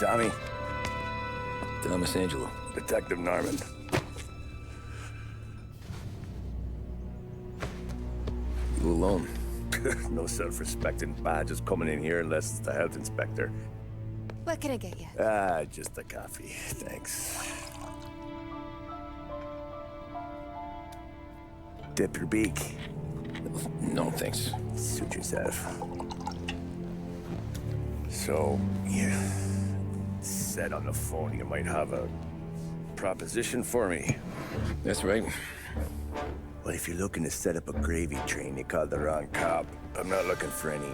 Tommy. Thomas Angelo. Detective Norman. You alone? No self-respecting badges coming in here unless it's the health inspector. What can I get you? Just a coffee, thanks. Dip your beak. No, thanks. Suit yourself. So, you said on the phone you might have a proposition for me. That's right. Well, if you're looking to set up a gravy train, you called the wrong cop. I'm not looking for any,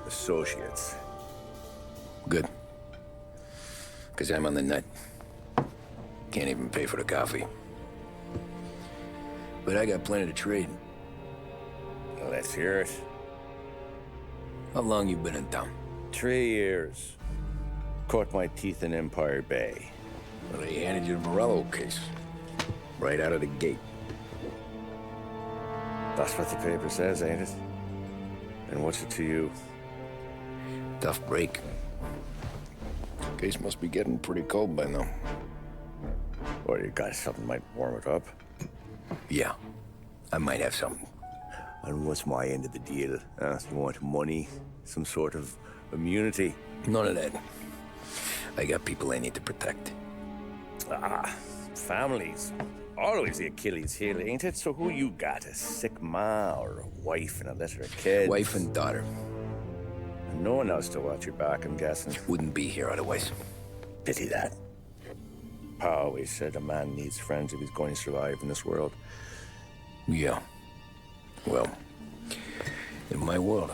associates. Good. Because I'm on the nut. Can't even pay for the coffee. But I got plenty to trade. Well, let's hear it. How long you been in town? 3 years. Caught my teeth in Empire Bay. Well, they handed you the Morello case. Right out of the gate. That's what the paper says, ain't it? And what's it to you? Tough break. Case must be getting pretty cold by now. Or you got something might warm it up? Yeah, I might have something. And what's my end of the deal? You want money? Some sort of immunity? None of that. I got people I need to protect. Families. Always the Achilles heel, ain't it? So who you got? A sick ma or a wife and a litter of kids? Wife and daughter. And no one else to watch your back, I'm guessing. Wouldn't be here otherwise. Pity that. Pa always said a man needs friends if he's going to survive in this world. Yeah. Well, in my world,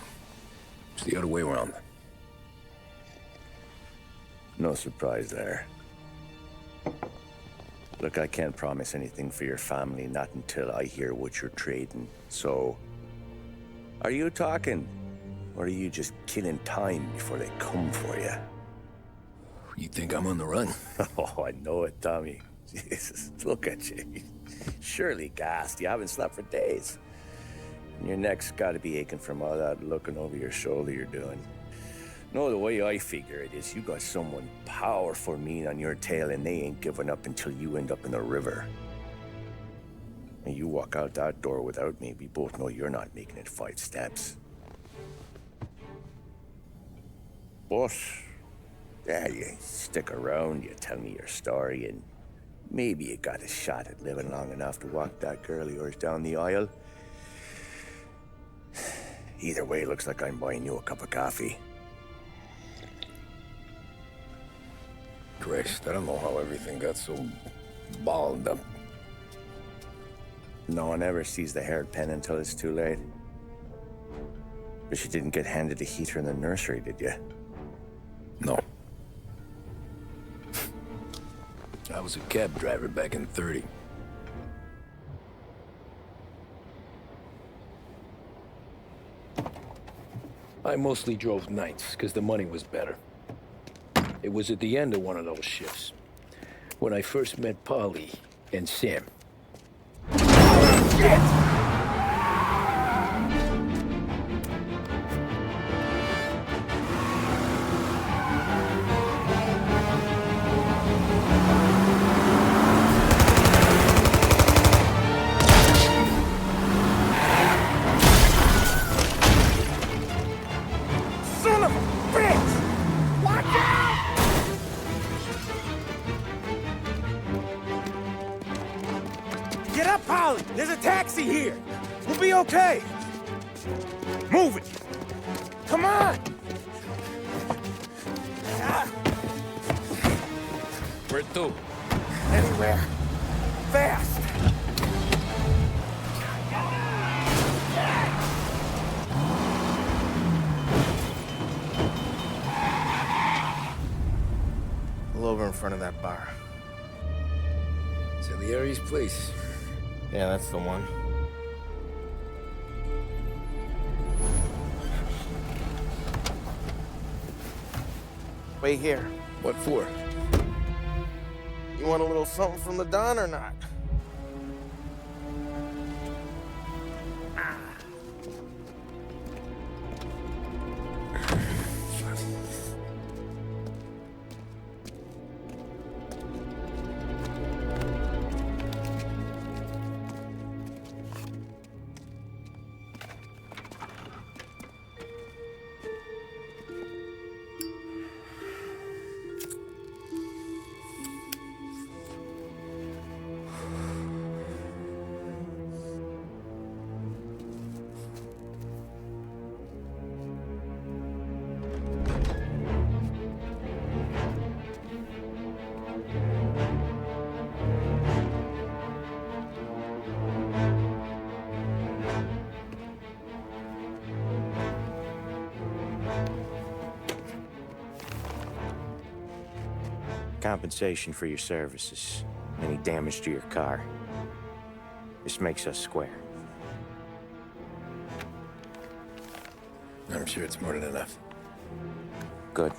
it's the other way around. No surprise there. Look, I can't promise anything for your family, not until I hear what you're trading. So, are you talking? Or are you just killing time before they come for you? You think I'm on the run? Oh, I know it, Tommy. Jesus, look at you. Surely gassed. You haven't slept for days. And your neck's got to be aching from all that looking over your shoulder you're doing. No, the way I figure it is you got someone powerful mean on your tail and they ain't giving up until you end up in the river. And you walk out that door without me, we both know you're not making it 5 steps. But, yeah, you stick around, you tell me your story, and maybe you got a shot at living long enough to walk that girl of yours down the aisle. Either way, it looks like I'm buying you a cup of coffee. Christ, I don't know how everything got so balled up. No one ever sees the haired pen until it's too late. But you didn't get handed a heater in the nursery, did you? No. I was a cab driver back in 30. I mostly drove nights, because the money was better. It was at the end of one of those shifts, when I first met Polly and Sam. Shit! Son of a bitch! Watch out! Get up, Polly! There's a taxi here! We'll be okay! Move it! Come on! Where to? Anywhere. Fast! Pull over in front of that bar. Salieri's place. Yeah, that's the one. Wait here. What for? You want a little something from the Don or not? compensation for your services. Any damage to your car. This makes us square. I'm sure it's more than enough. Good.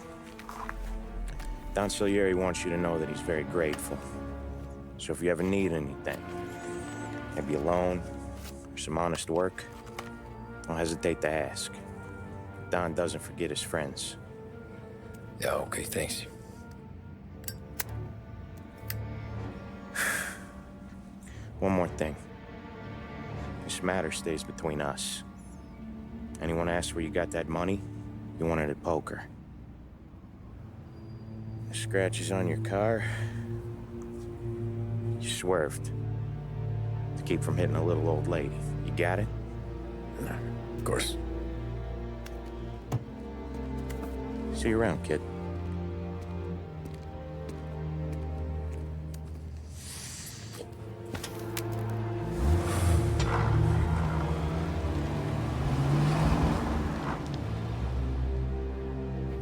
Don Salieri wants you to know that he's very grateful. So if you ever need anything, maybe a loan or some honest work, don't hesitate to ask. Don doesn't forget his friends. Yeah, okay, thanks. One more thing. This matter stays between us. Anyone asks where you got that money, you won it at poker. The scratches on your car, you swerved to keep from hitting a little old lady. You got it? No, of course. See you around, kid.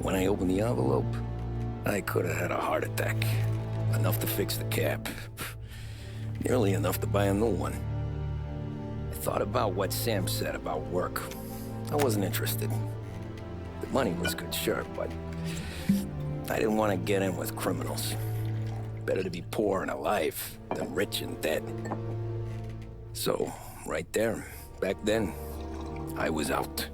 When I opened the envelope, I could have had a heart attack. Enough to fix the cap. Nearly enough to buy a new one. I thought about what Sam said about work. I wasn't interested. The money was good, sure, but I didn't want to get in with criminals. Better to be poor and alive than rich and dead. So, right there, back then, I was out.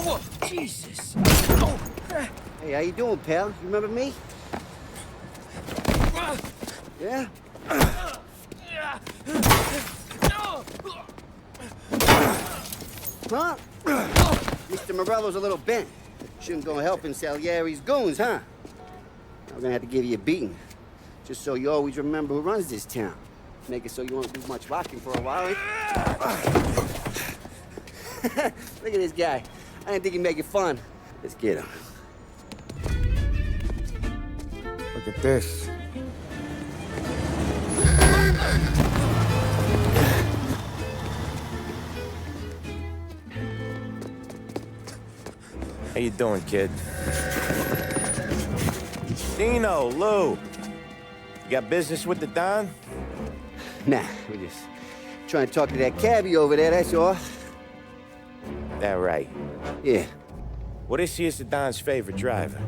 Whoa, Jesus! Oh. Hey, how you doing, pal? You remember me? Yeah? Huh? Mr. Morello's a little bent. Shouldn't go helping Salieri's goons, huh? I'm gonna have to give you a beating. Just so you always remember who runs this town. Make it so you won't do much rocking for a while. Look at this guy. I didn't think he'd make it fun. Let's get him. Look at this. How you doing, kid? Dino, Lou. You got business with the Don? Nah, we're just trying to talk to that cabbie over there, that's all. That right. Yeah. Well, this here's the Don's favorite driver.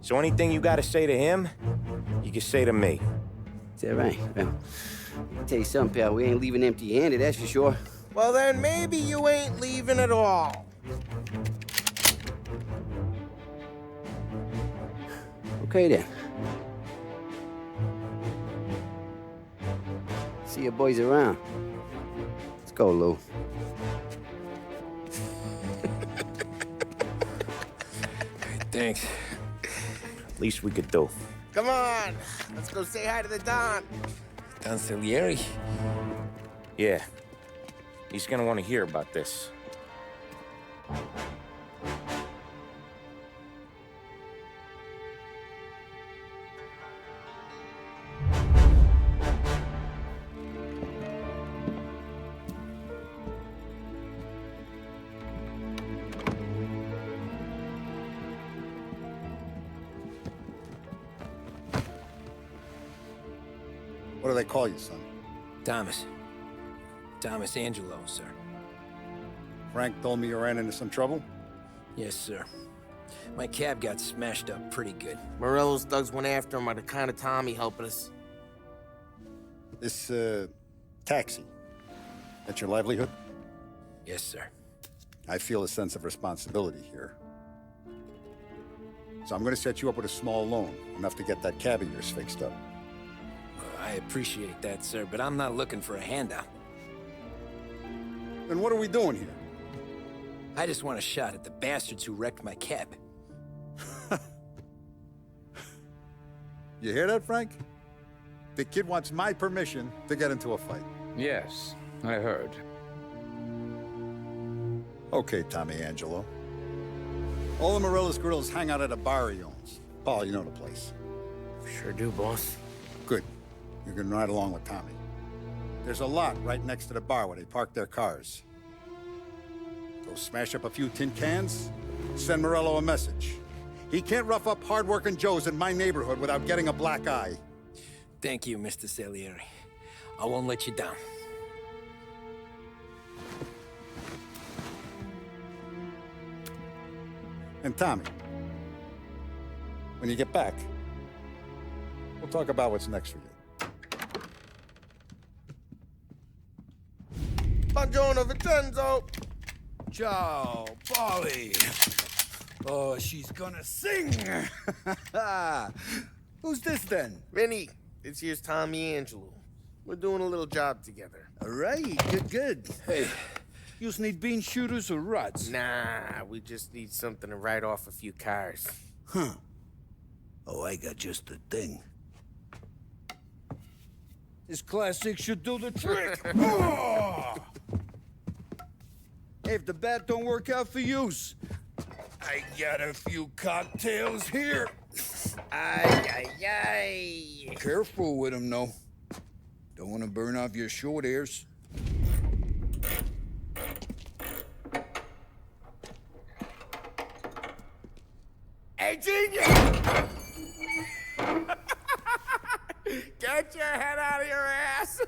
So anything you gotta say to him, you can say to me. Is that right? Well, I'll tell you something, pal. We ain't leaving empty-handed, that's for sure. Well, then maybe you ain't leaving at all. Okay, then. See you boys around. Let's go, Lou. Thanks. Least we could do. Come on, let's go say hi to the Don. Don Salieri? Yeah. He's gonna want to hear about this. What do they call you, son? Thomas. Thomas Angelo, sir. Frank told me you ran into some trouble? Yes, sir. My cab got smashed up pretty good. Morello's thugs went after him on account of Tommy helping us. This, taxi, that's your livelihood? Yes, sir. I feel a sense of responsibility here. So I'm gonna set you up with a small loan, enough to get that cab of yours fixed up. I appreciate that, sir, but I'm not looking for a handout. Then what are we doing here? I just want a shot at the bastards who wrecked my cab. You hear that, Frank? The kid wants my permission to get into a fight. Yes, I heard. Okay, Tommy Angelo. All the Morello's girls hang out at a bar he owns. Paul, you know the place. Sure do, boss. Good. You can ride along with Tommy. There's a lot right next to the bar where they park their cars. Go smash up a few tin cans, send Morello a message. He can't rough up hard-working Joes in my neighborhood without getting a black eye. Thank you, Mr. Salieri. I won't let you down. And Tommy, when you get back, we'll talk about what's next for you. Buongiorno, Vincenzo. Ciao, Polly. Oh, she's gonna sing. Who's this then? Vinny, this here's Tommy Angelo. We're doing a little job together. All right, good. Hey, you need bean shooters or rods? Nah, we just need something to write off a few cars. Huh. Oh, I got just the thing. This classic should do the trick. Oh! Hey, if the bat don't work out for use, I got a few cocktails here. Ay, ay, ay. Careful with them, though. Don't want to burn off your short hairs. Hey, genius! Get your head out of your ass!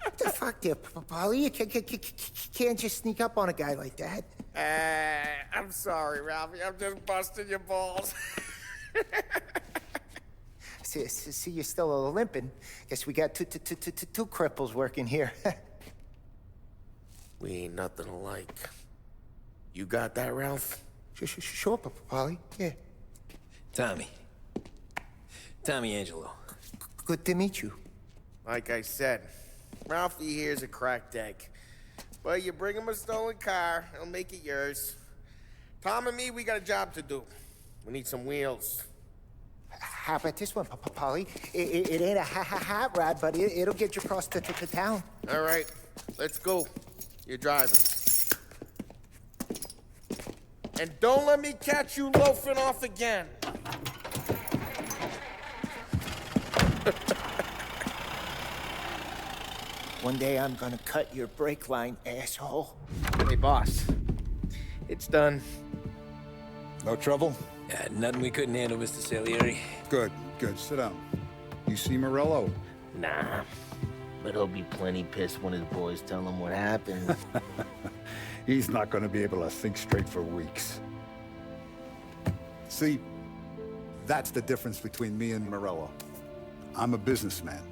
What the fuck there, Polly? You can't just sneak up on a guy like that. I'm sorry, Ralphie. I'm just busting your balls. See, you're still limping. Guess we got two cripples working here. We ain't nothing alike. You got that, Ralph? Sure, Polly. Yeah. Tommy Angelo. Good to meet you. Like I said, Ralphie here's a cracked egg. But you bring him a stolen car, he'll make it yours. Tom and me, we got a job to do. We need some wheels. How about this one, Polly? It ain't a hot rod, but it'll get you across to town. All right, let's go. You're driving. And don't let me catch you loafing off again. One day I'm gonna cut your brake line, asshole. Hey, boss. It's done. No trouble? Yeah, nothing we couldn't handle, Mr. Salieri. Good. Sit down. You see Morello? Nah, but he'll be plenty pissed when his boys tell him what happened. He's not going to be able to think straight for weeks. See, that's the difference between me and Morello. I'm a businessman.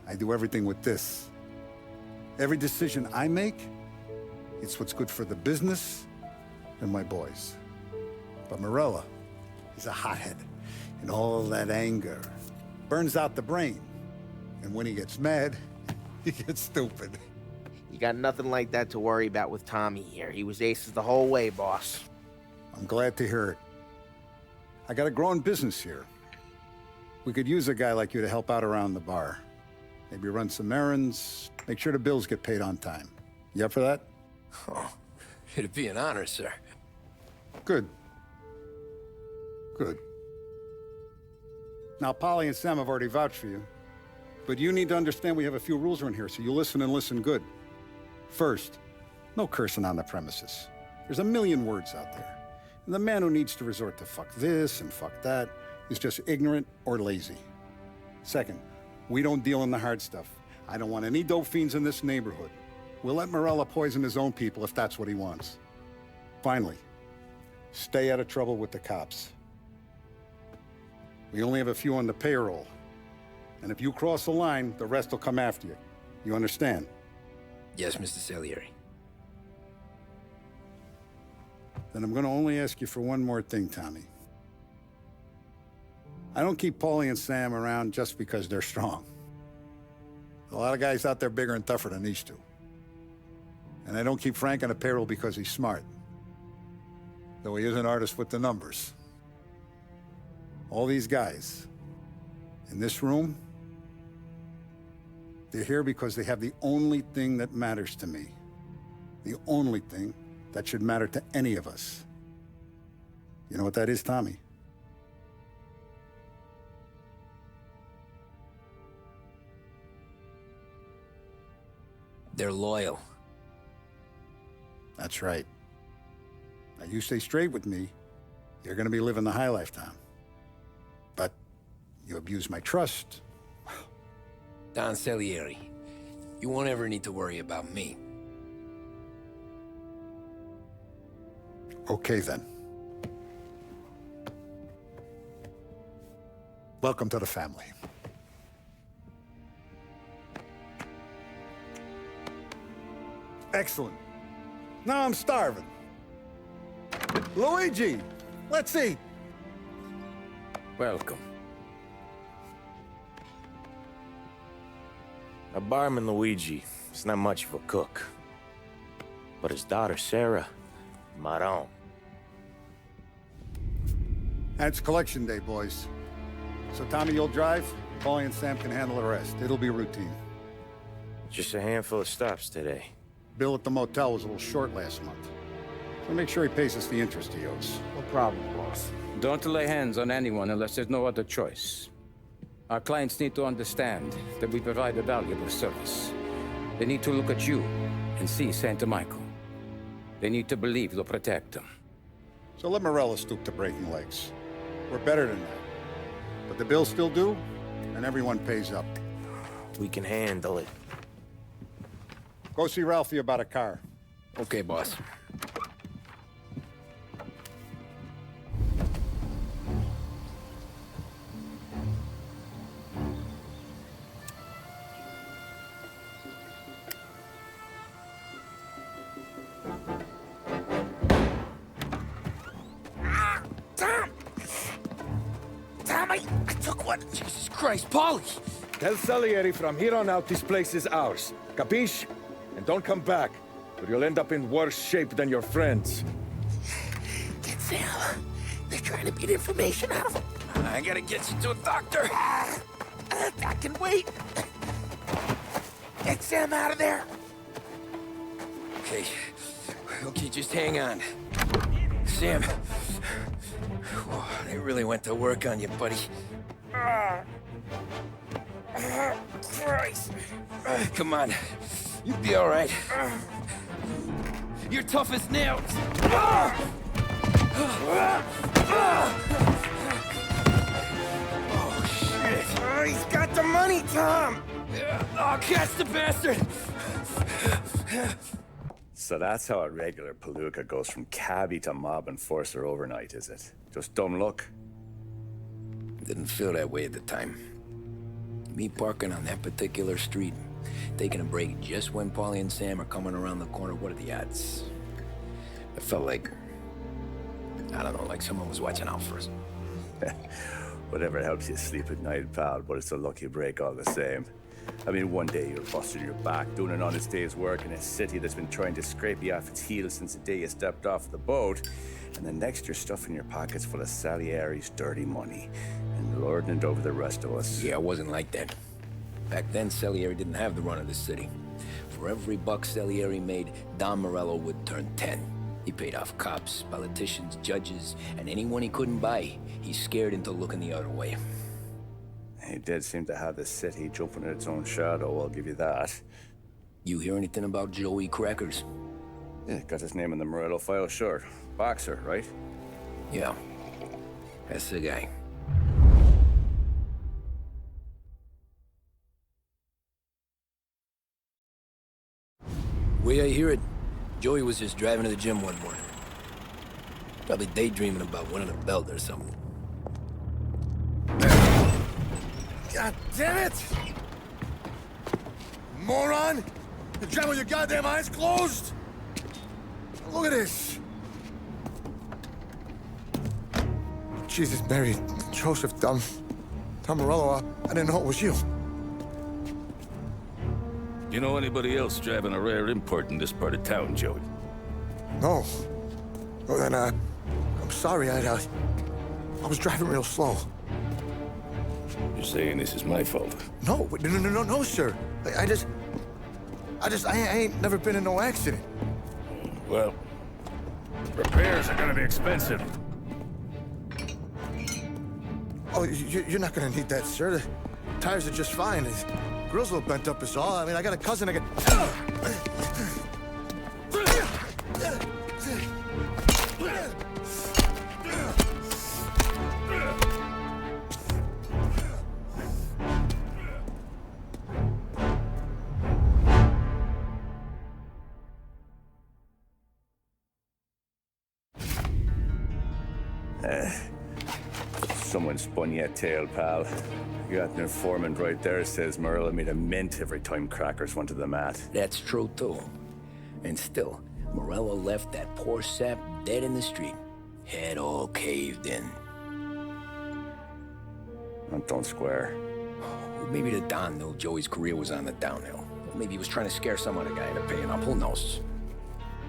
I do everything with this. Every decision I make, it's what's good for the business and my boys. But Morello, he's a hothead. And all that anger burns out the brain. And when he gets mad, he gets stupid. You got nothing like that to worry about with Tommy here. He was aces the whole way, boss. I'm glad to hear it. I got a growing business here. We could use a guy like you to help out around the bar. Maybe run some errands, make sure the bills get paid on time. You up for that? Oh, it'd be an honor, sir. Good. Now, Polly and Sam have already vouched for you. But you need to understand we have a few rules around here, so you listen and listen good. First, no cursing on the premises. There's a million words out there. And the man who needs to resort to fuck this and fuck that is just ignorant or lazy. Second, we don't deal in the hard stuff. I don't want any dope fiends in this neighborhood. We'll let Morello poison his own people if that's what he wants. Finally, stay out of trouble with the cops. We only have a few on the payroll. And if you cross the line, the rest will come after you. You understand? Yes, Mr. Salieri. Then I'm gonna only ask you for one more thing, Tommy. I don't keep Paulie and Sam around just because they're strong. A lot of guys out there bigger and tougher than these two. And I don't keep Frank on the payroll because he's smart. Though he is an artist with the numbers. All these guys in this room, they're here because they have the only thing that matters to me. The only thing that should matter to any of us. You know what that is, Tommy? They're loyal. That's right. Now, you stay straight with me, you're gonna be living the high life, Tom. But you abuse my trust. Don Salieri, you won't ever need to worry about me. Okay, then. Welcome to the family. Excellent. Now I'm starving. Luigi, let's eat. Welcome. Our barman Luigi is not much of a cook. But his daughter Sarah, Maron. And it's collection day, boys. So Tommy, you'll drive. Paulie and Sam can handle the rest. It'll be routine. Just a handful of stops today. Bill at the motel was a little short last month. So make sure he pays us the interest he owes. No problem, boss. Don't lay hands on anyone unless there's no other choice. Our clients need to understand that we provide a valuable service. They need to look at you and see Santa Michael. They need to believe you'll protect them. So let Morella stoop to breaking legs. We're better than that. But the bills still due, and everyone pays up. We can handle it. Go see Ralphie about a car. Okay, boss. I took one. Jesus Christ, Paulie! Tell Salieri from here on out this place is ours. Capiche? And don't come back, or you'll end up in worse shape than your friends. Get Sam. They're trying to beat information out of him. I gotta get you to a doctor. I can wait. Get Sam out of there. Okay. Okay, just hang on. Sam. They really went to work on you, buddy. Christ. Come on. You'll be all right. You're tough as nails. Oh, shit. Oh, he's got the money, Tom. Oh, catch the bastard. So that's how a regular palooka goes from cabbie to mob enforcer overnight, is it? Just dumb luck? Didn't feel that way at the time. Me parking on that particular street, taking a break just when Paulie and Sam are coming around the corner, what are the odds? I felt like, I don't know, like someone was watching out for us. Whatever helps you sleep at night, pal, but it's a lucky break all the same. I mean, one day you're busting your back, doing an honest day's work in a city that's been trying to scrape you off its heels since the day you stepped off the boat, and the next you're stuffing your pockets full of Salieri's dirty money and lording it over the rest of us. Yeah, it wasn't like that. Back then, Salieri didn't have the run of the city. For every buck Salieri made, Don Morello would turn 10. He paid off cops, politicians, judges, and anyone he couldn't buy, he scared into looking the other way. He did seem to have the city jumping in its own shadow, I'll give you that. You hear anything about Joey Crackers? Yeah, got his name in the Morello file, sure. Boxer, right? Yeah, that's the guy. Way I hear it, Joey was just driving to the gym one morning. Probably daydreaming about winning a belt or something. God damn it! Moron! You're driving with your goddamn eyes closed? Look at this! Jesus, Mary, Joseph, Tom Morello, I didn't know it was you. You know anybody else driving a rare import in this part of town, Joey? No. Well, then, I'm sorry, I was driving real slow. You're saying this is my fault? No, no, sir. I ain't never been in no accident. Well, repairs are gonna be expensive. Oh, you're not gonna need that, sir. The tires are just fine. Grill's a little bent up is all. I mean, I got a cousin I can... Someone spun you a tale, pal. You got an informant right there says Morello made a mint every time crackers went to the mat. That's true, too. And still, Morello left that poor sap dead in the street. Head all caved in. That don't square. Maybe the Don knew Joey's career was on the downhill. Or maybe he was trying to scare some other guy into paying up. Who knows?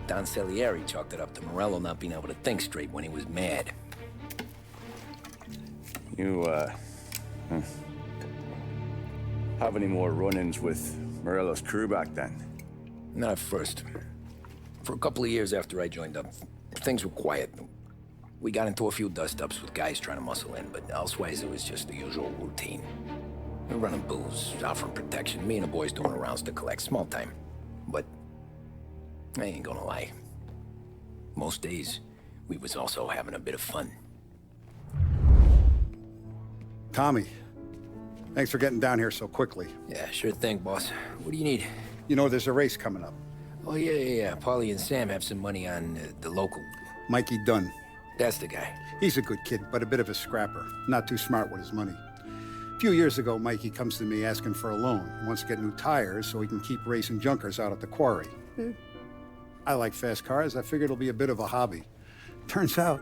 Don Salieri chalked it up to Morello not being able to think straight when he was mad. You, have any more run-ins with Morello's crew back then? Not at first. For a couple of years after I joined up, things were quiet. We got into a few dust-ups with guys trying to muscle in, but elsewise it was just the usual routine. We were running booze, offering protection, me and the boys doing rounds to collect, small time. But I ain't gonna lie. Most days, we was also having a bit of fun. Tommy, thanks for getting down here so quickly. Yeah, sure thing, boss. What do you need? You know, there's a race coming up. Oh, yeah. Paulie and Sam have some money on the local. Mikey Dunn. That's the guy. He's a good kid, but a bit of a scrapper. Not too smart with his money. A few years ago, Mikey comes to me asking for a loan. He wants to get new tires so he can keep racing junkers out at the quarry. I like fast cars. I figured it'll be a bit of a hobby. Turns out,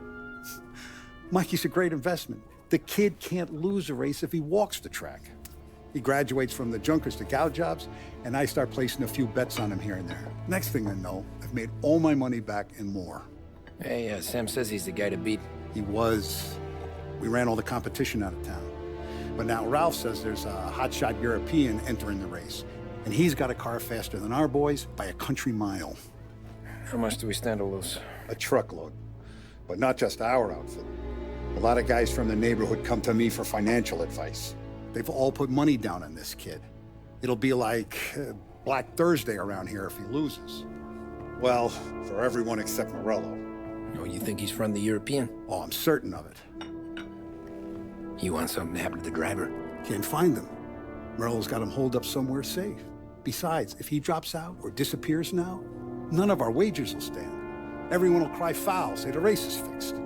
Mikey's a great investment. The kid can't lose a race if he walks the track. He graduates from the junkers to gal jobs, and I start placing a few bets on him here and there. Next thing I know, I've made all my money back and more. Hey, Sam says he's the guy to beat. He was. We ran all the competition out of town. But now Ralph says there's a hotshot European entering the race, and he's got a car faster than our boys by a country mile. How much do we stand to lose? A truckload. But not just our outfit. A lot of guys from the neighborhood come to me for financial advice. They've all put money down on this kid. It'll be like Black Thursday around here if he loses. Well, for everyone except Morello. Oh, you think he's from the European? Oh, I'm certain of it. You want something to happen to the driver? Can't find him. Morello's got him holed up somewhere safe. Besides, if he drops out or disappears now, none of our wagers will stand. Everyone will cry foul, say the race is fixed.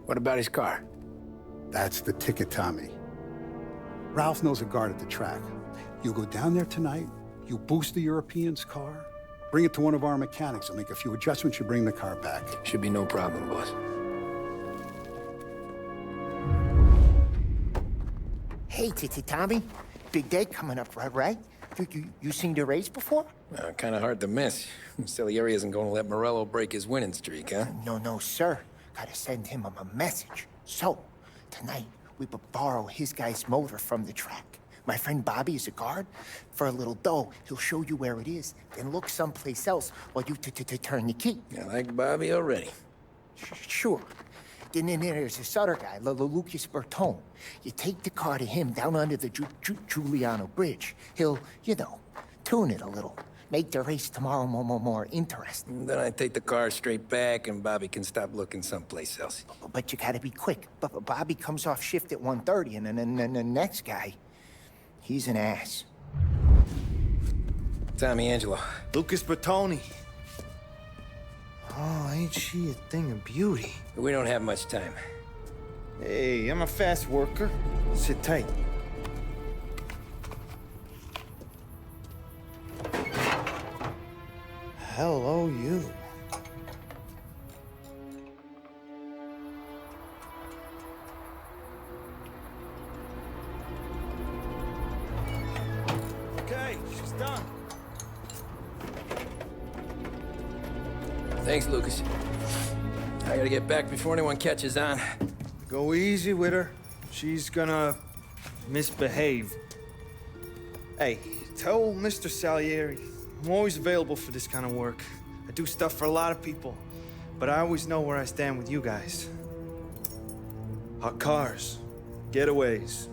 What about his car? That's the ticket, Tommy. Ralph knows a guard at the track. You go down there tonight, you boost the European's car, bring it to one of our mechanics, and make a few adjustments, you bring the car back. Should be no problem, boss. Hey, Tommy. Big day coming up, right? You seen the race before? Kind of hard to miss. Salieri isn't going to let Morello break his winning streak, huh? No, sir. Gotta send him a message. So, tonight, we will borrow his guy's motor from the track. My friend Bobby is a guard. For a little dough, he'll show you where it is, then look someplace else while you turn the key. I like Bobby already. Sure. Then there's this other guy, Lucas Bertone. You take the car to him down under the Giuliano Bridge. He'll, tune it a little. Make the race tomorrow more interesting. Then I take the car straight back and Bobby can stop looking someplace else. But you gotta be quick. But Bobby comes off shift at 1:30, and then the next guy, he's an ass. Tommy Angelo. Lucas Bertoni. Oh, ain't she a thing of beauty? We don't have much time. Hey, I'm a fast worker. Sit tight. Hello, you. Okay, she's done. Thanks, Lucas. I gotta get back before anyone catches on. Go easy with her. She's gonna misbehave. Hey, tell Mr. Salieri I'm always available for this kind of work. I do stuff for a lot of people, but I always know where I stand with you guys. Hot cars, getaways,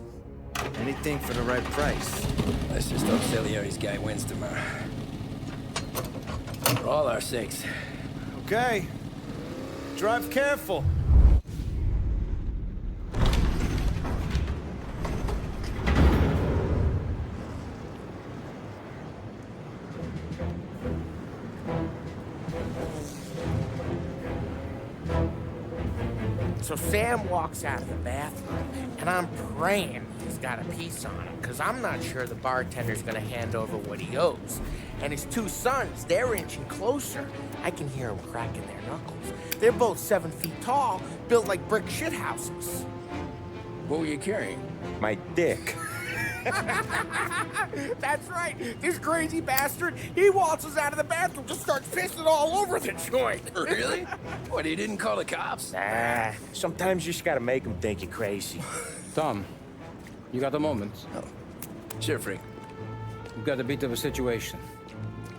Anything for the right price. Let's just hope Salieri's guy wins tomorrow. For all our sakes. Okay. Drive careful. So Sam walks out of the bathroom, and I'm praying he's got a piece on him, because I'm not sure the bartender's gonna hand over what he owes. And his two sons, they're inching closer. I can hear them cracking their knuckles. They're both 7 feet tall, built like brick shithouses. What were you carrying? My dick. That's right. This crazy bastard, he waltzes out of the bathroom, just starts pissing all over the joint. Really? What, he didn't call the cops? Nah, sometimes you just gotta make them think you're crazy. Tom, you got a moment? Oh. Sure, Frank. We've got a bit of a situation.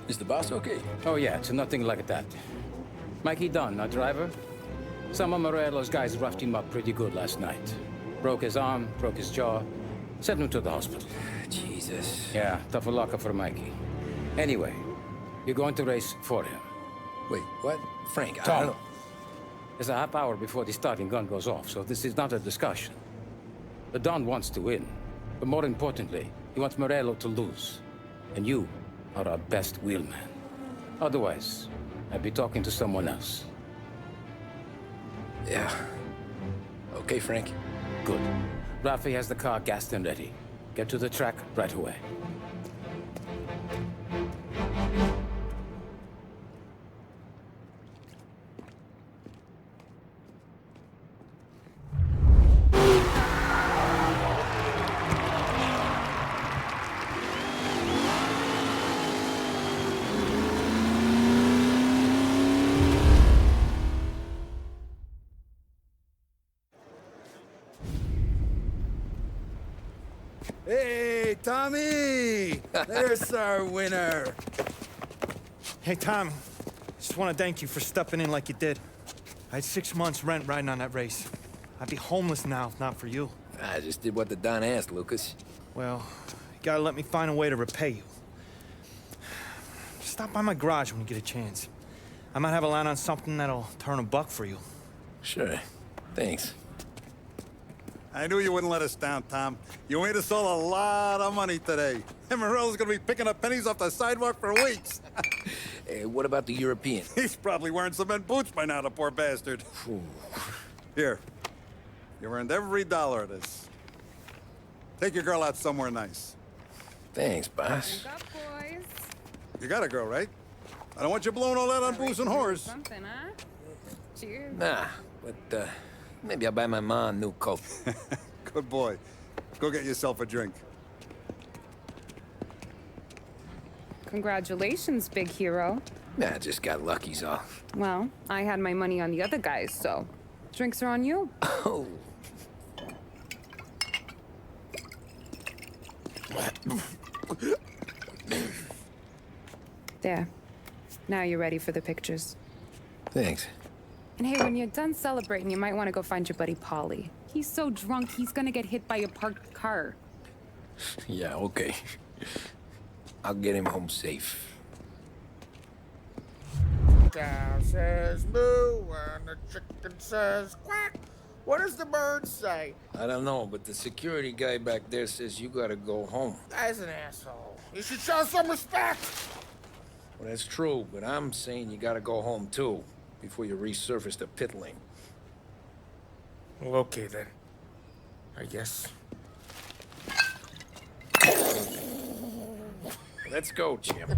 Is the boss okay? Oh yeah, it's nothing like that. Mikey Dunn, our driver. Some of Morello's guys roughed him up pretty good last night. Broke his arm, broke his jaw. Sent him to the hospital. Jesus. Yeah, tough luck for Mikey. Anyway, you're going to race for him. Wait, what? Frank, I Tom, don't know. there's a half hour before the starting gun goes off, so this is not a discussion. The Don wants to win, but more importantly, he wants Morello to lose. And you are our best wheelman. Otherwise, I'd be talking to someone else. Yeah. Okay, Frank. Good. Rafi has the car gassed and ready. Get to the track right away. Hey, Tommy! There's our winner. Hey, Tommy. Just want to thank you for stepping in like you did. I had 6 months rent riding on that race. I'd be homeless now if not for you. I just did what the Don asked, Lucas. Well, you gotta let me find a way to repay you. Stop by my garage when you get a chance. I might have a line on something that'll turn $1 for you. Sure. Thanks. I knew you wouldn't let us down, Tom. You made us all a lot of money today. And Morello's gonna be picking up pennies off the sidewalk for weeks. Hey, what about the European? He's probably wearing cement boots by now, the poor bastard. Here. You earned every dollar of this. Take your girl out somewhere nice. Thanch, boss. Wake up, boys. You got a girl, right? I don't want you blowing all that on booze and whores. Something, huh? Cheers. Nah, but, maybe I'll buy my mom a new coat. Good boy. Go get yourself a drink. Congratulations, big hero. Nah, just got lucky's all. Well, I had my money on the other guys, so drinks are on you. Oh. There. Now you're ready for the pictures. Thanks. And hey, when you're done celebrating, you might want to go find your buddy Polly. He's so drunk, he's gonna get hit by a parked car. Yeah, okay. I'll get him home safe. Cow says moo and the chicken says quack. What does the bird say? I don't know, but the security guy back there says you gotta go home. Guy's an asshole. You should show some respect. Well, that's true, but I'm saying you gotta go home too, before you resurface the pit lane. Well, okay then. I guess. Let's go, champ.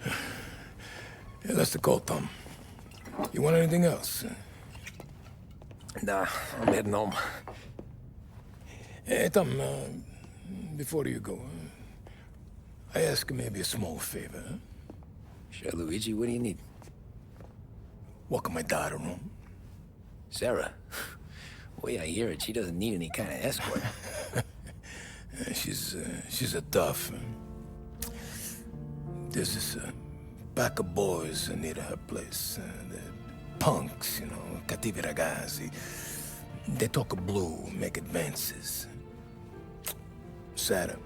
Yeah, that's the call, Tom. You want anything else? Nah, I'm heading home. Hey, Tom, before you go, I ask maybe a small favor. Huh? Sure, Luigi, what do you need? Walk my daughter home. Sarah? Way I hear it, she doesn't need any kind of escort. She's a tough. There's this pack of boys near her place. They're punks, you know, cattivi ragazzi. They talk of blue, make advances. Sarah,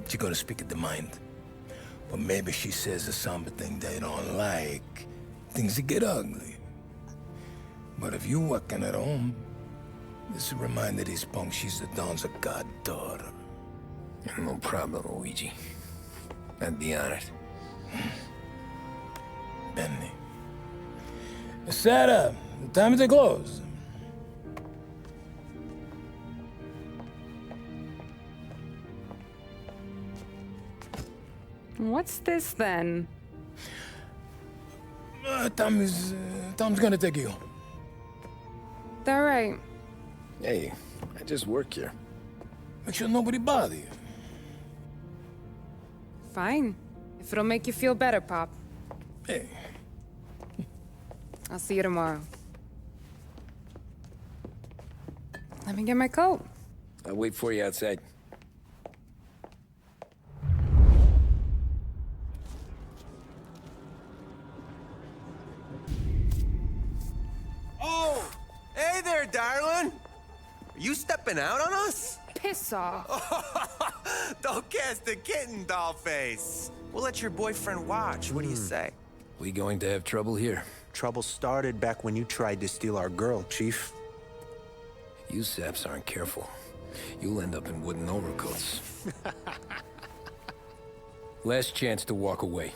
she gonna speak at the mind. But maybe she says a somber thing they don't like. Things that get ugly. But if you working at home, this is a reminder these punks she's the Don's a goddaughter. No problem, Luigi. I'd be honored. Benny. Sarah, time to close. What's this then? Tom's gonna take you. All right. Hey, I just work here. Make sure nobody bother you. Fine. If it'll make you feel better, Pop. Hey. I'll see you tomorrow. Let me get my coat. I'll wait for you outside. Oh! Hey there, darling! Are you stepping out on us? Piss off. Don't cast a kitten, dollface. We'll let your boyfriend watch. What do you say? We going to have trouble here? Trouble started back when you tried to steal our girl, Chief. You saps aren't careful. You'll end up in wooden overcoats. Last chance to walk away.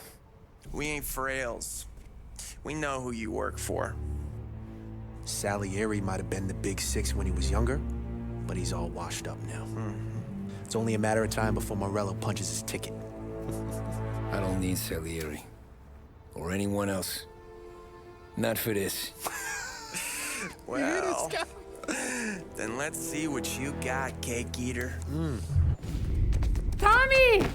We ain't frails. We know who you work for. Salieri might have been the big six when he was younger, but he's all washed up now. It's only a matter of time before Morello punches his ticket. I don't need Salieri. Or anyone else. Not for this. Well, then let's see what you got, cake eater. Tommy!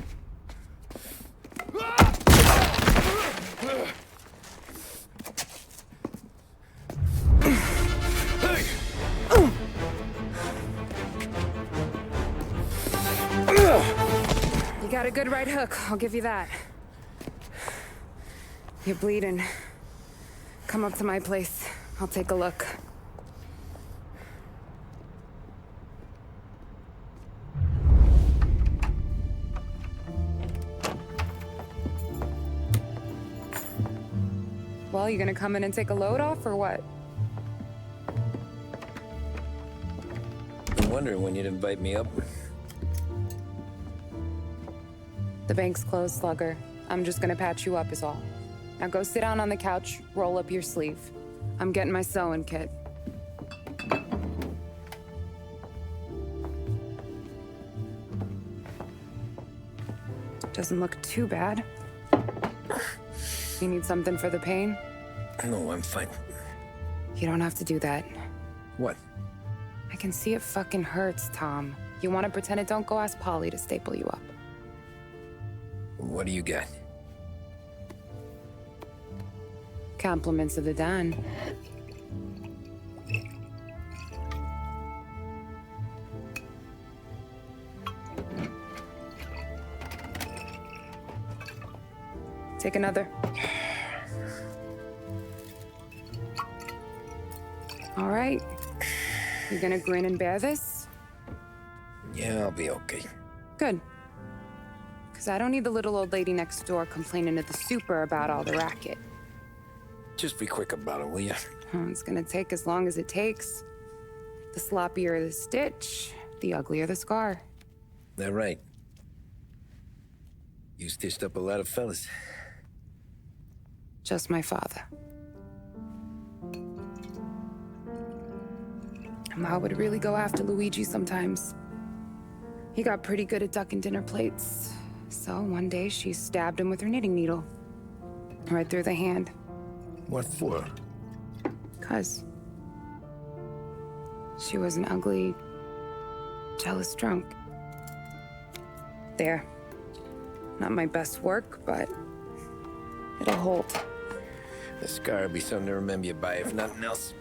You got a good right hook, I'll give you that. You're bleeding. Come up to my place. I'll take a look. Well, you gonna come in and take a load off, or what? I'm wondering when you'd invite me up. The bank's closed, Slugger. I'm just gonna patch you up is all. Now go sit down on the couch, roll up your sleeve. I'm getting my sewing kit. Doesn't look too bad. You need something for the pain? No, I'm fine. You don't have to do that. What? I can see it fucking hurts, Tom. You want to pretend it don't go ask Polly to staple you up. What do you got? Compliments of the Don. Take another. All right. You gonna grin and bear this? Yeah, I'll be okay. Good. Because I don't need the little old lady next door complaining to the super about all the racket. Just be quick about it, will ya? It's gonna take as long as it takes. The sloppier the stitch, the uglier the scar. That right. You stitched up a lot of fellas. Just my father. Ma would really go after Luigi sometimes. He got pretty good at ducking dinner plates. So one day she stabbed him with her knitting needle. Right through the hand. What for? 'Cause she was an ugly, jealous drunk. There. Not my best work, but it'll hold. The scar will be something to remember you by, if nothing else.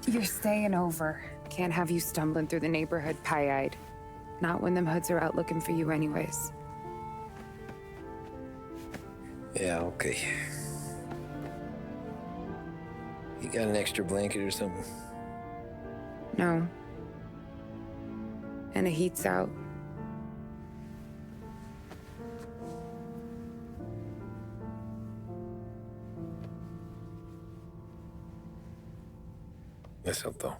You're staying over. Can't have you stumbling through the neighborhood pie-eyed. Not when them hoods are out looking for you anyways. Yeah, okay. You got an extra blanket or something? No. And the heat's out. Eso todo.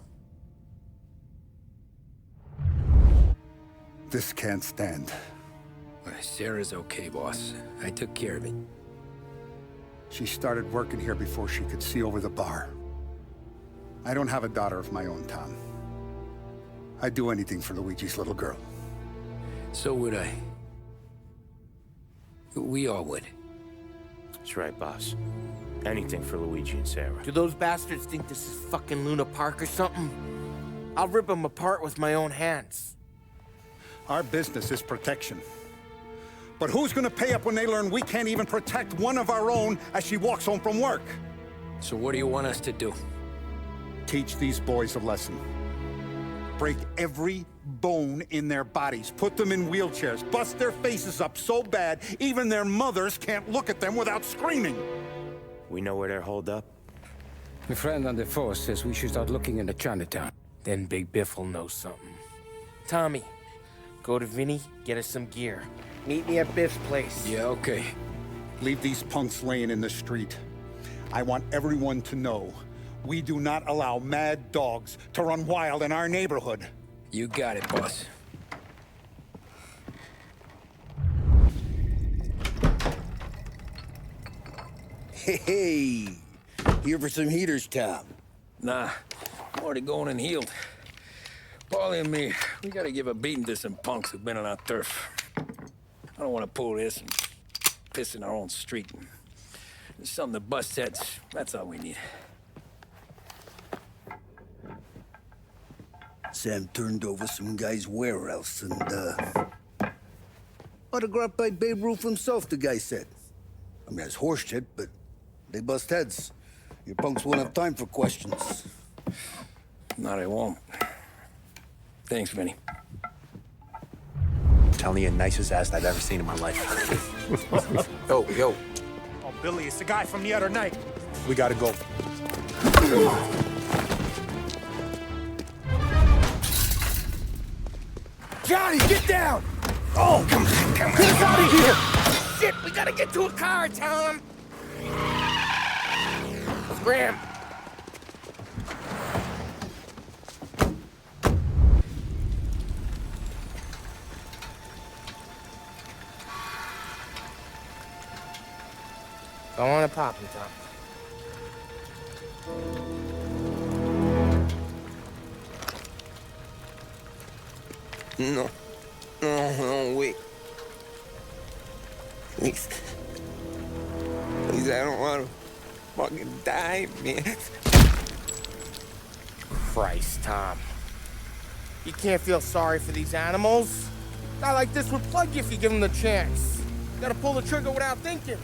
This can't stand. Sarah's okay, boss. I took care of it. She started working here before she could see over the bar. I don't have a daughter of my own, Tom. I'd do anything for Luigi's little girl. So would I. We all would. That's right, boss. Anything for Luigi and Sarah. Do those bastards think this is fucking Luna Park or something? I'll rip them apart with my own hands. Our business is protection. But who's gonna pay up when they learn we can't even protect one of our own as she walks home from work? So what do you want us to do? Teach these boys a lesson. Break every bone in their bodies. Put them in wheelchairs. Bust their faces up so bad, even their mothers can't look at them without screaming. We know where they're holed up? My friend on the force says we should start looking into Chinatown. Then Big Biff will know something. Tommy, go to Vinny, get us some gear. Meet me at Biff's place. Yeah, okay. Leave these punks laying in the street. I want everyone to know we do not allow mad dogs to run wild in our neighborhood. You got it, boss. Hey, here for some heaters, Tom? Nah, I'm already going and healed. Paulie and me, we gotta give a beating to some punks who've been on our turf. I don't want to pull this and piss in our own street. There's something to bust heads. That's all we need. Sam turned over some guy's warehouse and, autographed by Babe Ruth himself, the guy said. I mean, that's horse shit, but they bust heads. Your punks won't have time for questions. No, they won't. Thanks, Vinny. Telling you, nicest ass I've ever seen in my life. Yo. Oh, Billy, it's the guy from the other night. We gotta go. Johnny, get down! Oh, come on. Get us out of here! Shit, we gotta get to a car, Tom! Scram! Go on and pop him, Tom. No, wait. Please, I don't want to fucking die, man. Christ, Tom. You can't feel sorry for these animals. A guy like this would plug you if you give him the chance. You gotta pull the trigger without thinking.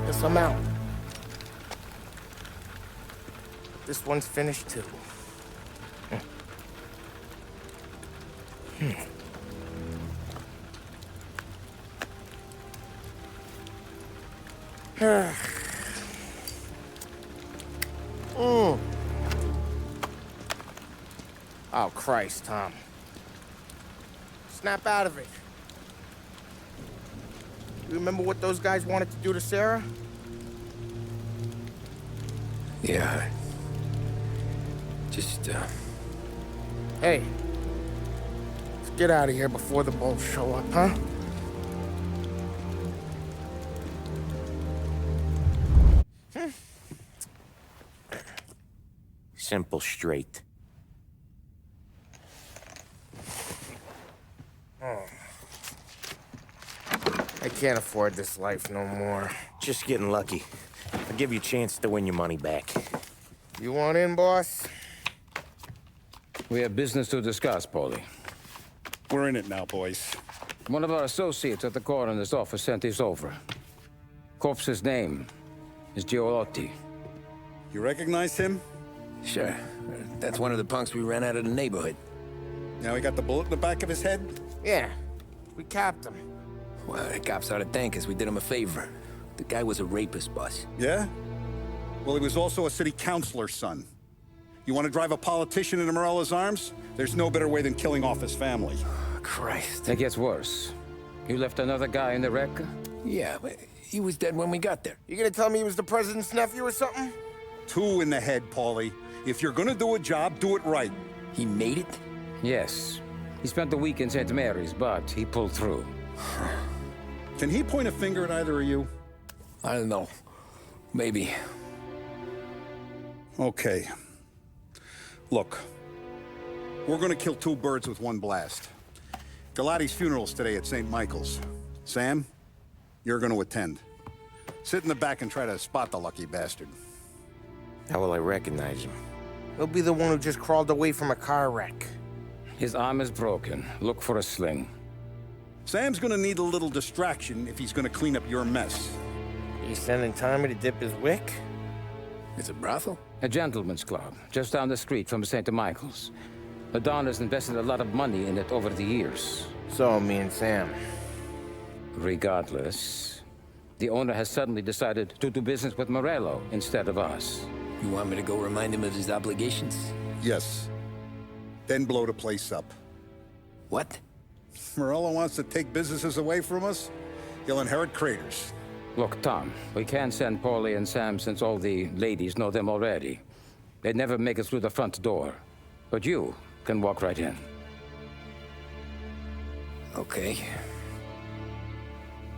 Guess I'm out. This one's finished too. Oh, Christ, Tom. Snap out of it. You remember what those guys wanted to do to Sarah? Yeah. Just, Hey. Let's get out of here before the bulls show up, huh? Simple, straight. I can't afford this life no more. Just getting lucky. I'll give you a chance to win your money back. You want in, boss? We have business to discuss, Paulie. We're in it now, boys. One of our associates at the coroner's office sent this over. Corpse's name is Giolotti. You recognize him? Sure. That's one of the punks we ran out of the neighborhood. Now he got the bullet in the back of his head? Yeah. We capped him. Well, the cops ought to thank us. We did him a favor. The guy was a rapist, boss. Yeah? Well, he was also a city councilor's son. You want to drive a politician into Morella's arms? There's no better way than killing off his family. Christ. It gets worse. You left another guy in the wreck? Yeah, but he was dead when we got there. You gonna tell me he was the president's nephew or something? 2 in the head, Paulie. If you're gonna do a job, do it right. He made it? Yes. He spent the week in St. Mary's, but he pulled through. Can he point a finger at either of you? I don't know. Maybe. Okay. Look. We're gonna kill 2 birds with 1 blast. Galati's funeral's today at St. Michael's. Sam, you're gonna attend. Sit in the back and try to spot the lucky bastard. How will I recognize him? He'll be the one who just crawled away from a car wreck. His arm is broken. Look for a sling. Sam's gonna need a little distraction if he's gonna clean up your mess. He's sending Tommy to dip his wick? It's a brothel? A gentleman's club, just down the street from St. Michael's. The Don has invested a lot of money in it over the years. So, me and Sam. Regardless, the owner has suddenly decided to do business with Morello instead of us. You want me to go remind him of his obligations? Yes. Then blow the place up. What? Morello wants to take businesses away from us? He'll inherit craters. Look, Tom, we can't send Paulie and Sam since all the ladies know them already. They'd never make it through the front door. But you can walk right in. Okay.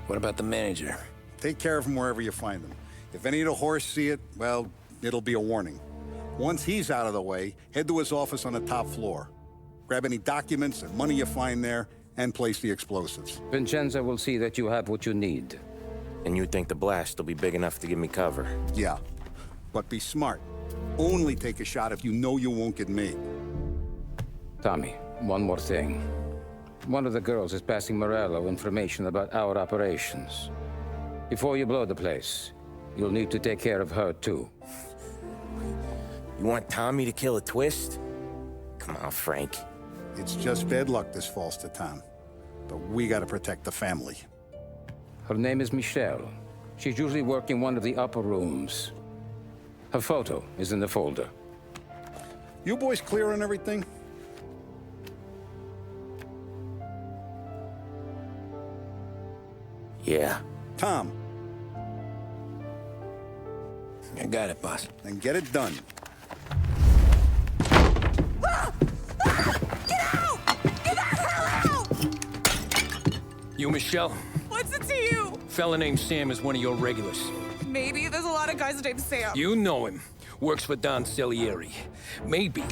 What about the manager? Take care of him wherever you find him. If any of the horse see it, well, it'll be a warning. Once he's out of the way, head to his office on the top floor. Grab any documents and money you find there, and place the explosives. Vincenzo will see that you have what you need. And you think the blast will be big enough to give me cover? Yeah, but be smart. Only take a shot if you know you won't get made. Tommy, one more thing. One of the girls is passing Morello information about our operations. Before you blow the place, you'll need to take care of her, too. You want Tommy to kill a twist? Come on, Frank. It's just bad luck this falls to Tom. But we gotta protect the family. Her name is Michelle. She's usually working one of the upper rooms. Her photo is in the folder. You boys clear on everything? Yeah. Tom. I got it, boss. Then get it done. You, Michelle? What's it to you? Fella named Sam is one of your regulars. Maybe there's a lot of guys named Sam. You know him. Works for Don Salieri. Maybe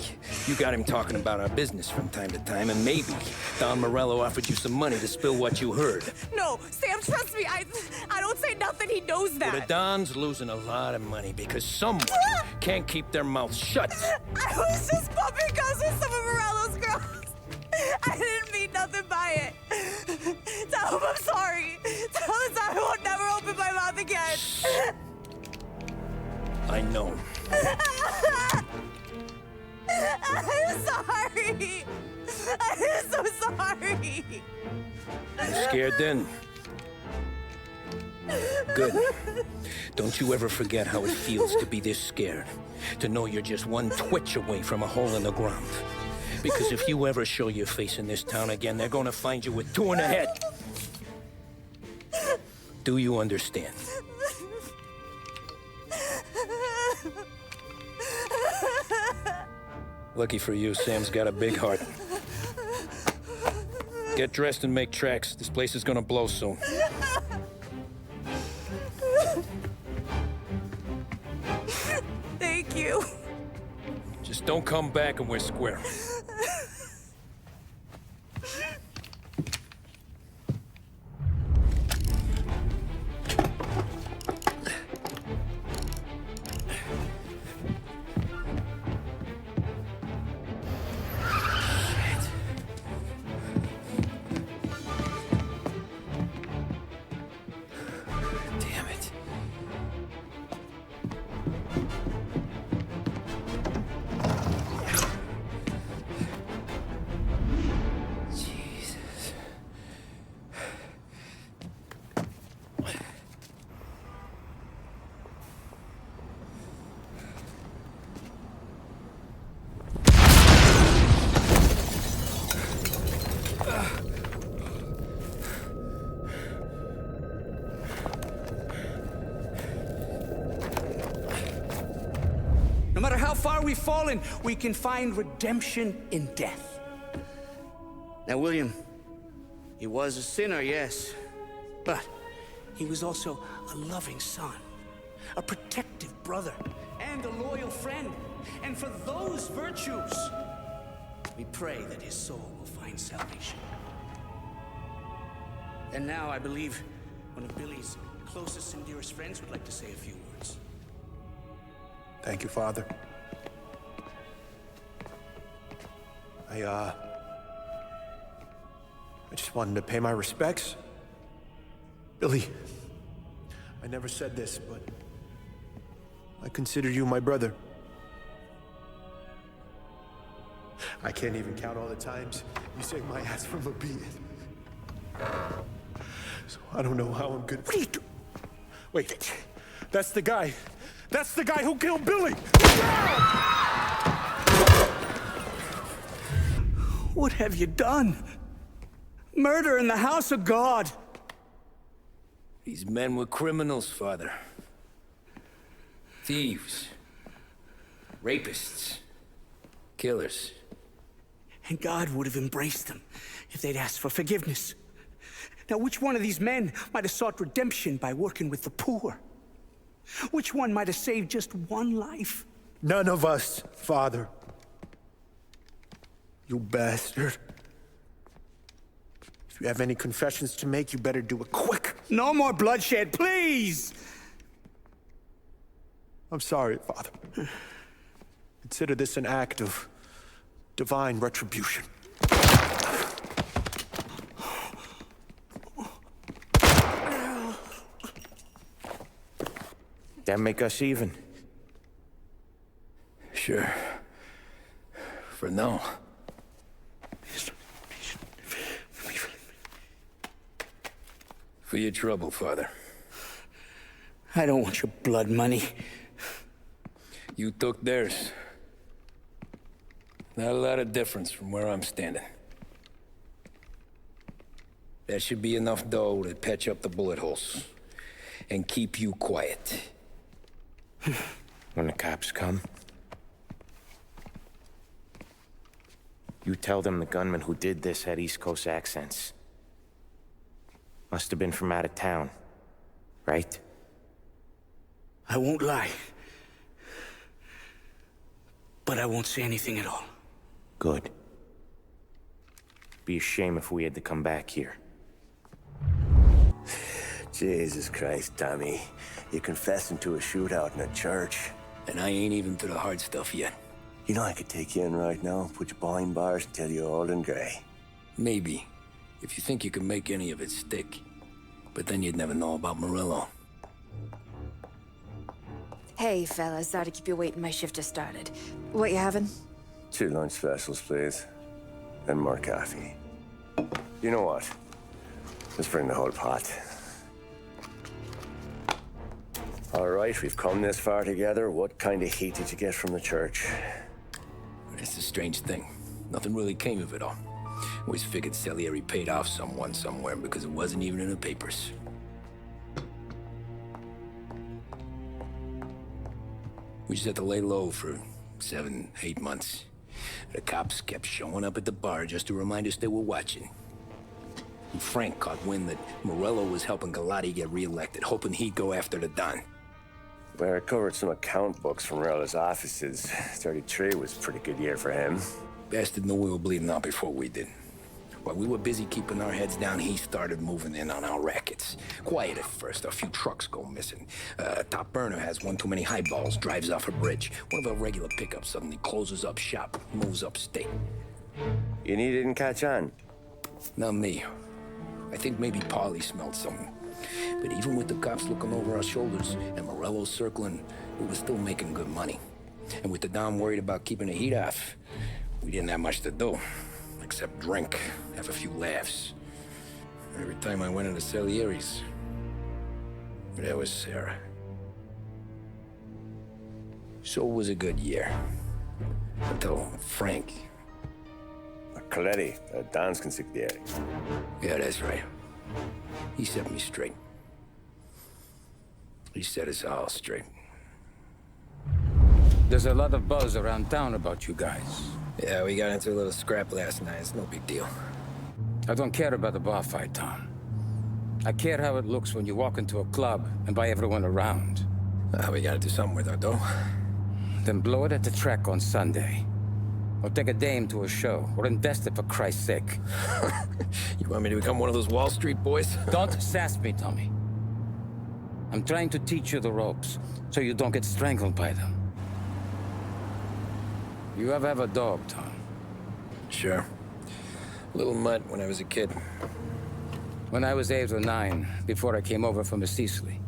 you got him talking about our business from time to time, and maybe Don Morello offered you some money to spill what you heard. No, Sam, trust me. I don't say nothing. He knows that. Well, the Don's losing a lot of money because someone can't keep their mouths shut. I was just bumping guns with some of Morello's girls. I didn't mean nothing by it. Tell him I'm sorry. Tell him I won't never open my mouth again. I know. I'm sorry. I'm so sorry. You scared then? Good. Don't you ever forget how it feels to be this scared. To know you're just one twitch away from a hole in the ground. Because if you ever show your face in this town again, they're gonna find you with 2 in the head. Do you understand? Lucky for you, Sam's got a big heart. Get dressed and make tracks. This place is gonna blow soon. Thank you. Just don't come back and we're square. how far we've fallen, we can find redemption in death. Now, William, he was a sinner, yes. But he was also a loving son, a protective brother, and a loyal friend. And for those virtues, we pray that his soul will find salvation. And now I believe one of Billy's closest and dearest friends would like to say a few words. Thank you, Father. I just wanted to pay my respects. Billy, I never said this, but I consider you my brother. I can't even count all the times you saved my ass from a beating. So I don't know how I'm gonna... What are you doing? Wait, that's the guy. That's the guy who killed Billy! What have you done? Murder in the house of God! These men were criminals, Father. Thieves. Rapists. Killers. And God would have embraced them if they'd asked for forgiveness. Now, which one of these men might have sought redemption by working with the poor? Which one might have saved just one life? None of us, Father. You bastard. If you have any confessions to make, you better do it quick. No more bloodshed, please! I'm sorry, Father. Consider this an act of divine retribution. That make us even? Sure. For now. For your trouble, Father. I don't want your blood money. You took theirs. Not a lot of difference from where I'm standing. That should be enough dough to patch up the bullet holes. And keep you quiet. When the cops come, you tell them the gunman who did this had East Coast accents. Must have been from out of town, right? I won't lie. But I won't say anything at all. Good. Be a shame if we had to come back here. Jesus Christ, Tommy. You're confessing to a shootout in a church. And I ain't even to the hard stuff yet. You know I could take you in right now, put you behind bars until you're old and gray. Maybe. If you think you can make any of it stick. But then you'd never know about Morello. Hey, fellas. Sorry to keep you waiting. My shift just started. What you having? 2 lunch specials, please. And more coffee. You know what? Let's bring the whole pot. All right, we've come this far together. What kind of heat did you get from the church? That's the strange thing. Nothing really came of it all. Always figured Salieri paid off someone somewhere because it wasn't even in the papers. We just had to lay low for 7, 8 months. The cops kept showing up at the bar just to remind us they were watching. And Frank caught wind that Morello was helping Galati get reelected, hoping he'd go after the Don. We recovered some account books from Morello's offices. 33 was a pretty good year for him. Bastard knew we were bleeding out before we did. While we were busy keeping our heads down, he started moving in on our rackets. Quiet at first, a few trucks go missing. Top burner has one too many highballs, drives off a bridge. One of our regular pickups suddenly closes up shop, moves upstate. You didn't catch on? Not me. I think maybe Paulie smelled something. But even with the cops looking over our shoulders and Morello circling, we were still making good money. And with the Dom worried about keeping the heat off, we didn't have much to do. Except drink, have a few laughs. Every time I went into Salieri's, there was Sarah. So it was a good year. Until Frank. Coletti, Don's consigliere. Yeah, that's right. He set me straight. He set us all straight. There's a lot of buzz around town about you guys. Yeah, we got into a little scrap last night. It's no big deal. I don't care about the bar fight, Tom. I care how it looks when you walk into a club and by everyone around. We gotta do something with our dough. Then blow it at the track on Sunday. Or take a dame to a show. Or invest it for Christ's sake. You want me to become one of those Wall Street boys? Don't sass me, Tommy. I'm trying to teach you the ropes, so you don't get strangled by them. You ever have a dog, Tom? Sure. Little mutt when I was a kid. When I was 8 or 9, before I came over from Sicily,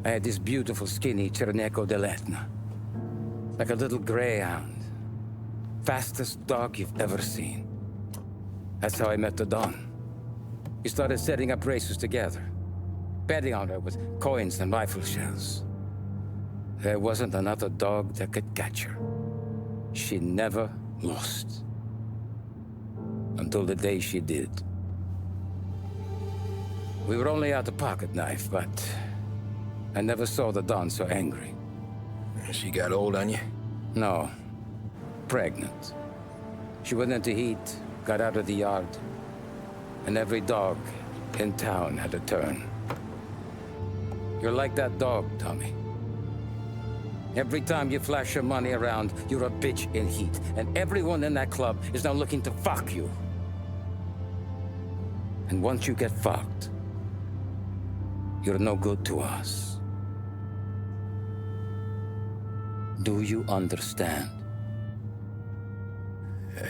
I had this beautiful skinny Cerneco dell'Etna. Like a little greyhound. Fastest dog you've ever seen. That's how I met the Don. We started setting up races together. Betting on her with coins and rifle shells. There wasn't another dog that could catch her. She never lost. Until the day she did. We were only out a pocket knife, but I never saw the Don so angry. She got old on you? No. Pregnant. She went into heat, got out of the yard, and every dog in town had a turn. You're like that dog, Tommy. Every time you flash your money around, you're a bitch in heat, and everyone in that club is now looking to fuck you. And once you get fucked, you're no good to us. Do you understand?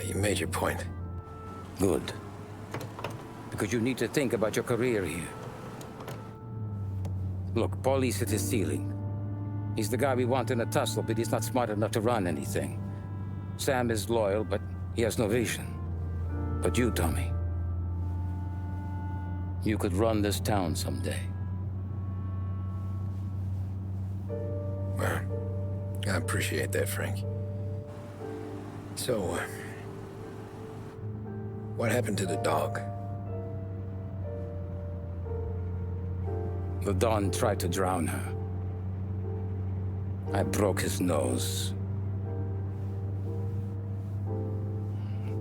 You made your point. Good. Because you need to think about your career here. Look, Paulie's at his ceiling. He's the guy we want in a tussle, but he's not smart enough to run anything. Sam is loyal, but he has no vision. But you, Tommy, you could run this town someday. Well, I appreciate that, Frank. So, what happened to the dog? The Don tried to drown her. I broke his nose.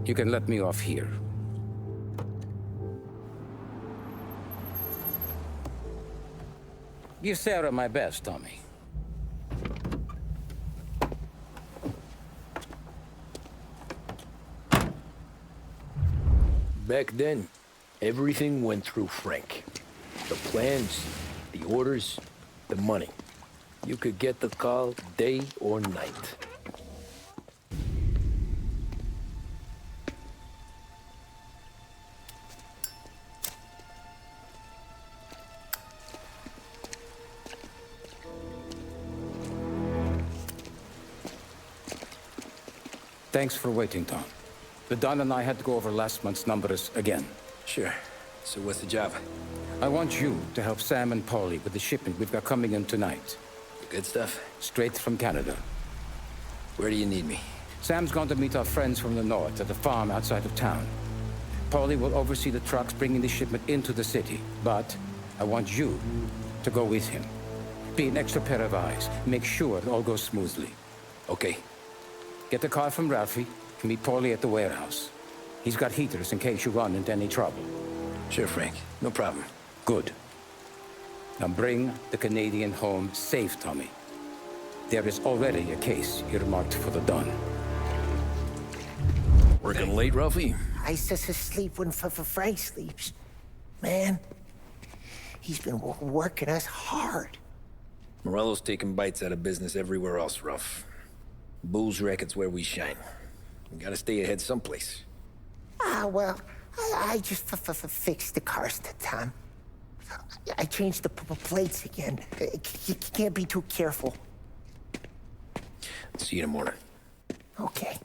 You can let me off here. Give Sarah my best, Tommy. Back then, everything went through Frank. The plans, the orders, the money. You could get the call day or night. Thanks for waiting, Tom. The Don and I had to go over last month's numbers again. Sure. So what's the job? I want you to help Sam and Paulie with the shipment we've got coming in tonight. Good stuff? Straight from Canada. Where do you need me? Sam's going to meet our friends from the north at the farm outside of town. Paulie will oversee the trucks bringing the shipment into the city. But I want you to go with him. Be an extra pair of eyes. Make sure it all goes smoothly. Okay. Get the car from Ralphie and meet Paulie at the warehouse. He's got heaters in case you run into any trouble. Sure, Frank. No problem. Good. Now bring the Canadian home safe, Tommy. There is already a case earmarked for the Don. Working late, Ralphie? I sleep when Frank sleeps. Man, he's been working us hard. Morello's taking bites out of business everywhere else, Ralph. Booze racket's where we shine. We gotta stay ahead someplace. Well, I just fixed the cars, Tom. I changed the plates again. You can't be too careful. See you in the morning. Okay.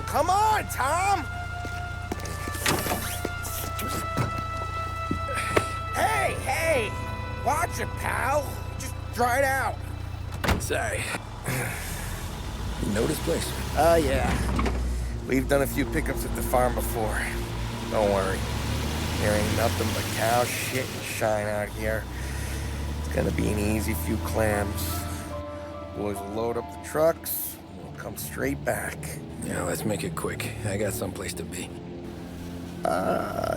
Come on, Tom! Hey! Watch it, pal. Just dried out. Sorry. You know this place? Yeah. We've done a few pickups at the farm before. Don't worry. There ain't nothing but cow shit and shine out here. It's gonna be an easy few clams. Boys will load up the trucks, and we'll come straight back. Yeah, let's make it quick. I got someplace to be.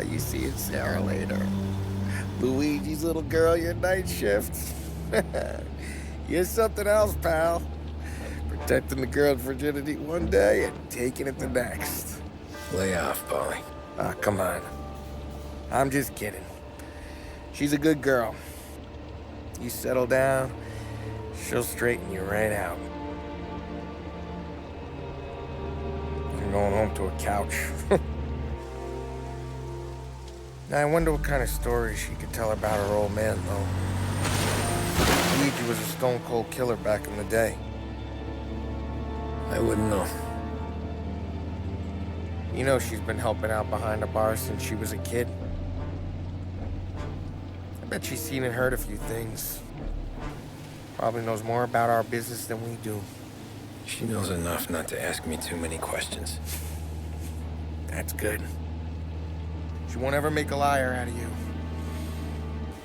You see it, Sarah, later. Luigi's little girl, your night shift. You're something else, pal. Protecting the girl's virginity one day and taking it the next. Lay off, Polly. Ah, come on. I'm just kidding. She's a good girl. You settle down, she'll straighten you right out. I'm going home to a couch. Now, I wonder what kind of stories she could tell about her old man, though. Luigi was a stone-cold killer back in the day. I wouldn't know. You know she's been helping out behind the bar since she was a kid. I bet she's seen and heard a few things. Probably knows more about our business than we do. She knows enough not to ask me too many questions. That's good. She won't ever make a liar out of you.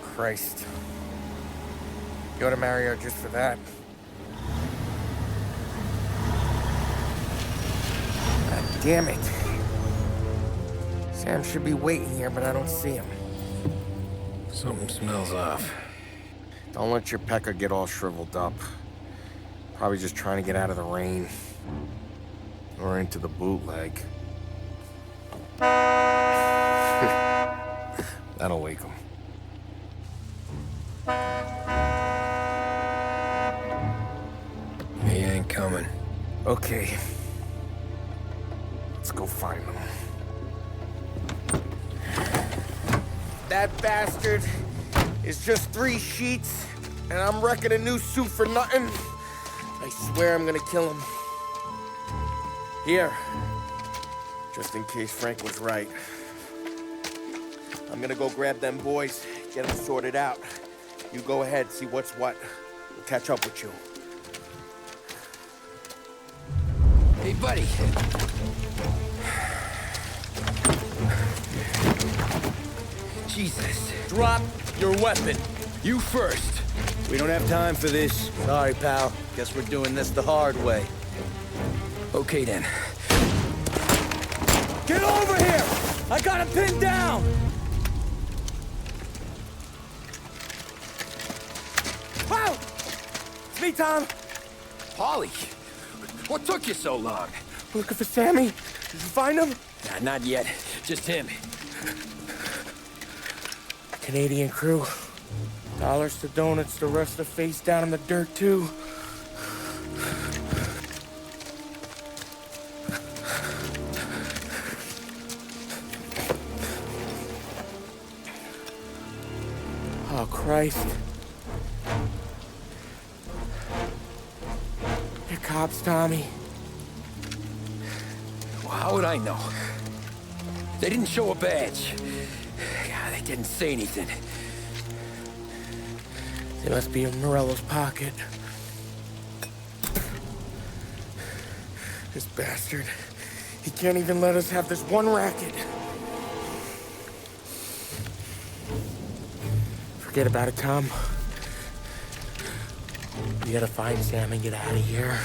Christ. You ought to marry her just for that. God damn it. Sam should be waiting here, but I don't see him. Something smells off. Don't let your pecker get all shriveled up. Probably just trying to get out of the rain. Or into the bootleg. That'll wake him. He ain't coming. Okay. Let's go find him. That bastard is just 3 sheets, and I'm wrecking a new suit for nothing. I swear I'm gonna kill him. Here. Just in case Frank was right. I'm gonna go grab them boys, get them sorted out. You go ahead, see what's what. We'll catch up with you. Hey, buddy. Jesus. Drop your weapon. You first. We don't have time for this. Sorry, pal. Guess we're doing this the hard way. Okay, then. Get over here! I got him pinned down! Wow! It's me, Tom. Polly, what took you so long? Looking for Sammy? Did you find him? Nah, not yet. Just him. Canadian crew. Dollars to donuts, the rest of the face down in the dirt, too. Oh, Christ. They're cops, Tommy. Well, how would I know? They didn't show a badge. God, they didn't say anything. They must be in Morello's pocket. This bastard. He can't even let us have this one racket. Forget about it, Tom. We gotta find Sam and get out of here.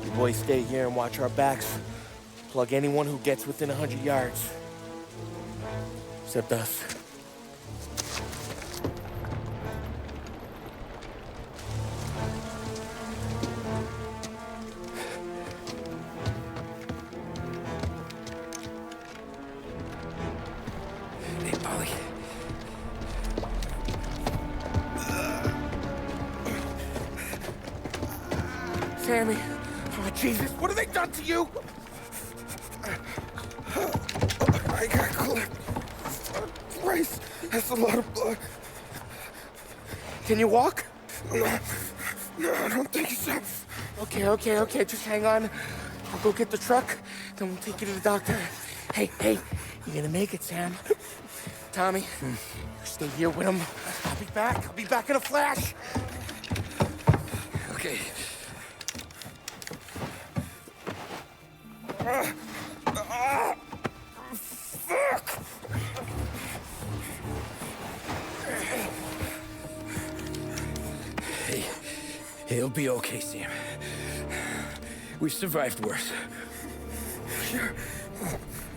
You boys stay here and watch our backs. Plug anyone who gets within 100 yards. Except us. Hey, Polly. Sammy. Oh, Jesus, what have they done to you? I got clipped. Christ, that's a lot of blood. Can you walk? No, I don't think so. Okay, just hang on. I'll go get the truck, then we'll take you to the doctor. Hey, you're gonna make it, Sam. Tommy. Stay here with him. I'll be back. I'll be back in a flash. Okay. Fuck! Hey, he'll be okay, Sam. We've survived worse.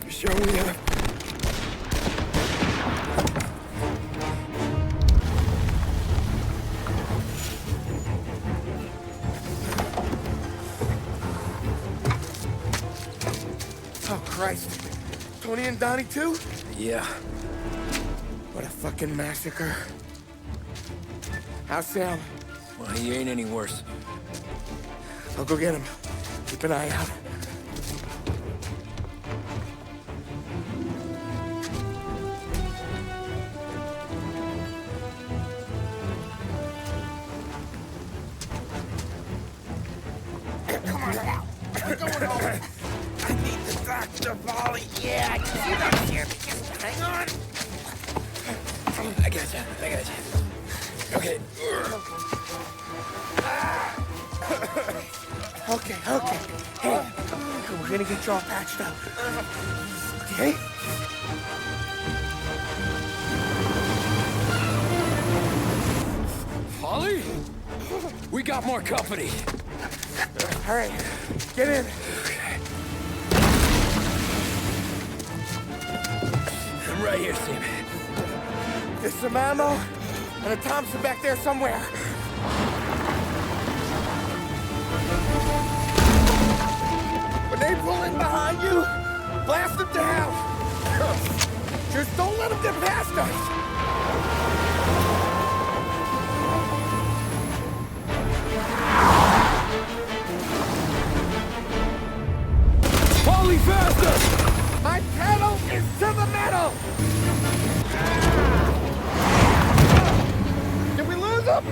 Sure we have. Oh, Christ. Tony and Donnie, too? Yeah. What a fucking massacre. How's Sam? Well, he ain't any worse. I'll go get him. Keep an eye out. Come on now. We're going home. I need the doctor, Polly. Yeah, I can see that here. Just hang on. I got you. Okay. Okay. Hey, we're gonna get you all patched up. Okay? Holly? We got more company. All right, get in. I'm right here, Sam. There's some ammo and a Thompson back there somewhere. When they pull in behind you, blast them down. Just don't let them get past us. Holly, faster! My pedal is to the metal! Did we lose him?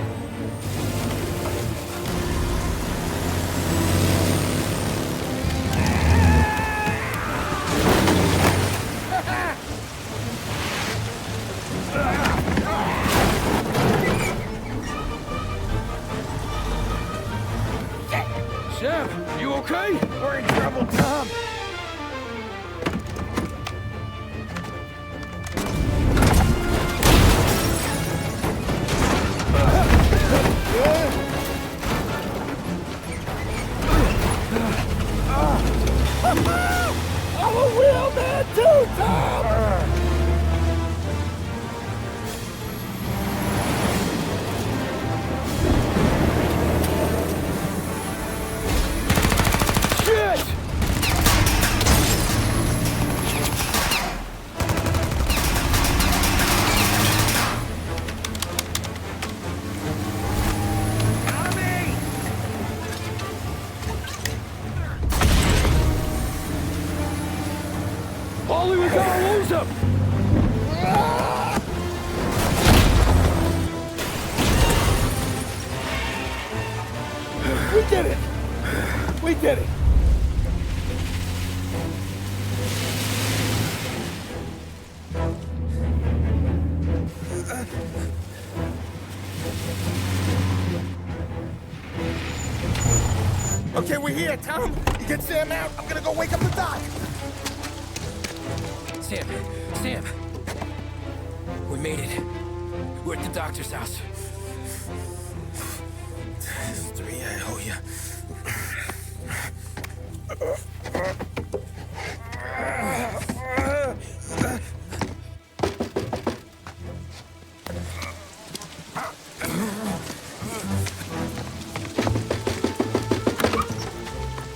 Sam, you okay? We're in trouble, Tom. I'm a real man too, Tom! Shit! Holly, we gotta lose him! We did it! We did it! Okay, we're here, Tom. You get Sam out. I'm gonna go wake up the doc. Sam! We made it. We're at the doctor's house. 3, I owe you.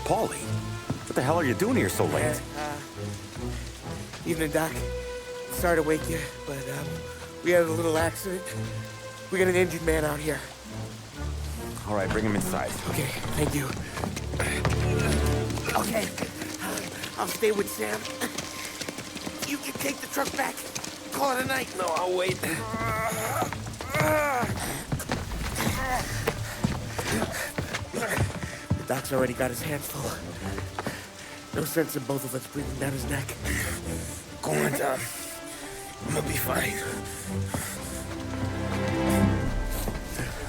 Paulie, what the hell are you doing here so late? Evening, Doc. Sorry to wake you, but we had a little accident. We got an injured man out here. All right, bring him inside. Okay, thank you. Okay, I'll stay with Sam. You can take the truck back. Call it a night. No, I'll wait. The doc's already got his hands full. No sense in both of us breathing down his neck. Go on, Tom. I'm gonna be fine.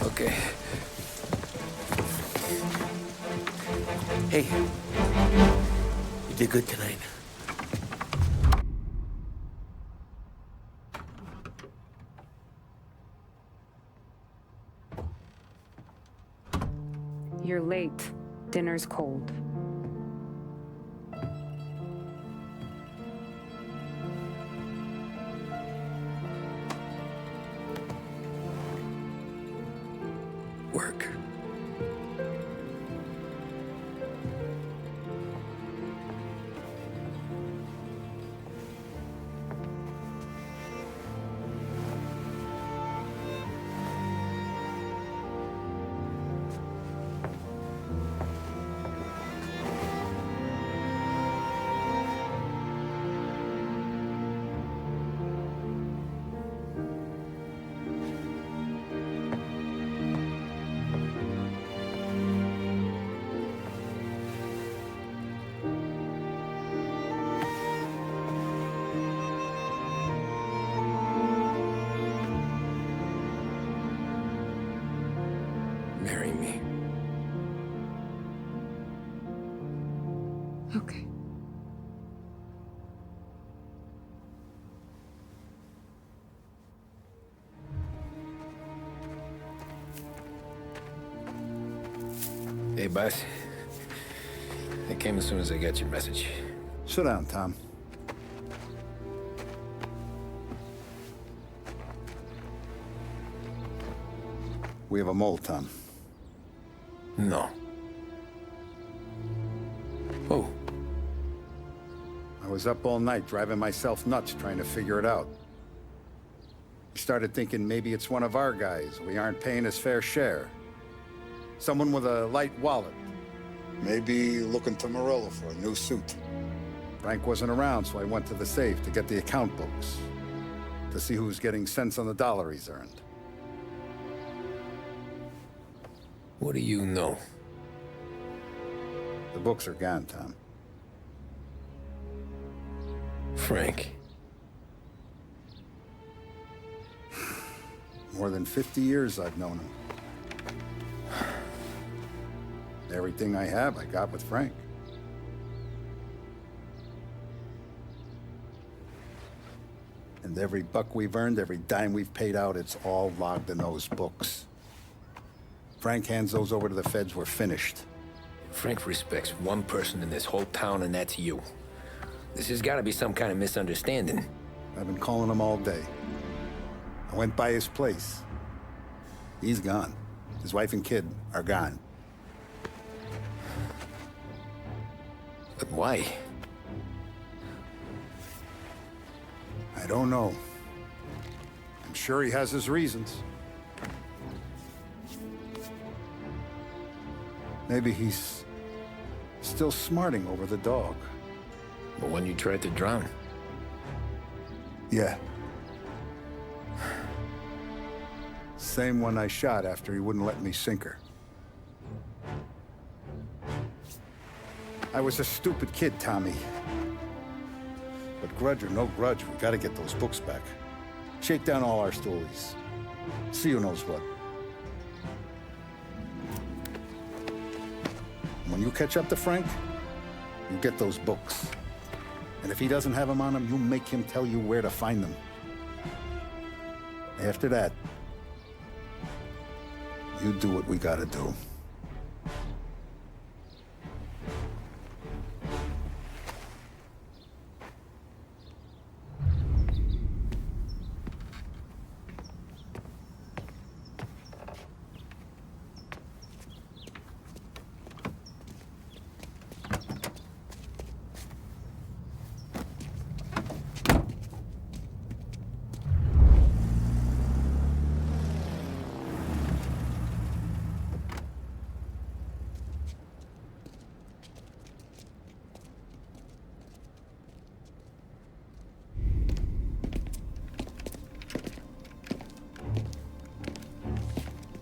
Okay. Hey, you did good tonight. You're late. Dinner's cold. Work. Marry me. Okay. Hey, boss. I came as soon as I got your message. Sit down, Tom. We have a mole, Tom. No. Oh. I was up all night driving myself nuts trying to figure it out. I started thinking maybe it's one of our guys. We aren't paying his fair share. Someone with a light wallet. Maybe looking to Morello for a new suit. Frank wasn't around, so I went to the safe to get the account books. To see who's getting cents on the dollar he's earned. What do you know? The books are gone, Tom. Frank. More than 50 years I've known him. Everything I have, I got with Frank. And every buck we've earned, every dime we've paid out, it's all logged in those books. Frank hands those over to the feds, we're finished. Frank respects one person in this whole town, and that's you. This has got to be some kind of misunderstanding. I've been calling him all day. I went by his place. He's gone. His wife and kid are gone. But why? I don't know. I'm sure he has his reasons. Maybe he's still smarting over the dog. The one you tried to drown? Yeah. Same one I shot after he wouldn't let me sink her. I was a stupid kid, Tommy. But grudge or no grudge, we gotta get those books back. Shake down all our stories. See who knows what. When you catch up to Frank, you get those books. And if he doesn't have them on him, you make him tell you where to find them. After that, you do what we gotta do.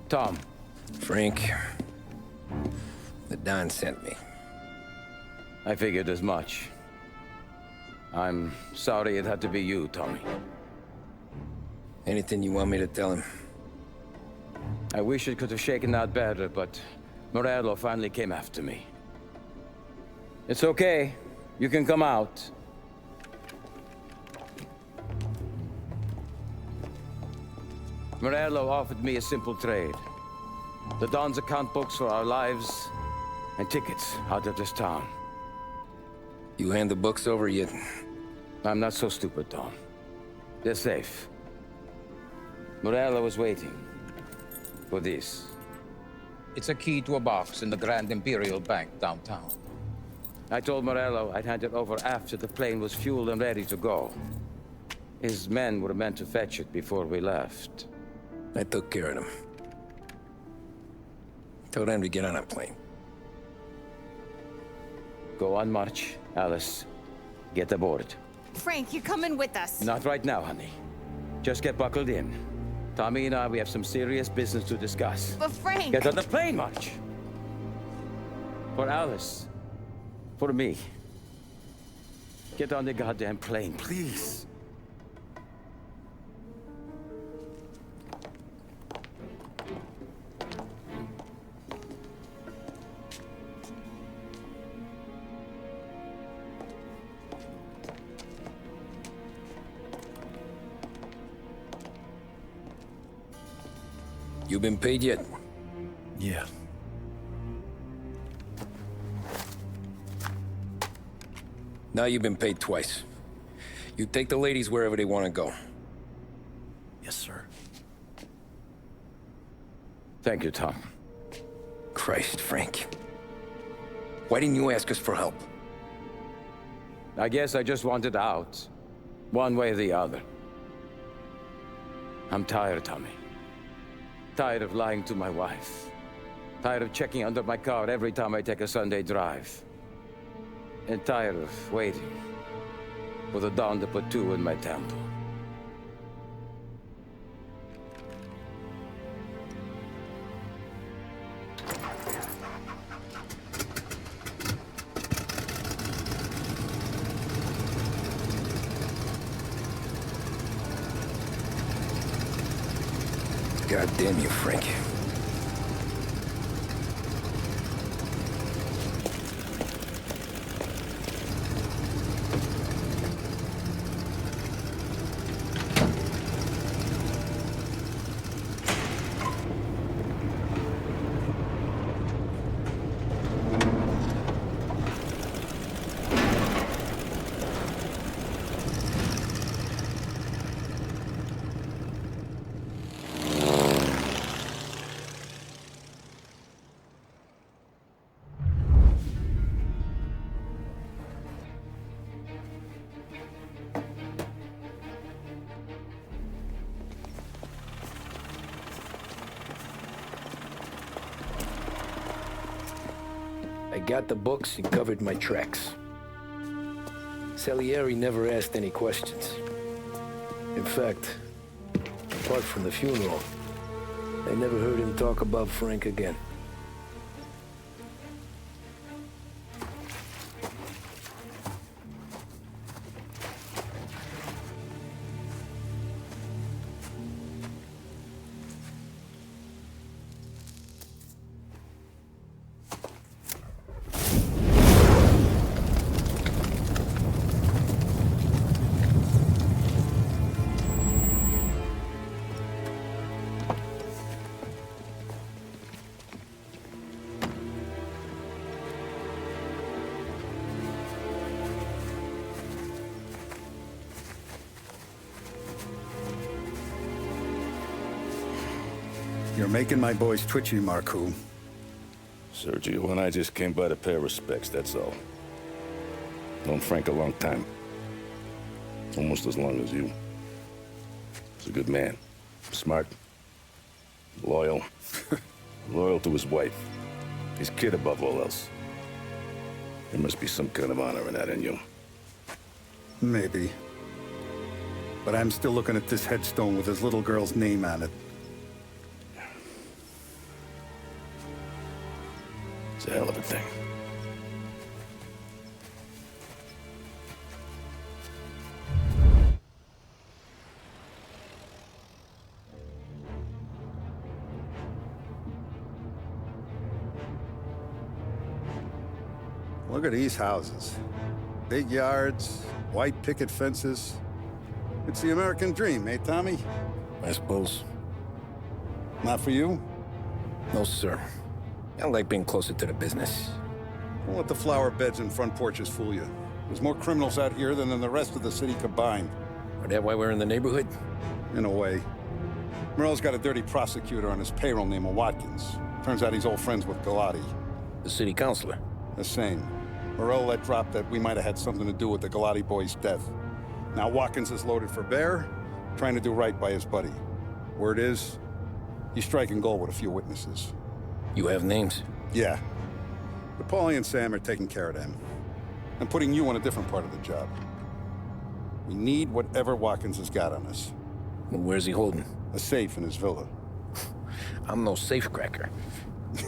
Tom. Frank. The Don sent me. I figured as much. I'm sorry it had to be you, Tommy. Anything you want me to tell him? I wish it could have shaken out better, but Morello finally came after me. It's okay. You can come out. Morello offered me a simple trade. The Don's account books for our lives, and tickets out of this town. You hand the books over yet? I'm not so stupid, Don. They're safe. Morello was waiting for this. It's a key to a box in the Grand Imperial Bank downtown. I told Morello I'd hand it over after the plane was fueled and ready to go. His men were meant to fetch it before we left. I took care of them. Told them to get on a plane. Go on, March. Alice, get aboard. Frank, you're coming with us. Not right now, honey. Just get buckled in. Tommy and I, we have some serious business to discuss. But Frank... Get on the plane, March! For Alice. For me. Get on the goddamn plane, please. You been paid yet? Yeah. Now you've been paid twice. You take the ladies wherever they want to go. Yes, sir. Thank you, Tom. Christ, Frank. Why didn't you ask us for help? I guess I just wanted out. One way or the other. I'm tired, Tommy. Tired of lying to my wife. Tired of checking under my car every time I take a Sunday drive. And tired of waiting for the dawn to put two in my temple. God damn you, Frank. I got the books and covered my tracks. Salieri never asked any questions. In fact, apart from the funeral, I never heard him talk about Frank again. You're making my boys twitchy, Marcoux. Sergio and I just came by to pay respects, that's all. Known Frank a long time. Almost as long as you. He's a good man. Smart. Loyal. Loyal to his wife. His kid above all else. There must be some kind of honor in that in you. Maybe. But I'm still looking at this headstone with his little girl's name on it. It's a hell of a thing. Look at these houses. Big yards, white picket fences. It's the American dream, eh, Tommy? I suppose. Not for you? No, sir. I like being closer to the business. Don't let the flower beds and front porches fool you. There's more criminals out here than in the rest of the city combined. Is that why we're in the neighborhood? In a way. Morello's got a dirty prosecutor on his payroll named Watkins. Turns out he's old friends with Galati. The city councilor? The same. Morello let drop that we might have had something to do with the Galati boy's death. Now Watkins is loaded for bear, trying to do right by his buddy. Word is, he's striking gold with a few witnesses. You have names? Yeah. But Paulie and Sam are taking care of them. I'm putting you on a different part of the job. We need whatever Watkins has got on us. Well, where's he holding? A safe in his villa. I'm no safecracker.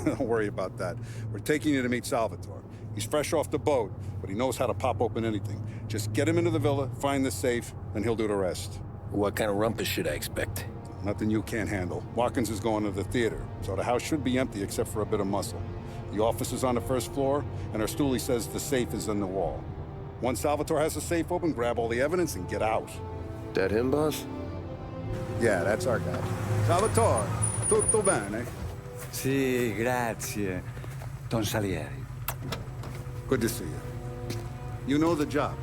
Don't worry about that. We're taking you to meet Salvatore. He's fresh off the boat, but he knows how to pop open anything. Just get him into the villa, find the safe, and he'll do the rest. What kind of rumpus should I expect? Nothing you can't handle. Watkins is going to the theater, so the house should be empty except for a bit of muscle. The office is on the first floor, and our stoolie says the safe is in the wall. Once Salvatore has the safe open, grab all the evidence and get out. That him, boss? Yeah, that's our guy. Salvatore, tutto bene? Sì, grazie, Don Salieri. Good to see you. You know the job.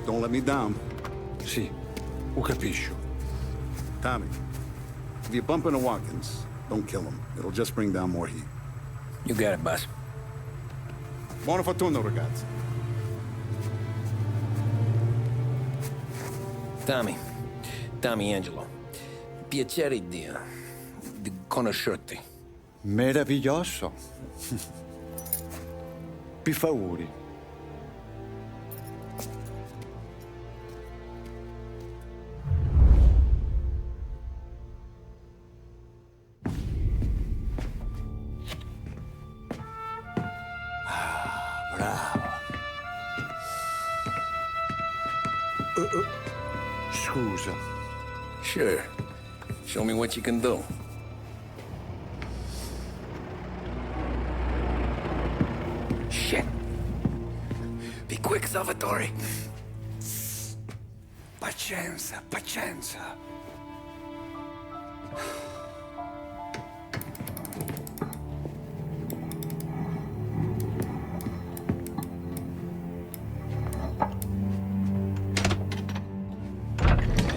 Don't let me down. Sì, ho capisco. Tommy, if you bump into Watkins, don't kill him. It'll just bring down more heat. You got it, boss. Buona fortuna, ragazzi. Tommy Angelo. Piacere di conoscerti. Meraviglioso. Per favore. Bravo. Scusa. Sure. Show me what you can do. Shit. Be quick, Salvatore. Pazienza, pazienza.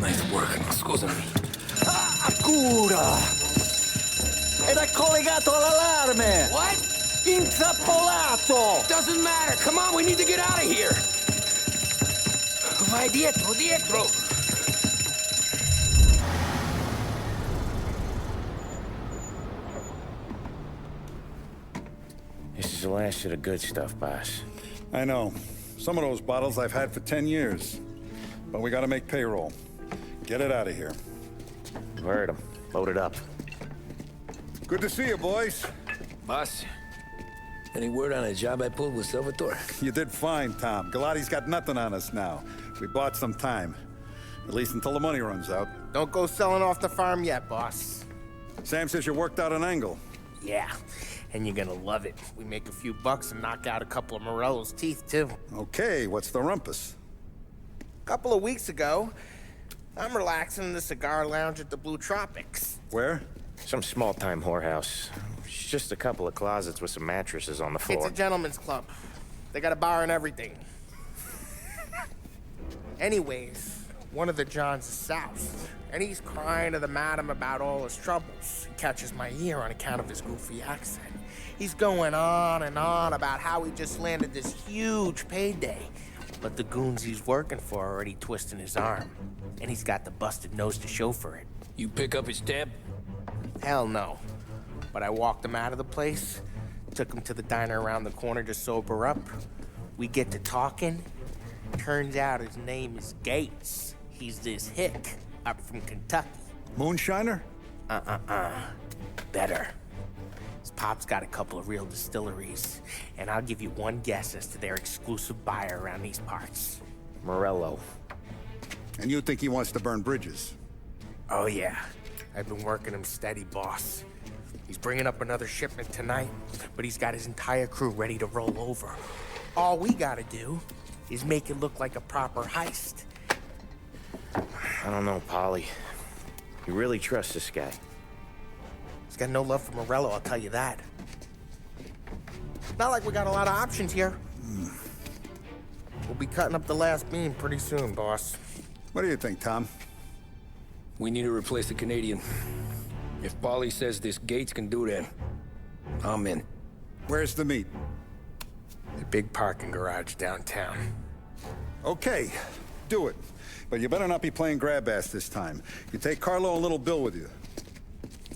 Nice work, scusami. Cura! Era collegato all'allarme! What? Intrappolato! Doesn't matter. Come on, we need to get out of here. Vai dietro, dietro. This is the last of the good stuff, boss. I know. Some of those bottles I've had for 10 years. But we gotta make payroll. Get it out of here. Heard him. Load it up. Good to see you, boys. Boss, any word on a job I pulled with Salvatore? You did fine, Tom. Galati's got nothing on us now. We bought some time. At least until the money runs out. Don't go selling off the farm yet, boss. Sam says you worked out an angle. Yeah, and you're gonna love it. We make a few bucks and knock out a couple of Morello's teeth, too. Okay, what's the rumpus? A couple of weeks ago, I'm relaxing in the cigar lounge at the Blue Tropics. Where? Some small-time whorehouse. It's just a couple of closets with some mattresses on the floor. It's a gentleman's club. They got a bar and everything. Anyways, one of the Johns is south, and he's crying to the madam about all his troubles. He catches my ear on account of his goofy accent. He's going on and on about how he just landed this huge payday, but the goons he's working for are already twisting his arm, and he's got the busted nose to show for it. You pick up his tab? Hell no. But I walked him out of the place, took him to the diner around the corner to sober up. We get to talking. Turns out his name is Gates. He's this hick up from Kentucky. Moonshiner? Better. His pop's got a couple of real distilleries, and I'll give you one guess as to their exclusive buyer around these parts. Morello. And you think he wants to burn bridges? Oh yeah. I've been working him steady, boss. He's bringing up another shipment tonight, but he's got his entire crew ready to roll over. All we gotta do is make it look like a proper heist. I don't know, Polly. You really trust this guy? He's got no love for Morello, I'll tell you that. Not like we got a lot of options here. We'll be cutting up the last beam pretty soon, boss. What do you think, Tom? We need to replace the Canadian. If Polly says this Gates can do that, I'm in. Where's the meet? The big parking garage downtown. Okay, do it. But you better not be playing grab ass this time. You take Carlo and little Bill with you.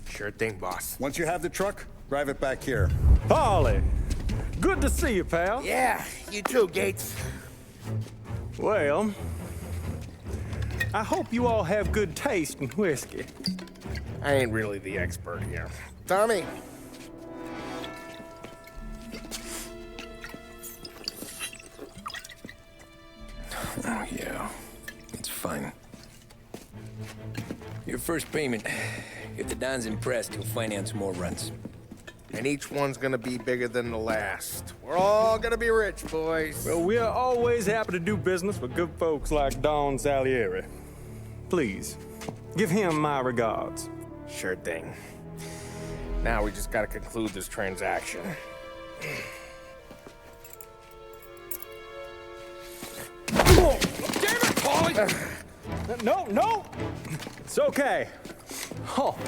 Sure thing, boss. Once you have the truck, drive it back here. Polly! Good to see you, pal. Yeah, you too, Gates. Well, I hope you all have good taste in whiskey. I ain't really the expert here. Tommy! Oh, yeah. It's fine. Your first payment. If the Don's impressed, he'll finance more runs. And each one's gonna be bigger than the last. We're all gonna be rich, boys. Well, we're always happy to do business with good folks like Don Salieri. Please, give him my regards. Sure thing. Now we just gotta conclude this transaction. Oh, damn it, Polly! No! It's okay. Oh.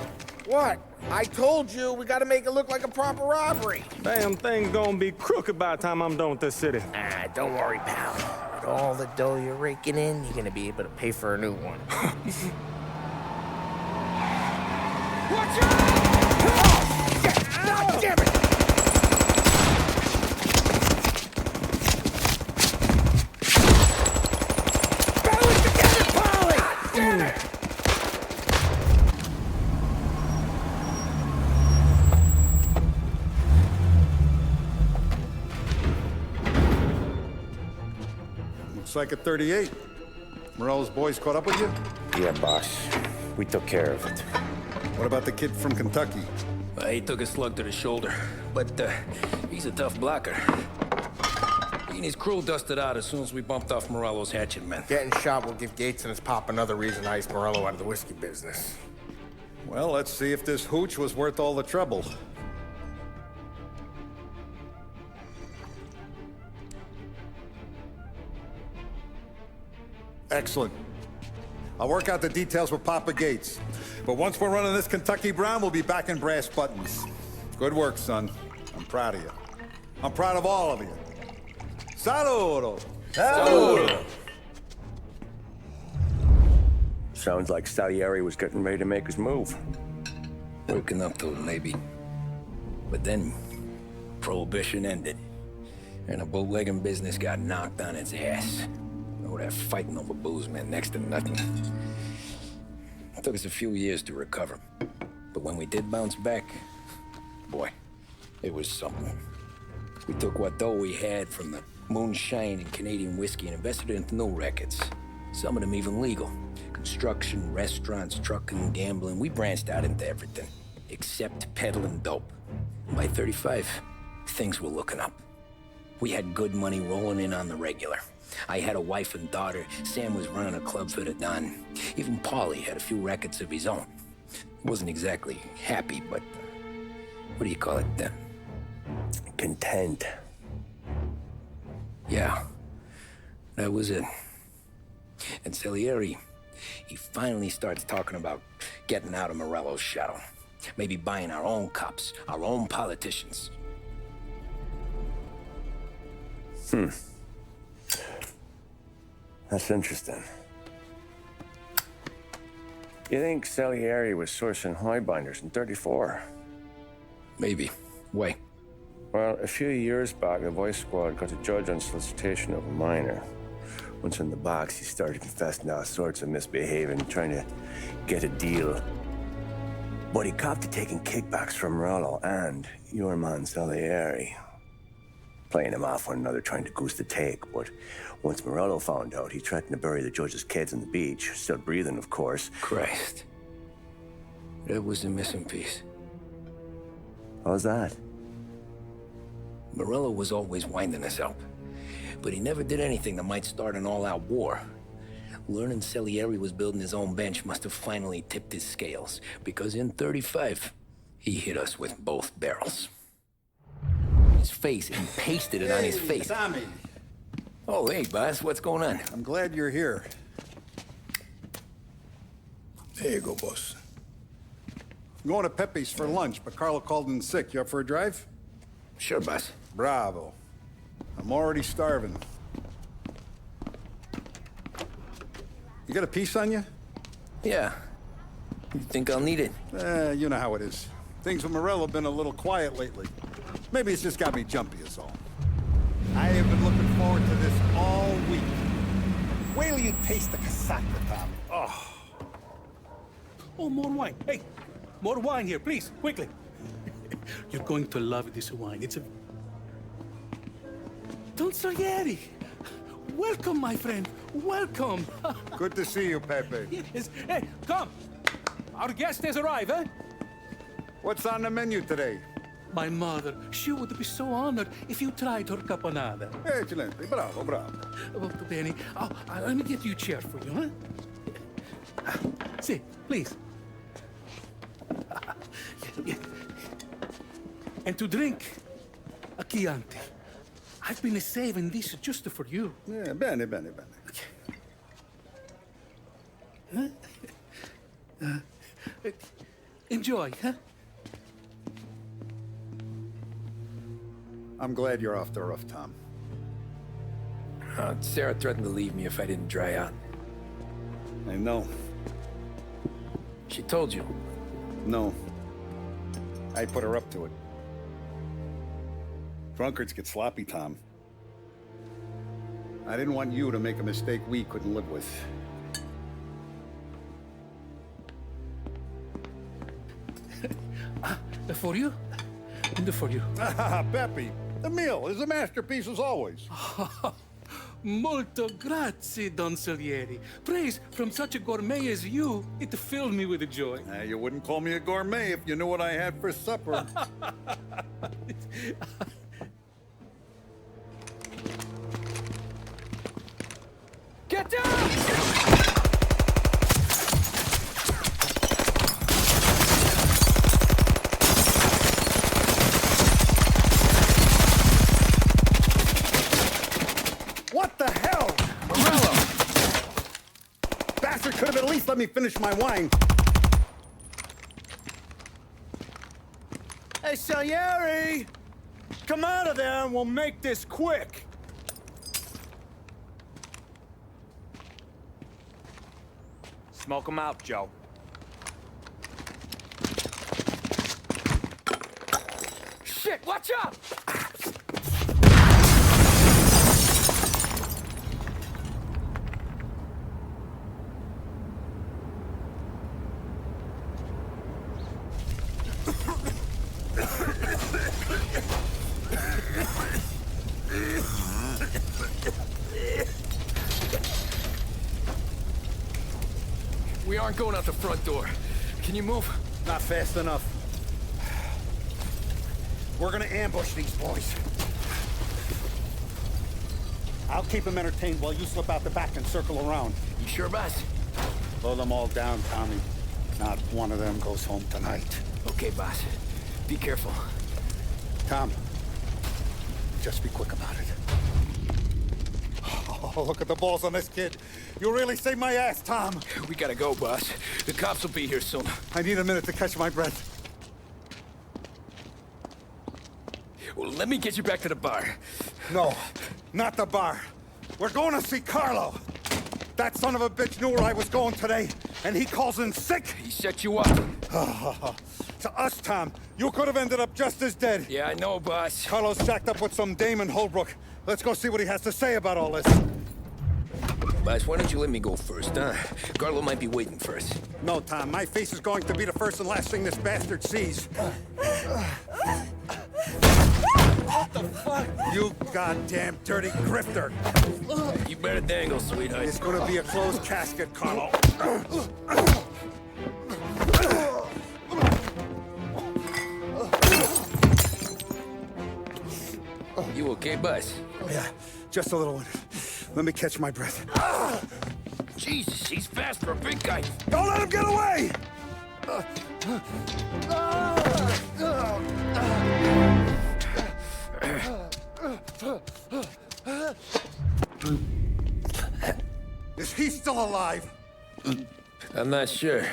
What? I told you, we gotta make it look like a proper robbery. Damn thing's gonna be crooked by the time I'm done with this city. Ah, don't worry, pal. With all the dough you're raking in, you're gonna be able to pay for a new one. Watch out! God damn it! Barrel it together, Polly! Damn it! Looks like a 38. Morello's boys caught up with you? Yeah, boss. We took care of it. What about the kid from Kentucky? He took a slug to the shoulder, but he's a tough blocker. He and his crew dusted out as soon as we bumped off Morello's hatchet men. Getting shot will give Gates and his pop another reason to ice Morello out of the whiskey business. Well, let's see if this hooch was worth all the trouble. Excellent. I'll work out the details with Papa Gates. But once we're running this Kentucky Brown, we'll be back in brass buttons. Good work, son. I'm proud of you. I'm proud of all of you. Saludo! Saludo! Sounds like Salieri was getting ready to make his move. Working up to it, maybe. But then, Prohibition ended. And the bootlegging business got knocked on its ass. Oh, that fighting over booze meant next to nothing. It took us a few years to recover. But when we did bounce back, boy, it was something. We took what dough we had from the moonshine and Canadian whiskey and invested it into new rackets. Some of them even legal. Construction, restaurants, trucking, gambling. We branched out into everything, except peddling dope. And by 35, things were looking up. We had good money rolling in on the regular. I had a wife and daughter. Sam was running a club for the Don. Even Paulie had a few rackets of his own. Wasn't exactly happy, but what do you call it then? Content. Yeah, that was it. And Salieri, he finally starts talking about getting out of Morello's shadow. Maybe buying our own cops, our own politicians. That's interesting. You think Salieri was sourcing highbinders in 34? Maybe. Why? Well, a few years back, the Vice Squad got a judge on solicitation of a minor. Once in the box, he started confessing all sorts of misbehaving, trying to get a deal. But he copped to taking kickbacks from Morello and your man Salieri. Playing him off one another, trying to goose the take. But once Morello found out, he threatened to bury the judge's kids on the beach. Still breathing, of course. Christ. That was the missing piece. How's that? Morello was always winding us up. But he never did anything that might start an all-out war. Learning Salieri was building his own bench must have finally tipped his scales, because in 35, he hit us with both barrels. His face, and pasted it on his face. Tommy. Oh, hey, boss, what's going on? I'm glad you're here. There you go, boss. I'm going to Pepe's for lunch, but Carlo called in sick. You up for a drive? Sure, boss. Bravo. I'm already starving. You got a piece on you? Yeah. You think I'll need it? You know how it is. Things with Morello have been a little quiet lately. Maybe it's just got me jumpy, is all. I have been looking forward to this all week. Wait till you taste the casaca, Tommy. Oh. Oh, more wine. Hey, more wine here, please, quickly. You're going to love this wine. It's a... Don Salieri. Welcome, my friend. Welcome. Good to see you, Pepe. Yes. Hey, come. Our guest has arrived, eh? What's on the menu today? My mother, she would be so honored if you tried her caponata. Excellent. Bravo, bravo. Molto bene. Oh, let me get you a chair for you, huh? See, please. And to drink, a Chianti. I've been saving this just for you. Yeah, bene, bene, bene. Huh? Enjoy, huh? I'm glad you're off the roof, Tom. Sarah threatened to leave me if I didn't dry out. I know. She told you? No. I put her up to it. Drunkards get sloppy, Tom. I didn't want you to make a mistake we couldn't live with. For you? And for you. Pepe, the meal is a masterpiece as always. Molto grazie, Don Salieri. Praise from such a gourmet as you, it filled me with joy. You wouldn't call me a gourmet if you knew what I had for supper. Get down! What the hell? Morello! Bastard could have at least let me finish my wine. Hey, Salieri! Come out of there and we'll make this quick. Smoke him out, Joe. Shit, watch out! We aren't going out the front door. Can you move? Not fast enough. We're gonna ambush these boys. I'll keep them entertained while you slip out the back and circle around. You sure, boss? Blow them all down, Tommy. Not one of them goes home tonight. Okay, boss. Be careful. Tom, just be quick about it. Oh, look at the balls on this kid. You really saved my ass, Tom. We gotta go, boss. The cops will be here soon. I need a minute to catch my breath. Well, let me get you back to the bar. No, not the bar. We're going to see Carlo. That son of a bitch knew where I was going today, and he calls in sick. He set you up. To us, Tom, you could have ended up just as dead. Yeah, I know, boss. Carlo's jacked up with some dame in Holbrook. Let's go see what he has to say about all this. Boss, why don't you let me go first, huh? Carlo might be waiting for us. No, Tom, my face is going to be the first and last thing this bastard sees. What the fuck? You goddamn dirty grifter. You better dangle, sweetheart. It's gonna be a closed casket, Carlo. You okay, boss? Yeah, Just a little one. Let me catch my breath. Jesus, he's fast for a big guy. Don't let him get away! Is he still alive? I'm not sure.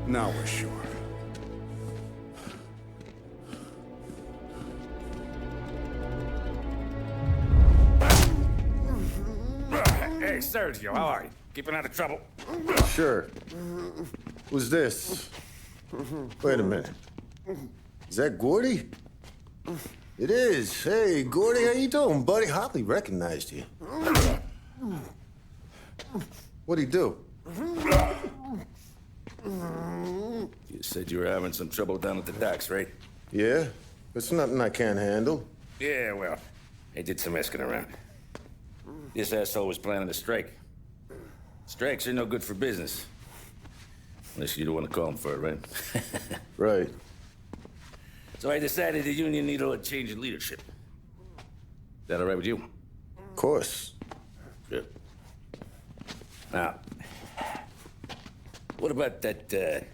Now we're sure. Hey, Sergio, how are you? Keeping out of trouble? Sure. Who's this? Wait a minute. Is that Gordy? It is. Hey, Gordy, how you doing, buddy? Hardly recognized you. What'd he do? You said you were having some trouble down at the docks, right? Yeah? It's nothing I can't handle. Yeah, well, I did some asking around. This asshole was planning a strike. Strikes are no good for business. Unless you don't want to call him for it, right? Right. So I decided the union needed a change in leadership. Is that all right with you? Of course. Good. Now, what about that,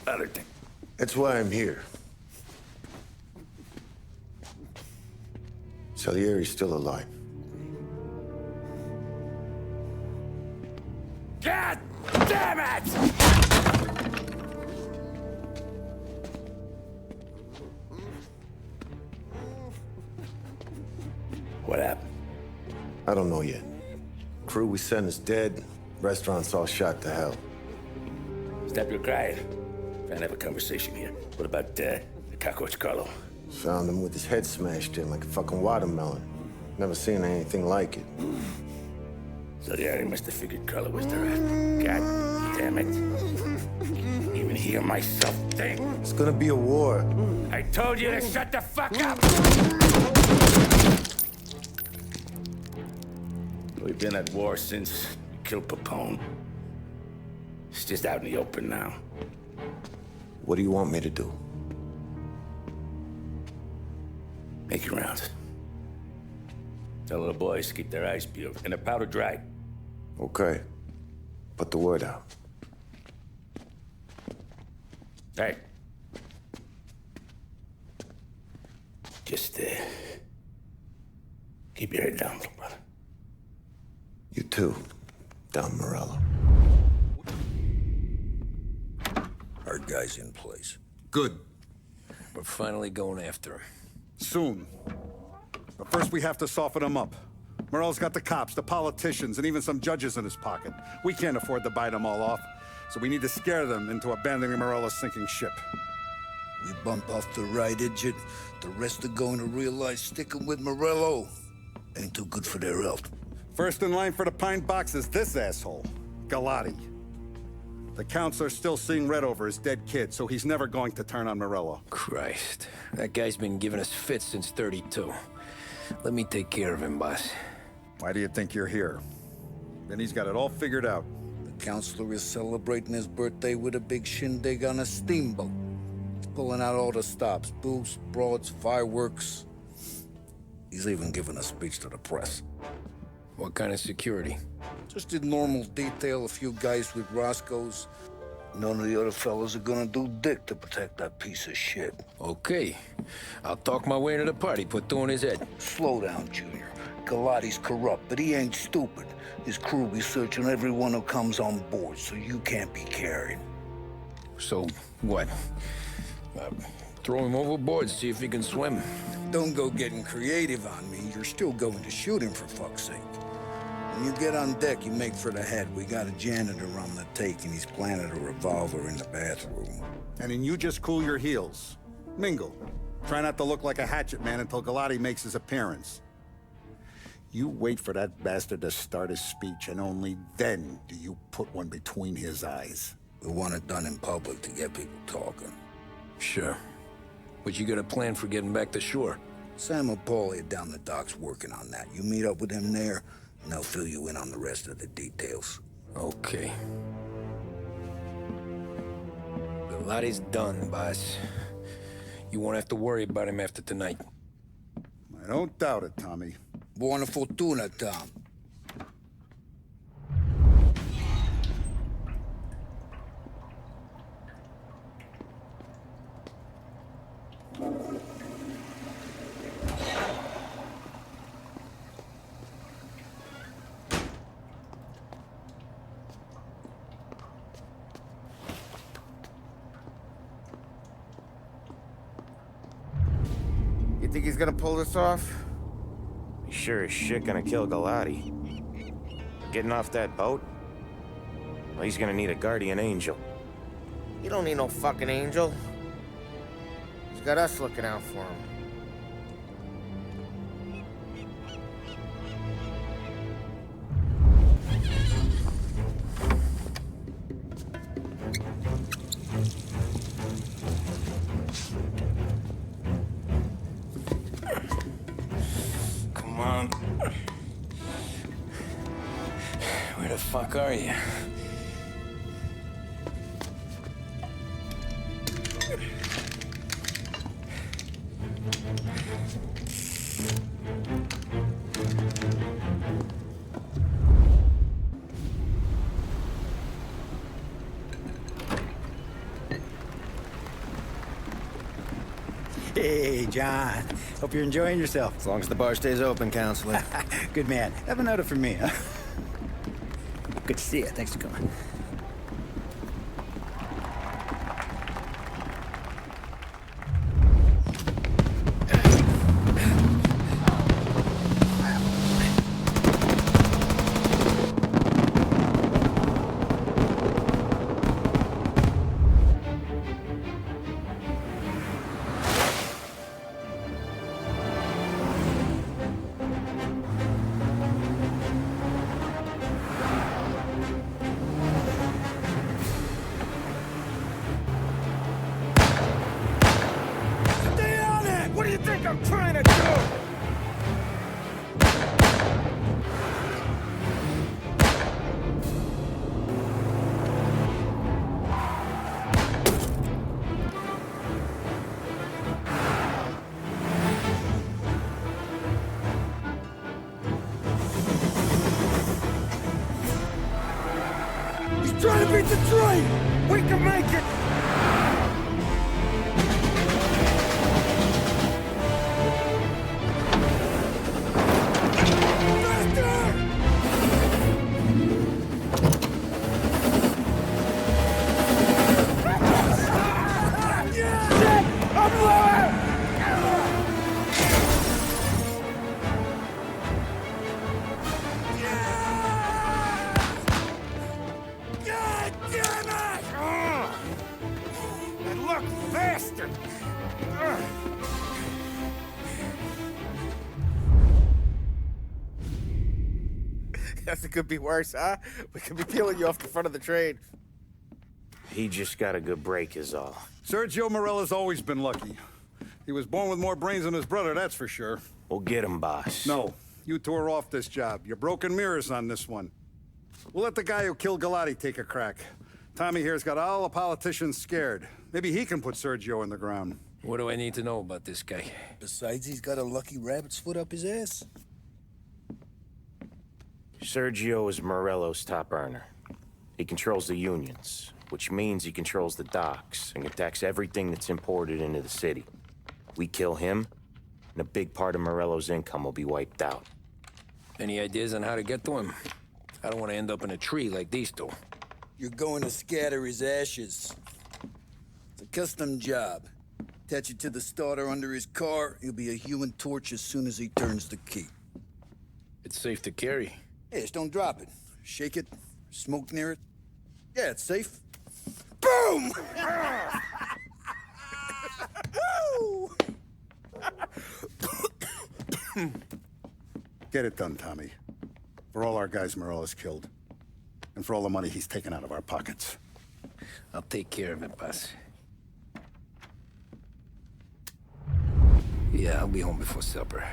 other thing? That's why I'm here. Salieri's still alive. God damn it! What happened? I don't know yet. Crew we sent is dead. Restaurant's all shot to hell. Stop your crying. Trying to have a conversation here. What about, the cockroach Carlo? Found him with his head smashed in like a fucking watermelon. Never seen anything like it. So the Ari must have figured Carlo was the rat. God damn it. Even hear myself think. It's gonna be a war. I told you to shut the fuck up! We've been at war since we killed Papone. It's just out in the open now. What do you want me to do? Make your rounds. Tell little boys to keep their eyes peeled and their powder dry. Okay. Put the word out. Hey. Just, keep your head down, little brother. You too, Don Morello. Our guy's in place. Good. We're finally going after him. Soon. But first we have to soften him up. Morello's got the cops, the politicians, and even some judges in his pocket. We can't afford to bite them all off, so we need to scare them into abandoning Morello's sinking ship. We bump off the right idiot, the rest are going to realize sticking with Morello ain't too good for their health. First in line for the pine box is this asshole, Galati. The counselor's still seeing red over his dead kid, so he's never going to turn on Morello. Christ, that guy's been giving us fits since 32. Let me take care of him, boss. Why do you think you're here? Then he's got it all figured out. The counselor is celebrating his birthday with a big shindig on a steamboat. He's pulling out all the stops, booze, broads, fireworks. He's even giving a speech to the press. What kind of security? Just in normal detail, a few guys with Roscoe's. None of the other fellas are gonna do dick to protect that piece of shit. Okay. I'll talk my way into the party, put two in his head. Slow down, Junior. Galati's corrupt, but he ain't stupid. His crew be searching everyone who comes on board, so you can't be carried. So, what? Throw him overboard, see if he can swim. Don't go getting creative on me. You're still going to shoot him, for fuck's sake. When you get on deck, you make for the head. We got a janitor on the take, and he's planted a revolver in the bathroom. And then you just cool your heels. Mingle. Try not to look like a hatchet man until Galati makes his appearance. You wait for that bastard to start his speech, and only then do you put one between his eyes. We want it done in public to get people talking. Sure. But you got a plan for getting back to shore? Sam and Paulie are down the docks working on that. You meet up with them there, and they'll fill you in on the rest of the details. Okay. Galati's done, boss. You won't have to worry about him after tonight. I don't doubt it, Tommy. Buona fortuna, Tom. You think he's gonna pull this off? He's sure as shit gonna kill Galati. Getting off that boat? Well, he's gonna need a guardian angel. You don't need no fucking angel. He's got us looking out for him. Come on. Where the fuck are you? Hey, John. Hope you're enjoying yourself. As long as the bar stays open, counselor. Good man. Have another for me, huh? Good to see you. Thanks for coming. What do you think I'm trying to do? He's trying to beat the train! We can make it! Faster! Guess it could be worse, huh? We could be peeling you off the front of the train. He just got a good break is all. Sergio Morella's always been lucky. He was born with more brains than his brother, that's for sure. We'll get him, boss. No, you two are off this job. You're broken mirrors on this one. We'll let the guy who killed Galati take a crack. Tommy here's got all the politicians scared. Maybe he can put Sergio in the ground. What do I need to know about this guy? Besides, he's got a lucky rabbit's foot up his ass. Sergio is Morello's top earner. He controls the unions, which means he controls the docks and attacks everything that's imported into the city. We kill him, and a big part of Morello's income will be wiped out. Any ideas on how to get to him? I don't want to end up in a tree like these two. You're going to scatter his ashes. It's a custom job. Attach it to the starter under his car. He'll be a human torch as soon as he turns the key. It's safe to carry. Yeah, just don't drop it. Shake it, smoke near it. Yeah, it's safe. Boom! Get it done, Tommy. For all our guys Morella's killed. And for all the money he's taken out of our pockets. I'll take care of it, boss. Yeah, I'll be home before supper.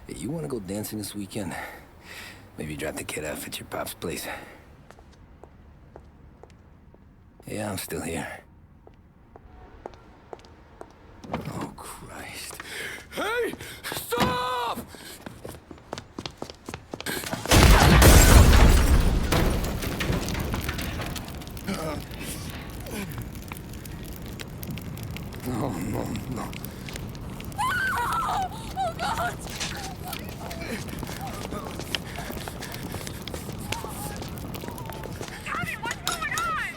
Hey, you wanna go dancing this weekend? Maybe drop the kid off at your pop's place. Yeah, I'm still here. Oh, Christ. Hey! Stop! No, no, no. Oh, God! Tommy, what's going on?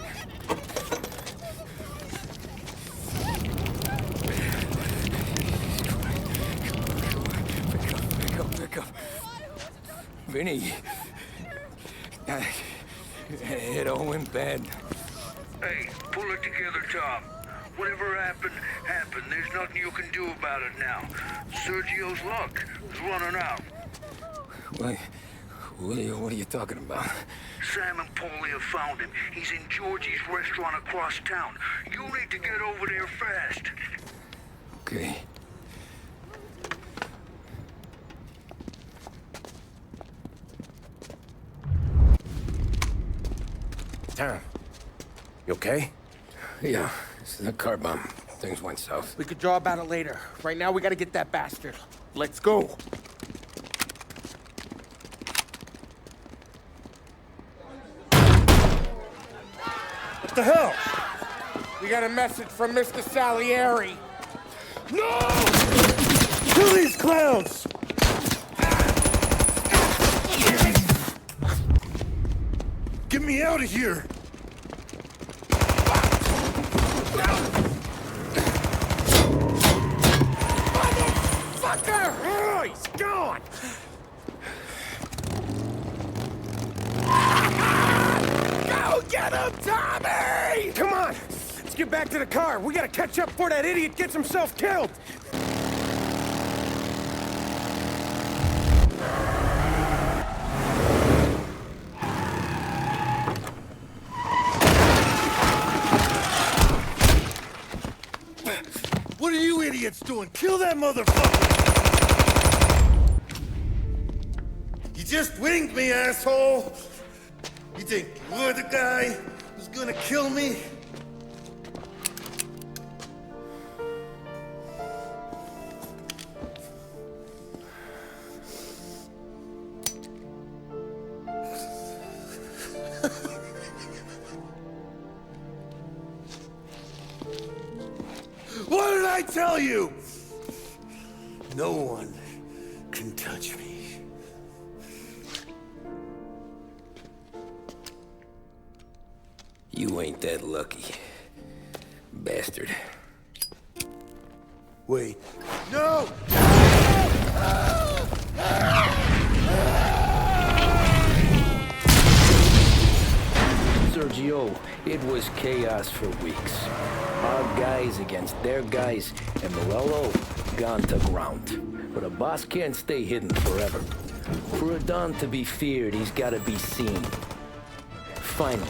Pick up. Vinny. It all went bad. Hey, pull it together, Tom. Whatever happened, happened. There's nothing you can do about it now. Sergio's luck is running out. What are you talking about? Sam and Paulie have found him. He's in Georgie's restaurant across town. You need to get over there fast. Okay. Tom, you okay? Yeah, this is a car bomb. Things went south. We could draw about it later. Right now, we gotta get that bastard. Let's go. What the hell? We got a message from Mr. Salieri. No! Kill these clowns! Get me out of here! Motherfucker! Oh, he's gone! Go get him, Tommy! Come on! Let's get back to the car. We gotta catch up before that idiot gets himself killed! What are you idiots doing? Kill that motherfucker! You just winged me, asshole! You think you're the guy who's gonna kill me? What did I tell you? No one can touch me. You ain't that lucky. Bastard. Wait. No! Sergio, it was chaos for weeks. Our guys against their guys, and Morello gone to ground. But a boss can't stay hidden forever. For a Don to be feared, he's gotta be seen. Finally,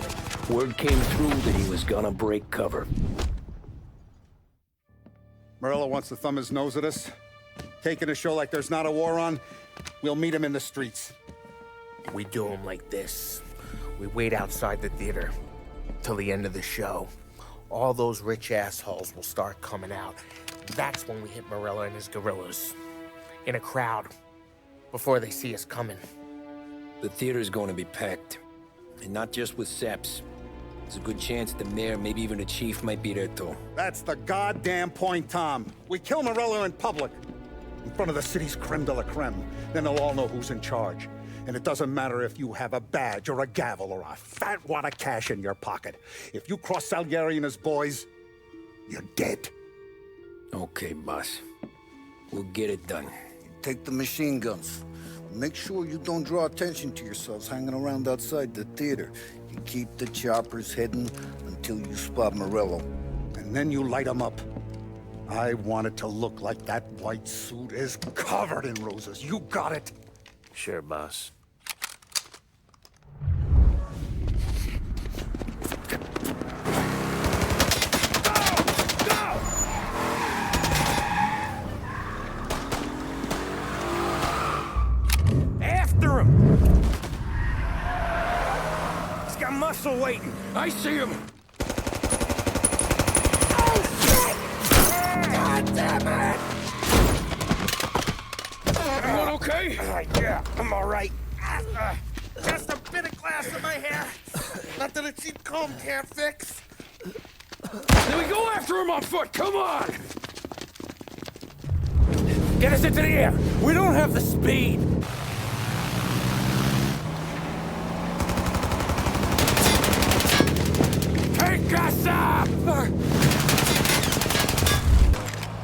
word came through that he was gonna break cover. Morello wants to thumb his nose at us. Taking a show like there's not a war on, we'll meet him in the streets. We do him like this. We wait outside the theater till the end of the show. All those rich assholes will start coming out. That's when we hit Morello and his guerrillas. In a crowd. Before they see us coming. The theater's going to be packed. And not just with saps. There's a good chance the mayor, maybe even the chief, might be there too. That's the goddamn point, Tom. We kill Morello in public. In front of the city's creme de la creme. Then they'll all know who's in charge. And it doesn't matter if you have a badge or a gavel or a fat wad of cash in your pocket. If you cross Salieri and his boys, you're dead. Okay, boss. We'll get it done. Take the machine guns. Make sure you don't draw attention to yourselves hanging around outside the theater. You keep the choppers heading until you spot Morello. And then you light them up. I want it to look like that white suit is covered in roses. You got it? Sure, boss. still waiting. I see him! Oh, shit! God damn it! Everyone okay? Yeah, I'm all right. Just a bit of glass in my hair. Nothing a cheap comb can't fix. Then we go after him on foot, come on! Get us into the air! We don't have the speed. Take us up!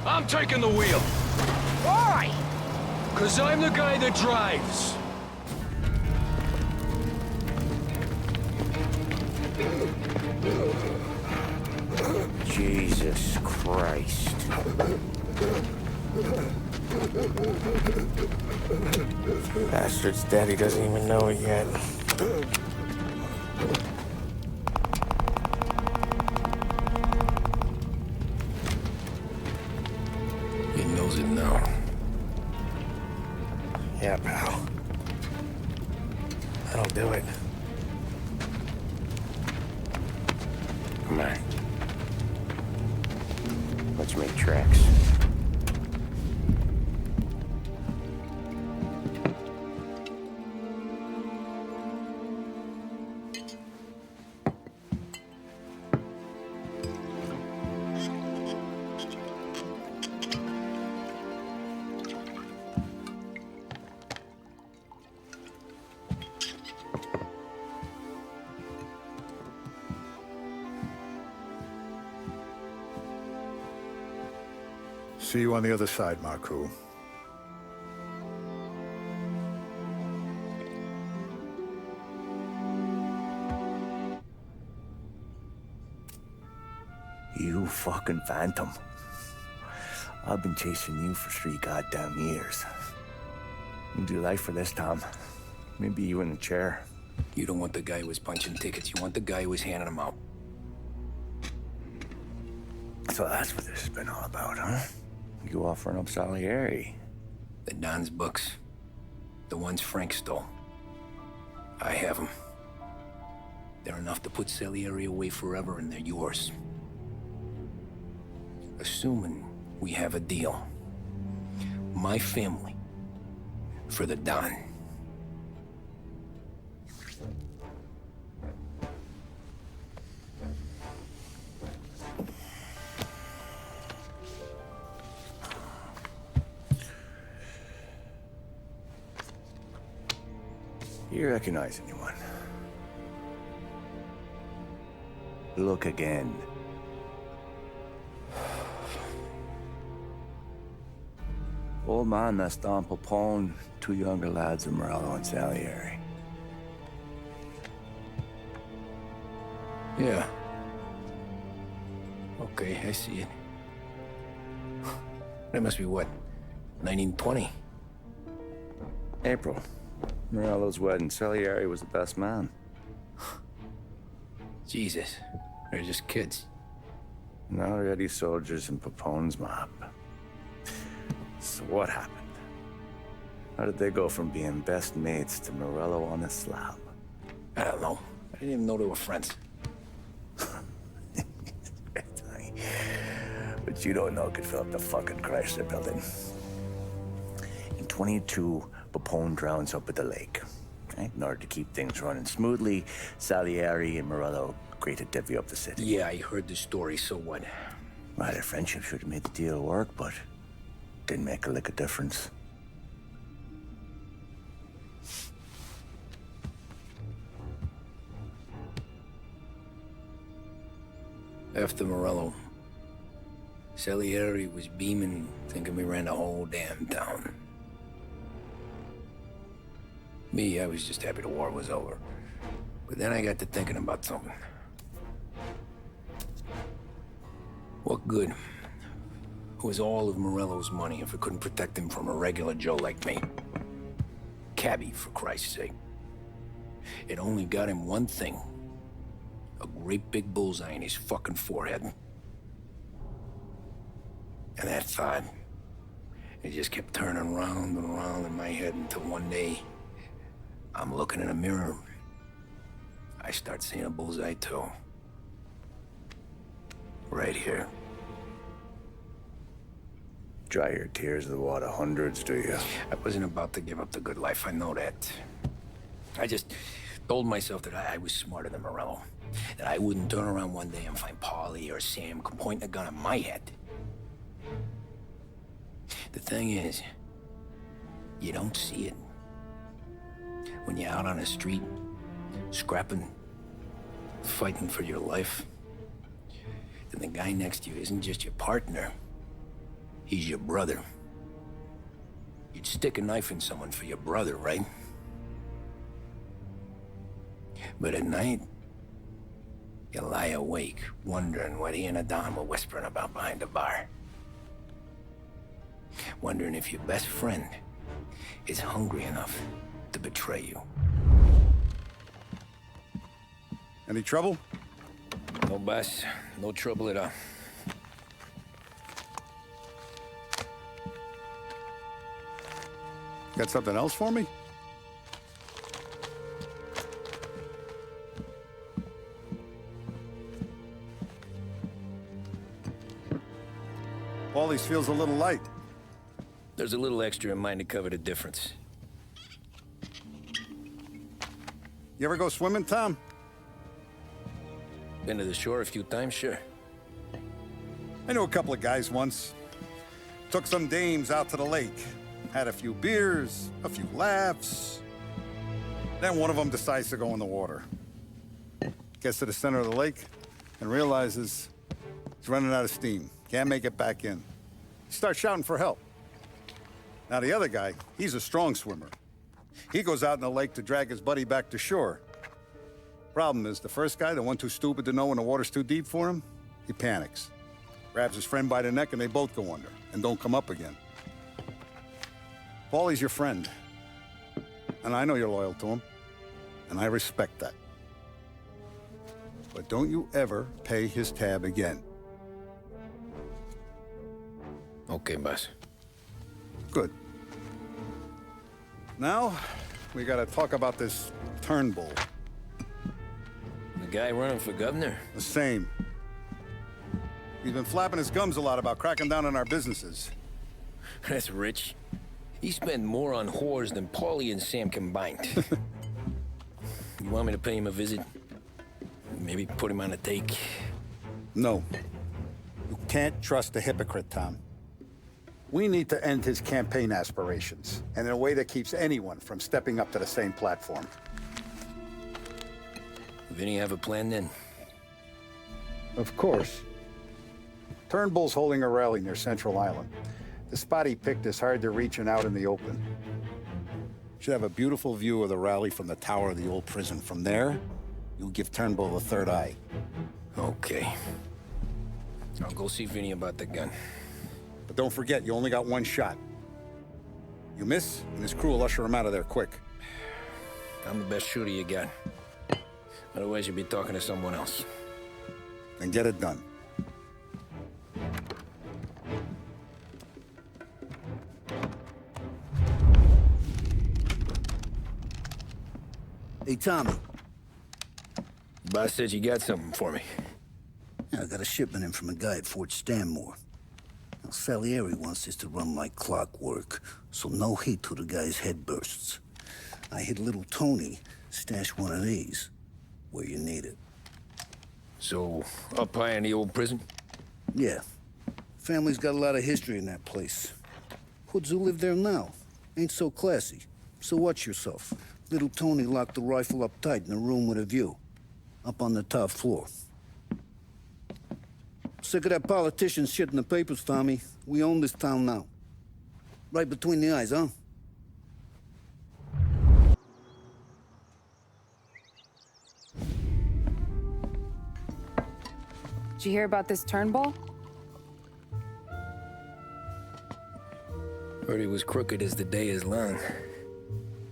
I'm taking the wheel. Why? 'Cause I'm the guy that drives. Jesus Christ. Bastard's daddy doesn't even know it yet. He knows it now. Yeah, pal. That'll do it. Come on. Let's make tracks. See you on the other side, Marku. You fucking phantom. I've been chasing you for 3 goddamn years. You do life for this, Tom. Maybe you in a chair. You don't want the guy who was punching tickets. You want the guy who was handing them out. So that's what this has been all about, huh? You offering up Salieri. The Don's books. The ones Frank stole. I have them. They're enough to put Salieri away forever, and they're yours. Assuming we have a deal. My family for the Don. You recognize anyone? Look again. Old man, that's Don Popone, 2 younger lads of Morello and Salieri. Yeah. Okay, I see it. That must be what, 1920? April. Morello's wedding. Salieri was the best man. Jesus, they're just kids. Now already soldiers in Papone's mob. So what happened? How did they go from being best mates to Morello on a slab? I don't know. I didn't even know they were friends. But you don't know could fill up the fucking Chrysler building. In 22, Papone drowns up at the lake. Right? In order to keep things running smoothly, Salieri and Morello agreed to divvy up the city. Yeah, I heard the story, so what? Well, their friendship should have made the deal work, but didn't make a lick of difference. After Morello, Salieri was beaming, thinking we ran the whole damn town. Me, I was just happy the war was over. But then I got to thinking about something. What good was all of Morello's money if it couldn't protect him from a regular Joe like me? Cabbie, for Christ's sake. It only got him one thing. A great big bullseye in his fucking forehead. And that thought, it just kept turning round and round in my head until one day, I'm looking in a mirror. I start seeing a bullseye too. Right here. Dry your tears of the water hundreds, do you? I wasn't about to give up the good life, I know that. I just told myself that I was smarter than Morello. That I wouldn't turn around one day and find Paulie or Sam pointing a gun at my head. The thing is, you don't see it. When you're out on the street, scrapping, fighting for your life, then the guy next to you isn't just your partner. He's your brother. You'd stick a knife in someone for your brother, right? But at night, you lie awake, wondering what he and Adam were whispering about behind the bar. Wondering if your best friend is hungry enough to betray you. Any trouble? No, boss. No trouble at all. Got something else for me? Paulie's feels a little light. There's a little extra in mine to cover the difference. You ever go swimming, Tom? Been to the shore a few times, sure. I knew a couple of guys once. Took some dames out to the lake. Had a few beers, a few laughs. Then one of them decides to go in the water. Gets to the center of the lake and realizes he's running out of steam. Can't make it back in. He starts shouting for help. Now the other guy, he's a strong swimmer. He goes out in the lake to drag his buddy back to shore. Problem is, the first guy, the one too stupid to know when the water's too deep for him, he panics. Grabs his friend by the neck and they both go under and don't come up again. Paulie's your friend. And I know you're loyal to him. And I respect that. But don't you ever pay his tab again. Okay, boss. Good. Now, we gotta talk about this Turnbull. The guy running for governor? The same. He's been flapping his gums a lot about cracking down on our businesses. That's rich. He spent more on whores than Paulie and Sam combined. You want me to pay him a visit? Maybe put him on a take? No. You can't trust a hypocrite, Tom. We need to end his campaign aspirations, and in a way that keeps anyone from stepping up to the same platform. Vinny have a plan then? Of course. Turnbull's holding a rally near Central Island. The spot he picked is hard to reach and out in the open. Should have a beautiful view of the rally from the tower of the old prison. From there, you'll give Turnbull the third eye. Okay. I'll go see Vinny about the gun. But don't forget, you only got one shot. You miss, and his crew will usher him out of there quick. I'm the best shooter you got. Otherwise, you'll be talking to someone else. Then get it done. Hey, Tommy. Boss said you got something for me. Yeah, I got a shipment in from a guy at Fort Stanmore. Now, Salieri wants this to run like clockwork, so no heat till the guy's head bursts. I hit little Tony stash one of these where you need it. So, up high in the old prison? Yeah. Family's got a lot of history in that place. Hoods who live there now ain't so classy. So watch yourself. Little Tony locked the rifle up tight in a room with a view. Up on the top floor. Sick of that politician shit in the papers, Tommy. We own this town now. Right between the eyes, huh? Did you hear about this Turnbull? Heard he was crooked as the day is long.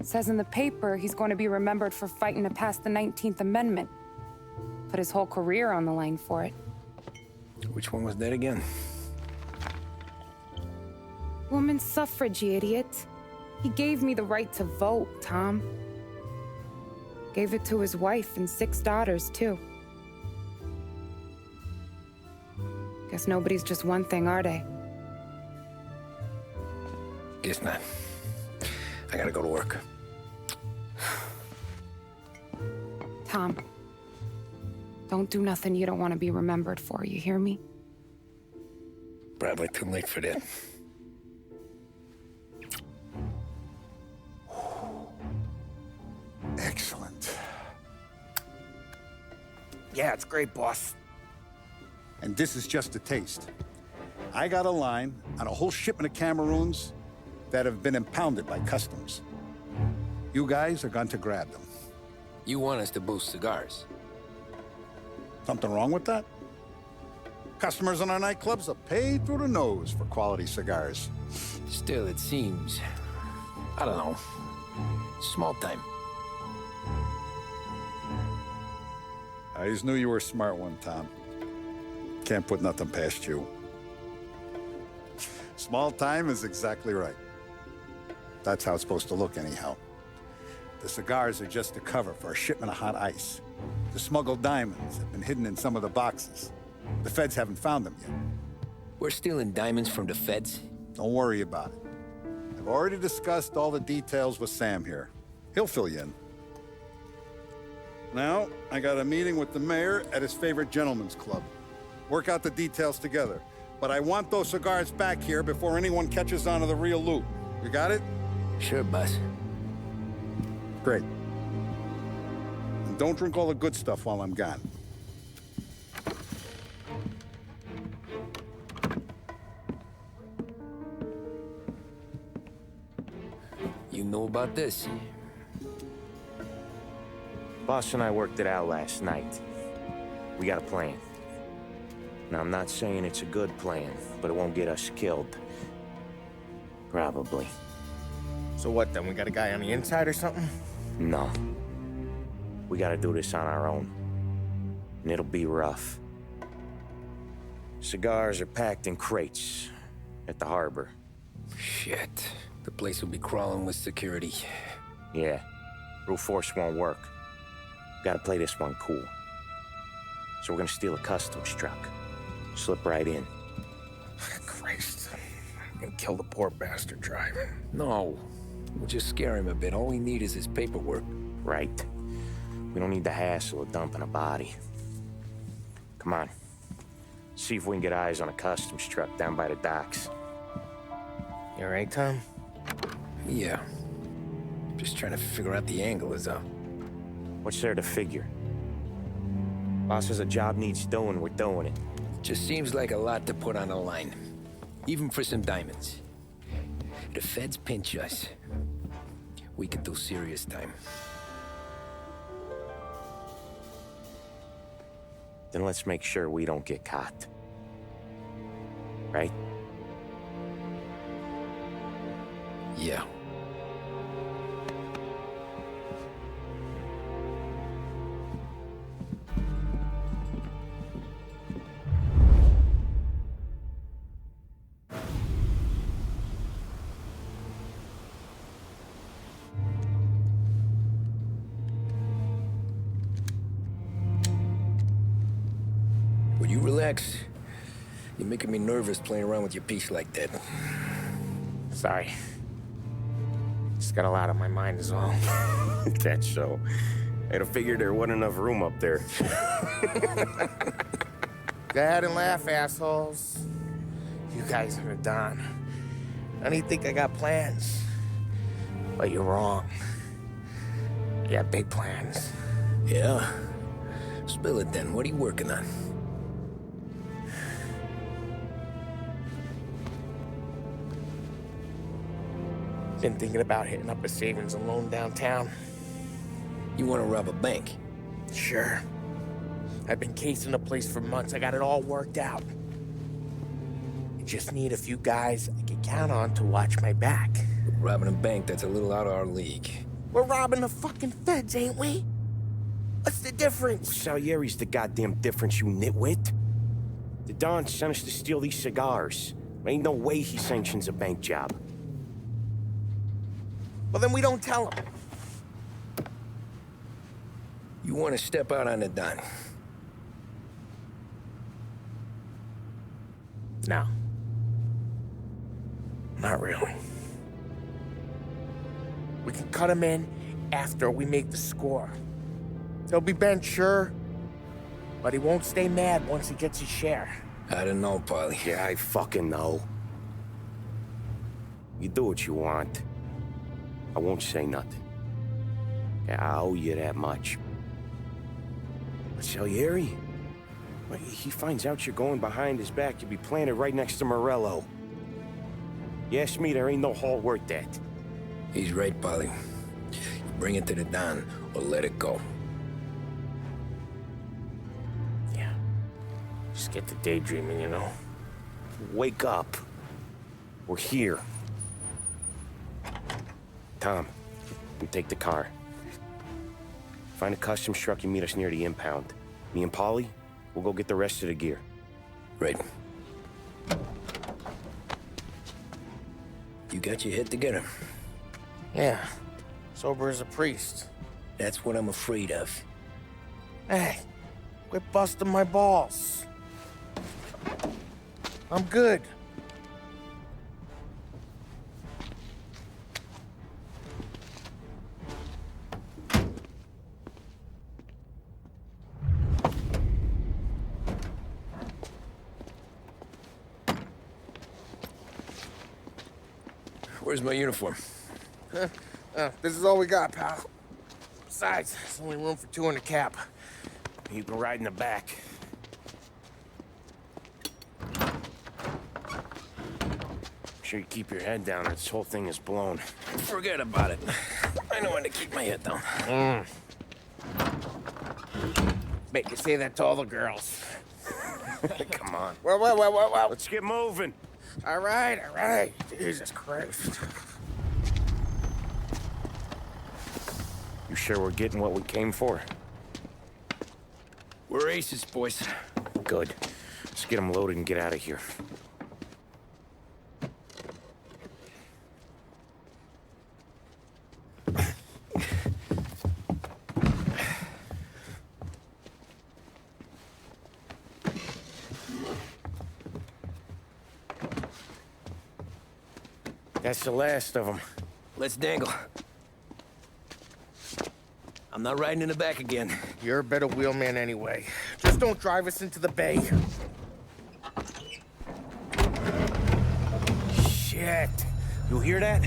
Says in the paper he's going to be remembered for fighting to pass the 19th Amendment. Put his whole career on the line for it. Which one was that again? Women's suffrage, you idiot. He gave me the right to vote, Tom. Gave it to his wife and 6 daughters, too. Guess nobody's just one thing, are they? Guess not. I gotta go to work. Tom, don't do nothing you don't want to be remembered for, you hear me? Probably too late for that. Excellent. Yeah, it's great, boss. And this is just a taste. I got a line on a whole shipment of Cameroons that have been impounded by customs. You guys are going to grab them. You want us to boost cigars? Something wrong with that? Customers in our nightclubs are paid through the nose for quality cigars. Still, it seems... I don't know. Small time. I always knew you were a smart one, Tom. Can't put nothing past you. Small time is exactly right. That's how it's supposed to look anyhow. The cigars are just a cover for a shipment of hot ice. The smuggled diamonds have been hidden in some of the boxes. The feds haven't found them yet. We're stealing diamonds from the feds? Don't worry about it. I've already discussed all the details with Sam here. He'll fill you in. Now, I got a meeting with the mayor at his favorite gentleman's club. Work out the details together. But I want those cigars back here before anyone catches on to the real loot. You got it? Sure, boss. Great. And don't drink all the good stuff while I'm gone. You know about this? Boss and I worked it out last night. We got a plan. Now, I'm not saying it's a good plan, but it won't get us killed. Probably. So what then? We got a guy on the inside or something? No. We gotta do this on our own. And it'll be rough. Cigars are packed in crates at the harbor. Shit. The place will be crawling with security. Yeah. Brute force won't work. Gotta play this one cool. So we're gonna steal a customs truck. Slip right in. Christ. And kill the poor bastard driver. No. We'll just scare him a bit. All we need is his paperwork. Right. We don't need the hassle of dumping a body. Come on. See if we can get eyes on a customs truck down by the docks. You all right, Tom? Yeah. Just trying to figure out the angle is up. What's there to figure? Boss says a job needs doing, we're doing it. Just seems like a lot to put on the line. Even for some diamonds. The feds pinch us. We could do serious time. Then let's make sure we don't get caught. Right? Yeah. Will you relax? You're making me nervous playing around with your piece like that. Sorry. Just got a lot on my mind is all. That's so. I'd have figured there wasn't enough room up there. Go ahead and laugh, assholes. You guys are done. I don't think I got plans. But you're wrong. I got big plans. Yeah? Spill it then. What are you working on? Been thinking about hitting up a savings and loan downtown. You want to rob a bank? Sure. I've been casing the place for months. I got it all worked out. I just need a few guys I can count on to watch my back. Robbing a bank, that's a little out of our league. We're robbing the fucking feds, ain't we? What's the difference? Salieri's the goddamn difference, you nitwit. The Don sent us to steal these cigars. There ain't no way he sanctions a bank job. Well, then we don't tell him. You want to step out on the Don? No. Not really. We can cut him in after we make the score. He'll be bent, sure, but he won't stay mad once he gets his share. I don't know, Polly. Yeah, I fucking know. You do what you want. I won't say nothing. Yeah, I owe you that much. But Salieri? Well, he finds out you're going behind his back, you'll be planted right next to Morello. You ask me, there ain't no haul worth that. He's right, Polly. You bring it to the Don, or let it go. Yeah. Just get to daydreaming, you know? Wake up. We're here. Tom, you take the car. Find a customs truck and meet us near the impound. Me and Polly, we'll go get the rest of the gear. Right. You got your head together? Yeah. Sober as a priest. That's what I'm afraid of. Hey, quit busting my balls. I'm good. Where's my uniform? This is all we got, pal. Besides, there's only room for 2 in the cab. You can ride in the back. Make sure you keep your head down or this whole thing is blown. Forget about it. I know when to keep my head down. Bet you say that to all the girls. Come on. Well. Let's get moving. All right. Jesus Christ. You sure we're getting what we came for? We're aces, boys. Good. Let's get them loaded and get out of here. That's the last of them. Let's dangle. I'm not riding in the back again. You're a better wheelman anyway. Just don't drive us into the bay. Shit. You hear that?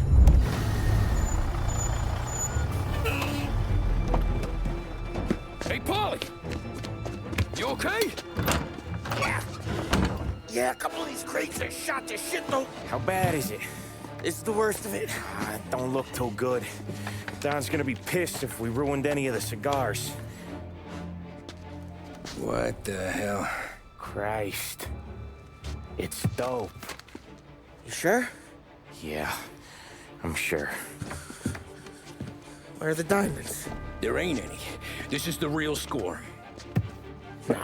Hey, Polly! You okay? Yeah, a couple of these crates are shot to shit, though. How bad is it? It's the worst of it. Don't look too good. Don's gonna be pissed if we ruined any of the cigars. What the hell? Christ. It's dope. You sure? Yeah, I'm sure. Where are the diamonds? There ain't any. This is the real score. No.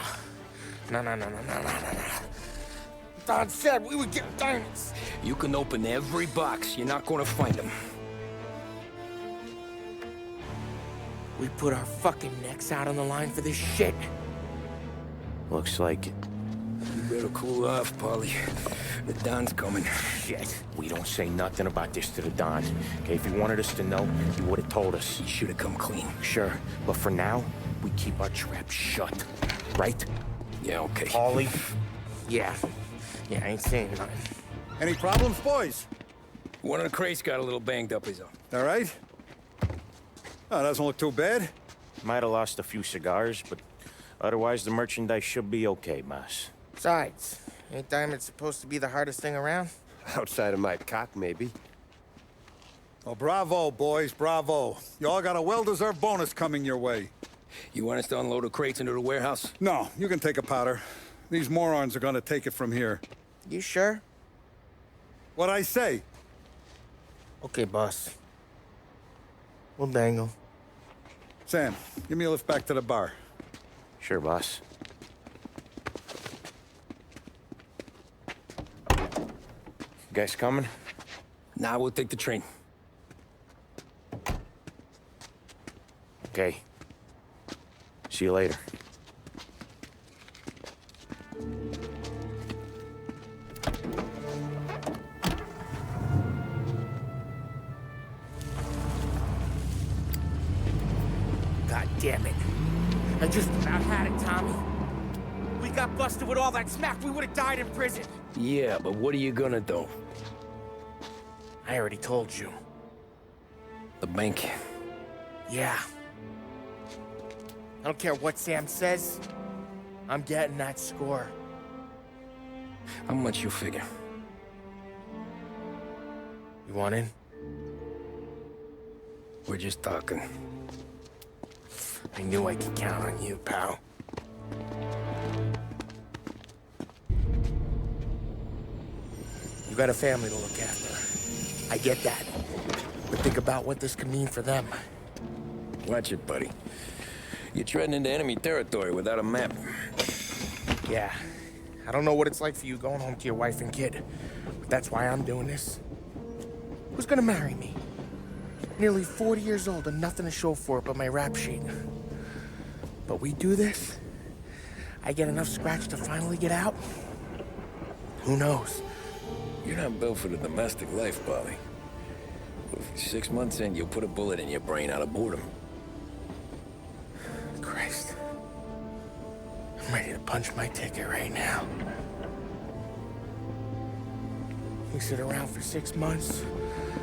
Don said we would get diamonds. You can open every box. You're not gonna find them. We put our fucking necks out on the line for this shit. Looks like it. You better cool off, Polly. The Don's coming. Shit. We don't say nothing about this to the Don. Okay, if he wanted us to know, he would have told us. He should have come clean. Sure, but for now, we keep our trap shut. Right? Yeah, okay. Polly? Yeah, I ain't saying nothing. Any problems, boys? One of the crates got a little banged up, is all. All right? Oh, doesn't look too bad. Might have lost a few cigars, but otherwise the merchandise should be okay, boss. Besides, ain't diamonds supposed to be the hardest thing around? Outside of my cock, maybe. Well, bravo, boys, bravo. You all got a well-deserved bonus coming your way. You want us to unload the crates into the warehouse? No, you can take a powder. These morons are gonna take it from here. You sure? What'd I say? Okay, boss. We'll dangle. Sam, give me a lift back to the bar. Sure, boss. You guys coming? Nah, we'll take the train. Okay. See you later. God damn it. I just about had it, Tommy. We got busted with all that smack, we would have died in prison. Yeah, but what are you gonna do? I already told you. The bank. Yeah. I don't care what Sam says. I'm getting that score. How much you figure? You want in? We're just talking. I knew I could count on you, pal. You got a family to look after. I get that. But think about what this could mean for them. Watch it, buddy. You're treading into enemy territory without a map. Yeah. I don't know what it's like for you going home to your wife and kid. But that's why I'm doing this. Who's gonna marry me? Nearly 40 years old and nothing to show for it but my rap sheet. But we do this, I get enough scratch to finally get out? Who knows? You're not built for the domestic life, Polly. 6 months in, you'll put a bullet in your brain out of boredom. Christ. I'm ready to punch my ticket right now. We sit around for 6 months,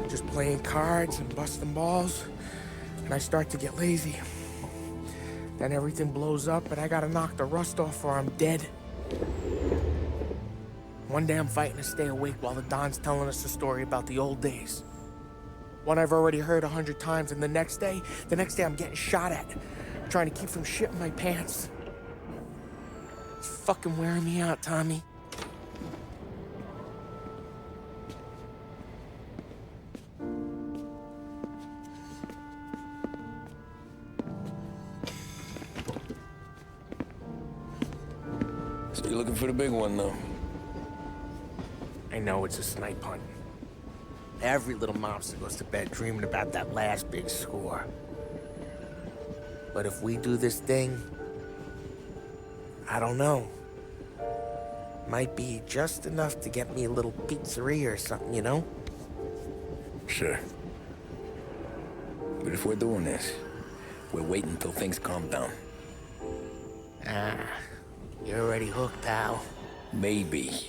just playing cards and busting balls, and I start to get lazy. Then everything blows up, and I gotta knock the rust off or I'm dead. One day I'm fighting to stay awake while the Don's telling us a story about the old days. One I've already heard 100 times, and the next day I'm getting shot at, trying to keep from shitting my pants. It's fucking wearing me out, Tommy. So you're looking for the big one, though? I know it's a snipe hunt. Every little mobster goes to bed dreaming about that last big score. But if we do this thing, I don't know. Might be just enough to get me a little pizzeria or something, you know? Sure. But if we're doing this, we're waiting until things calm down. Ah, you're already hooked, pal. Maybe.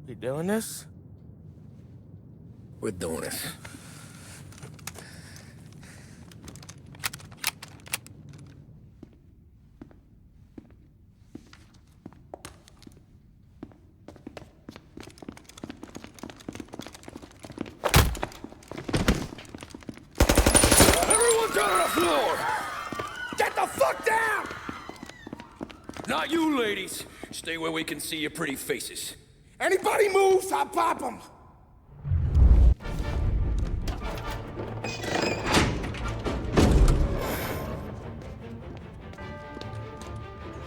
You doing this? We're doing this. Everyone down on the floor! Get the fuck down! Not you, ladies. Stay where we can see your pretty faces. Anybody moves, I'll pop them!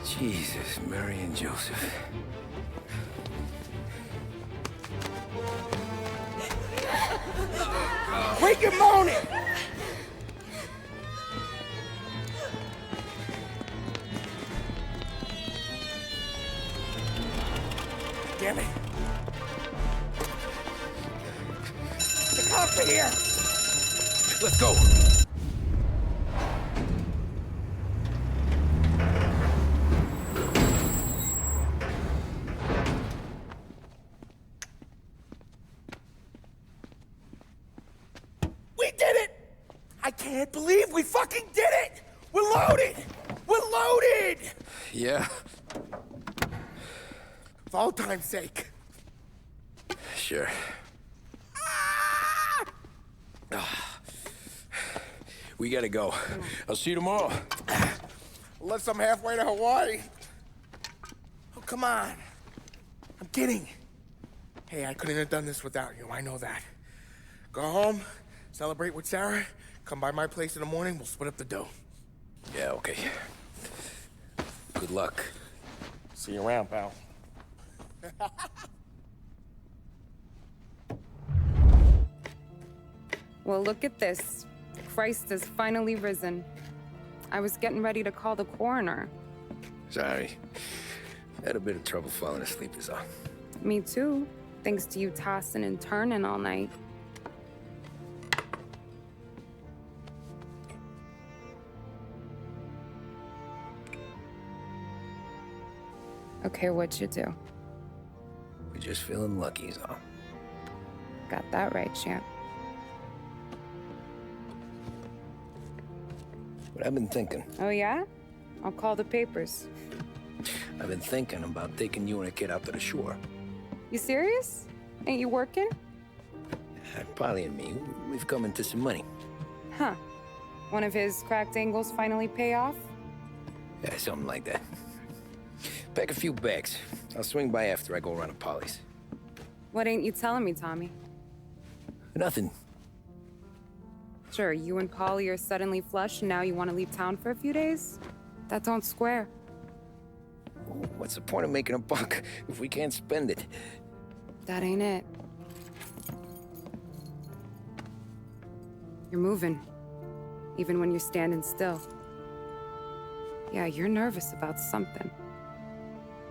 Jesus, Mary and Joseph. Wake your moaning! Damn it. The cops are here! Let's go. We did it! I can't believe we fucking did it! We're loaded! We're loaded! Yeah? For all time's sake. Sure. We gotta go. I'll see you tomorrow. Unless I'm halfway to Hawaii. Oh, come on. I'm kidding. Hey, I couldn't have done this without you. I know that. Go home, celebrate with Sarah, Come by my place in the morning, we'll split up the dough. Yeah, okay. Good luck. See you around, pal. Well, look at this. Christ has finally risen. I was getting ready to call the coroner. Sorry. Had a bit of trouble falling asleep is all. Me too, thanks to you tossing and turning all night. Okay, what'd you do? We're just feeling lucky is all. Got that right, champ. But I've been thinking. Oh, yeah? I'll call the papers. I've been thinking about taking you and a kid out to the shore. You serious? Ain't you working? Polly and me, we've come into some money. Huh. One of his cracked angles finally pay off? Yeah, something like that. Pack a few bags. I'll swing by after I go around to Polly's. What ain't you telling me, Tommy? Nothing. Sure, you and Polly are suddenly flush and now you want to leave town for a few days? That don't square. What's the point of making a buck if we can't spend it? That ain't it. You're moving, even when you're standing still. Yeah, you're nervous about something.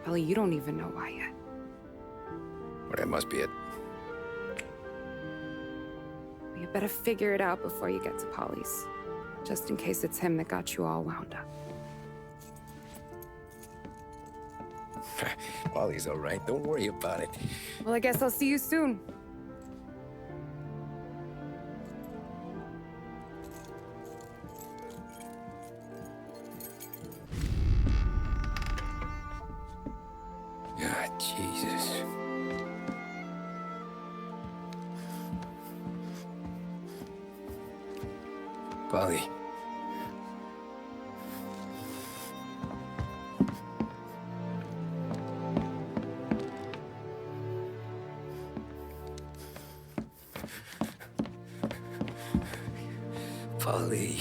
Probably you don't even know why yet. Well, that must be it. You better figure it out before you get to Polly's. Just in case it's him that got you all wound up. Polly's all right. Don't worry about it. Well, I guess I'll see you soon. God, Jesus. Polly. Polly.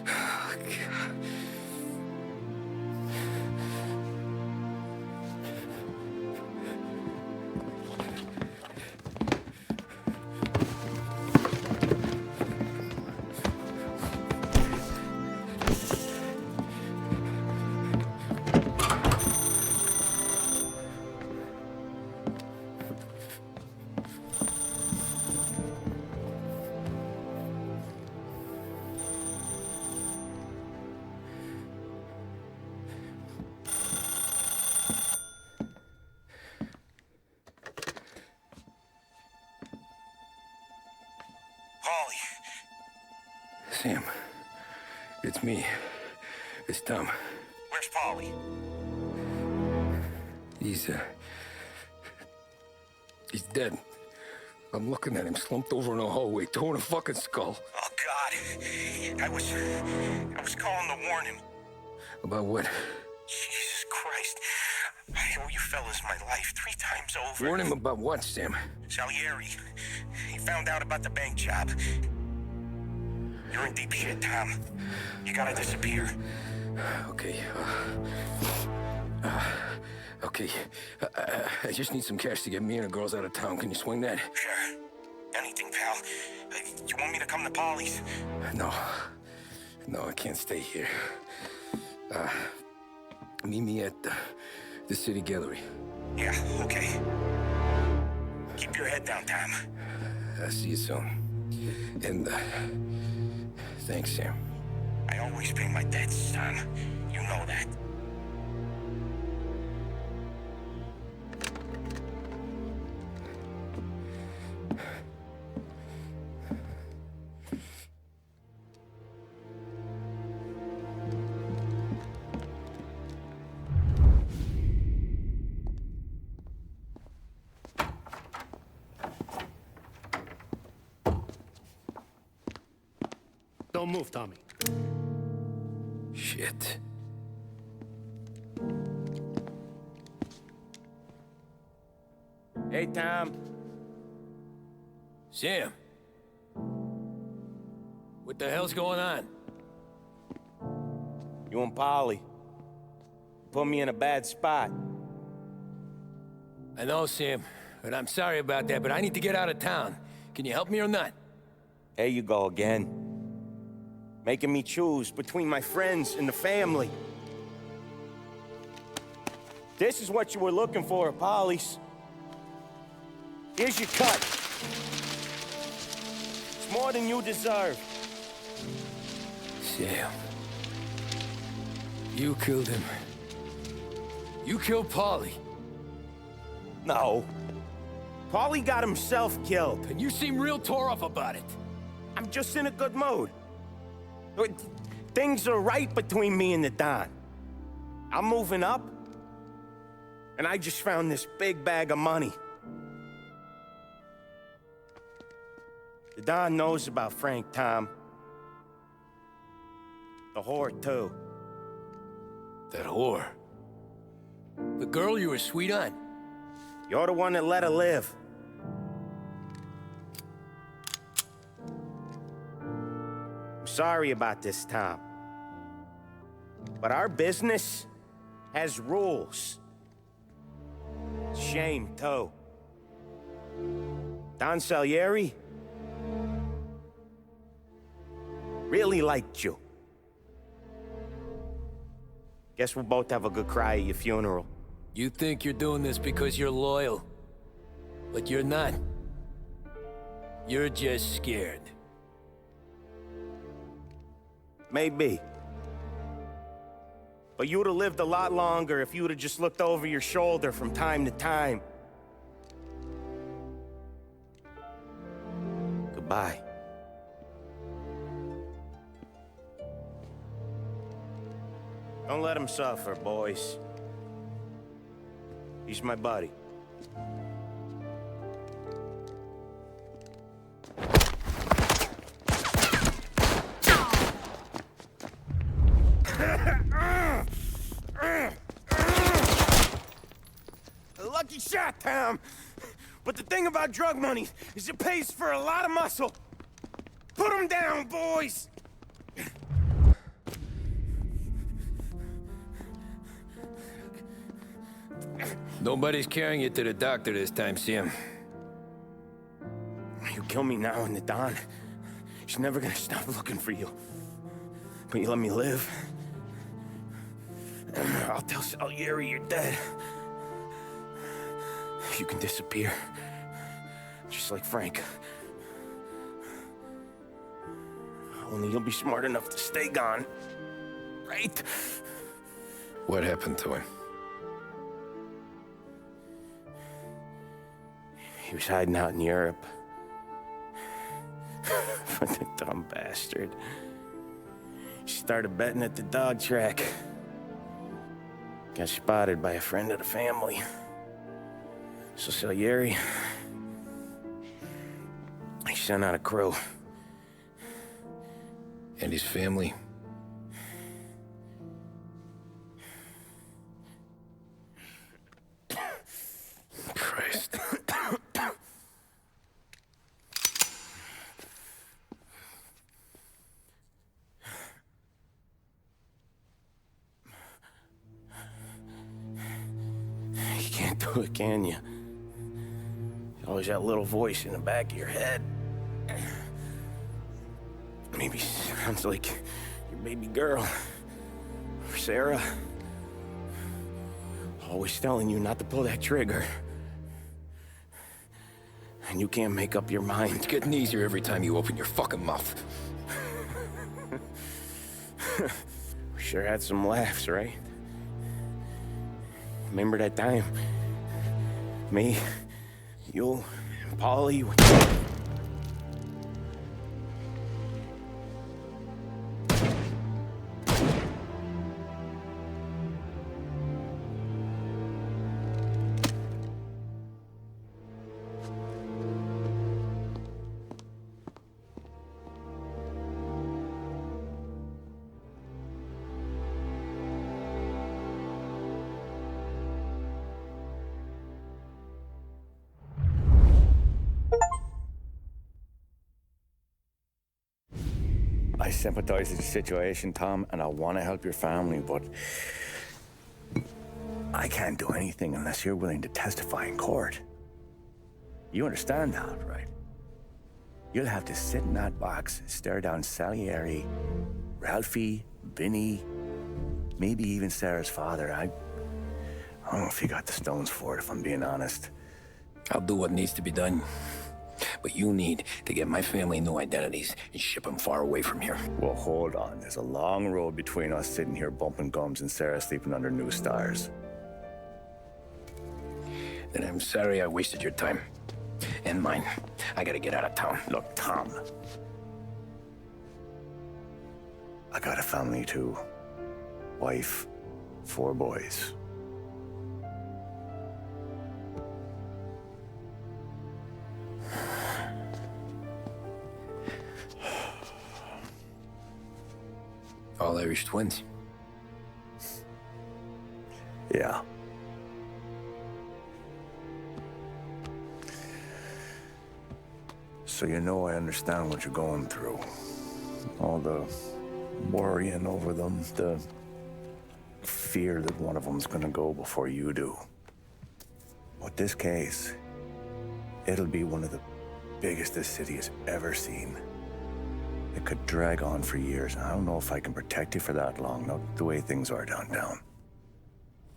Oh, God. Polly. Sam, it's me. It's Tom. Where's Polly? He's dead. I'm looking at him slumped over in a hallway, torn a fucking skull. Oh, God. I was calling to warn him. About what? Jesus Christ. I owe you fellas my life 3 times over. Warn him about what, Sam? Salieri. He found out about the bank job. You're in deep shit, Tom. You gotta disappear. Okay. Okay. I just need some cash to get me and the girls out of town. Can you swing that? Sure. Anything, pal. You want me to come to Polly's? No. No, I can't stay here. Meet me at the city gallery. Yeah, okay. Keep your head down, Tom. I'll see you soon. And, thanks, Sam. I always pay my debts, Tom. You know that. Don't move, Tommy. Shit. Hey, Tom. Sam. What the hell's going on? You and Polly put me in a bad spot. I know, Sam, and I'm sorry about that, but I need to get out of town. Can you help me or not? There you go again. Making me choose between my friends and the family. This is what you were looking for at Polly's. Here's your cut. It's more than you deserve. Sam. You killed him. You killed Polly. No. Polly got himself killed. And you seem real tore up about it. I'm just in a good mood. Things are right between me and the Don. I'm moving up, and I just found this big bag of money. The Don knows about Frank, Tom. The whore, too. That whore? The girl you were sweet on? You're the one that let her live. I'm sorry about this, Tom. But our business has rules. Shame, too. Don Salieri really liked you. Guess we'll both have a good cry at your funeral. You think you're doing this because you're loyal, but you're not. You're just scared. Maybe. But you'd have lived a lot longer if you'd have just looked over your shoulder from time to time. Goodbye. Don't let him suffer, boys. He's my buddy. A lucky shot, Tom. But the thing about drug money is it pays for a lot of muscle. Put him down, boys! Nobody's carrying you to the doctor this time, Sam. You kill me now and the Don. She's never gonna stop looking for you. But you let me live. I'll tell Salieri you're dead. You can disappear. Just like Frank. Only you'll be smart enough to stay gone. Right? What happened to him? He was hiding out in Europe. But the dumb bastard. He started betting at the dog track. Got spotted by a friend of the family. So Salieri, he sent out a crew. And his family? Christ. You can't do it, can you? Always that little voice in the back of your head. Maybe sounds like your baby girl. Or Sarah. Always telling you not to pull that trigger. And you can't make up your mind. It's getting easier every time you open your fucking mouth. We sure had some laughs, right? Remember that time? Me, you, and Polly. sympathize with the situation, Tom, and I want to help your family, but I can't do anything unless you're willing to testify in court. You understand that, right? You'll have to sit in that box, stare down Salieri, Ralphie, Vinny, maybe even Sarah's father. I don't know if you got the stones for it, if I'm being honest. I'll do what needs to be done. But you need to get my family new identities and ship them far away from here. Well, hold on. There's a long road between us sitting here bumping gums and Sarah sleeping under new stars. Then I'm sorry I wasted your time. And mine. I gotta get out of town. Look, Tom. I got a family too. Wife, 4 boys. All Irish twins. Yeah. So you know I understand what you're going through. All the worrying over them, the fear that one of them's gonna go before you do. But this case, it'll be one of the biggest this city has ever seen. It could drag on for years, and I don't know if I can protect you for that long, not the way things are downtown.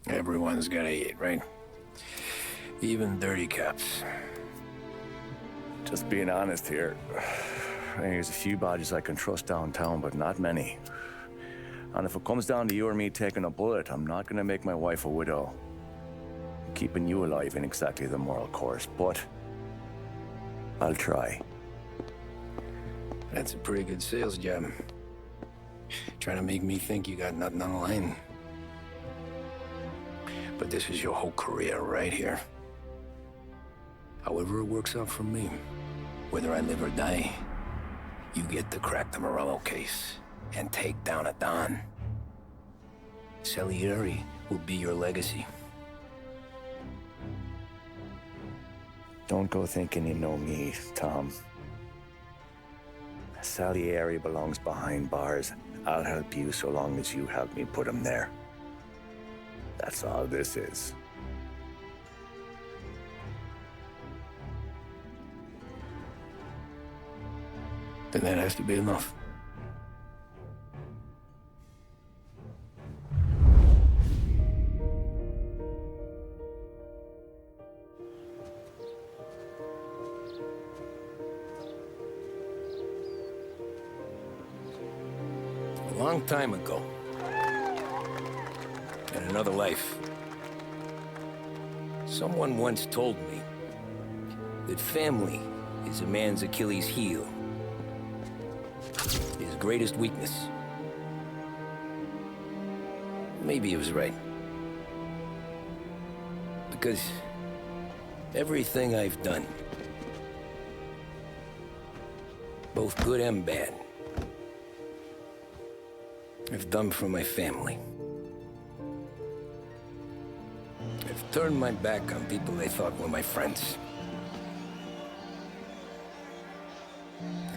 Everyone's gotta eat, right? Even dirty cops. Just being honest here. There's a few badges I can trust downtown, but not many. And if it comes down to you or me taking a bullet, I'm not gonna make my wife a widow. Keeping you alive ain't exactly the moral course, but I'll try. That's a pretty good sales job. Trying to make me think you got nothing on the line. But this is your whole career right here. However it works out for me, whether I live or die, you get to crack the Morello case and take down a Don. Salieri will be your legacy. Don't go thinking you know me, Tom. Salieri belongs behind bars. I'll help you so long as you help me put him there. That's all this is. Then that has to be enough. A long time ago, in another life, someone once told me that family is a man's Achilles heel, his greatest weakness. Maybe he was right. Because everything I've done, both good and bad, I've done for my family. I've turned my back on people they thought were my friends.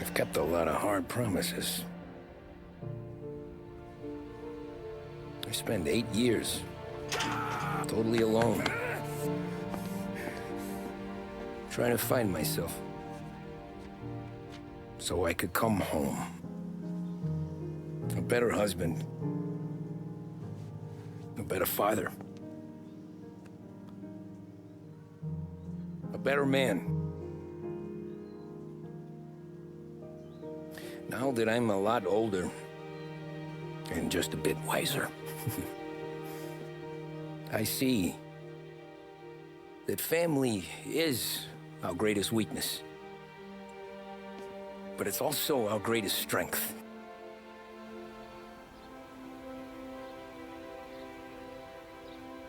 I've kept a lot of hard promises. I spent 8 years totally alone, trying to find myself so I could come home. A better husband, a better father, a better man. Now that I'm a lot older and just a bit wiser, I see that family is our greatest weakness, but it's also our greatest strength.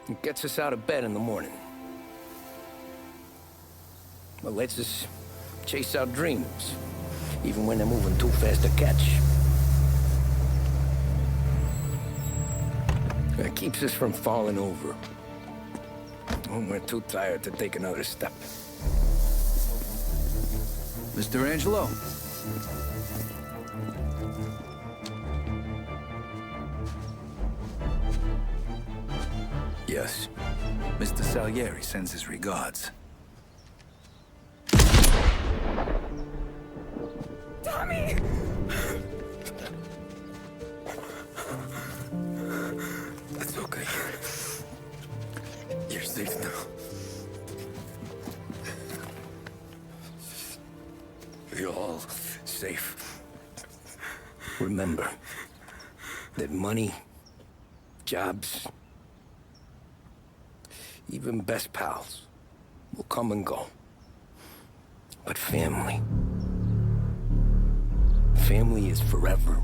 It gets us out of bed in the morning. It lets us chase our dreams, even when they're moving too fast to catch. It keeps us from falling over when we're too tired to take another step. Mr. Angelo. Yes. Mr. Salieri sends his regards. Tommy! That's okay. You're safe now. You're all safe. Remember that money, jobs, even best pals will come and go. But family is forever.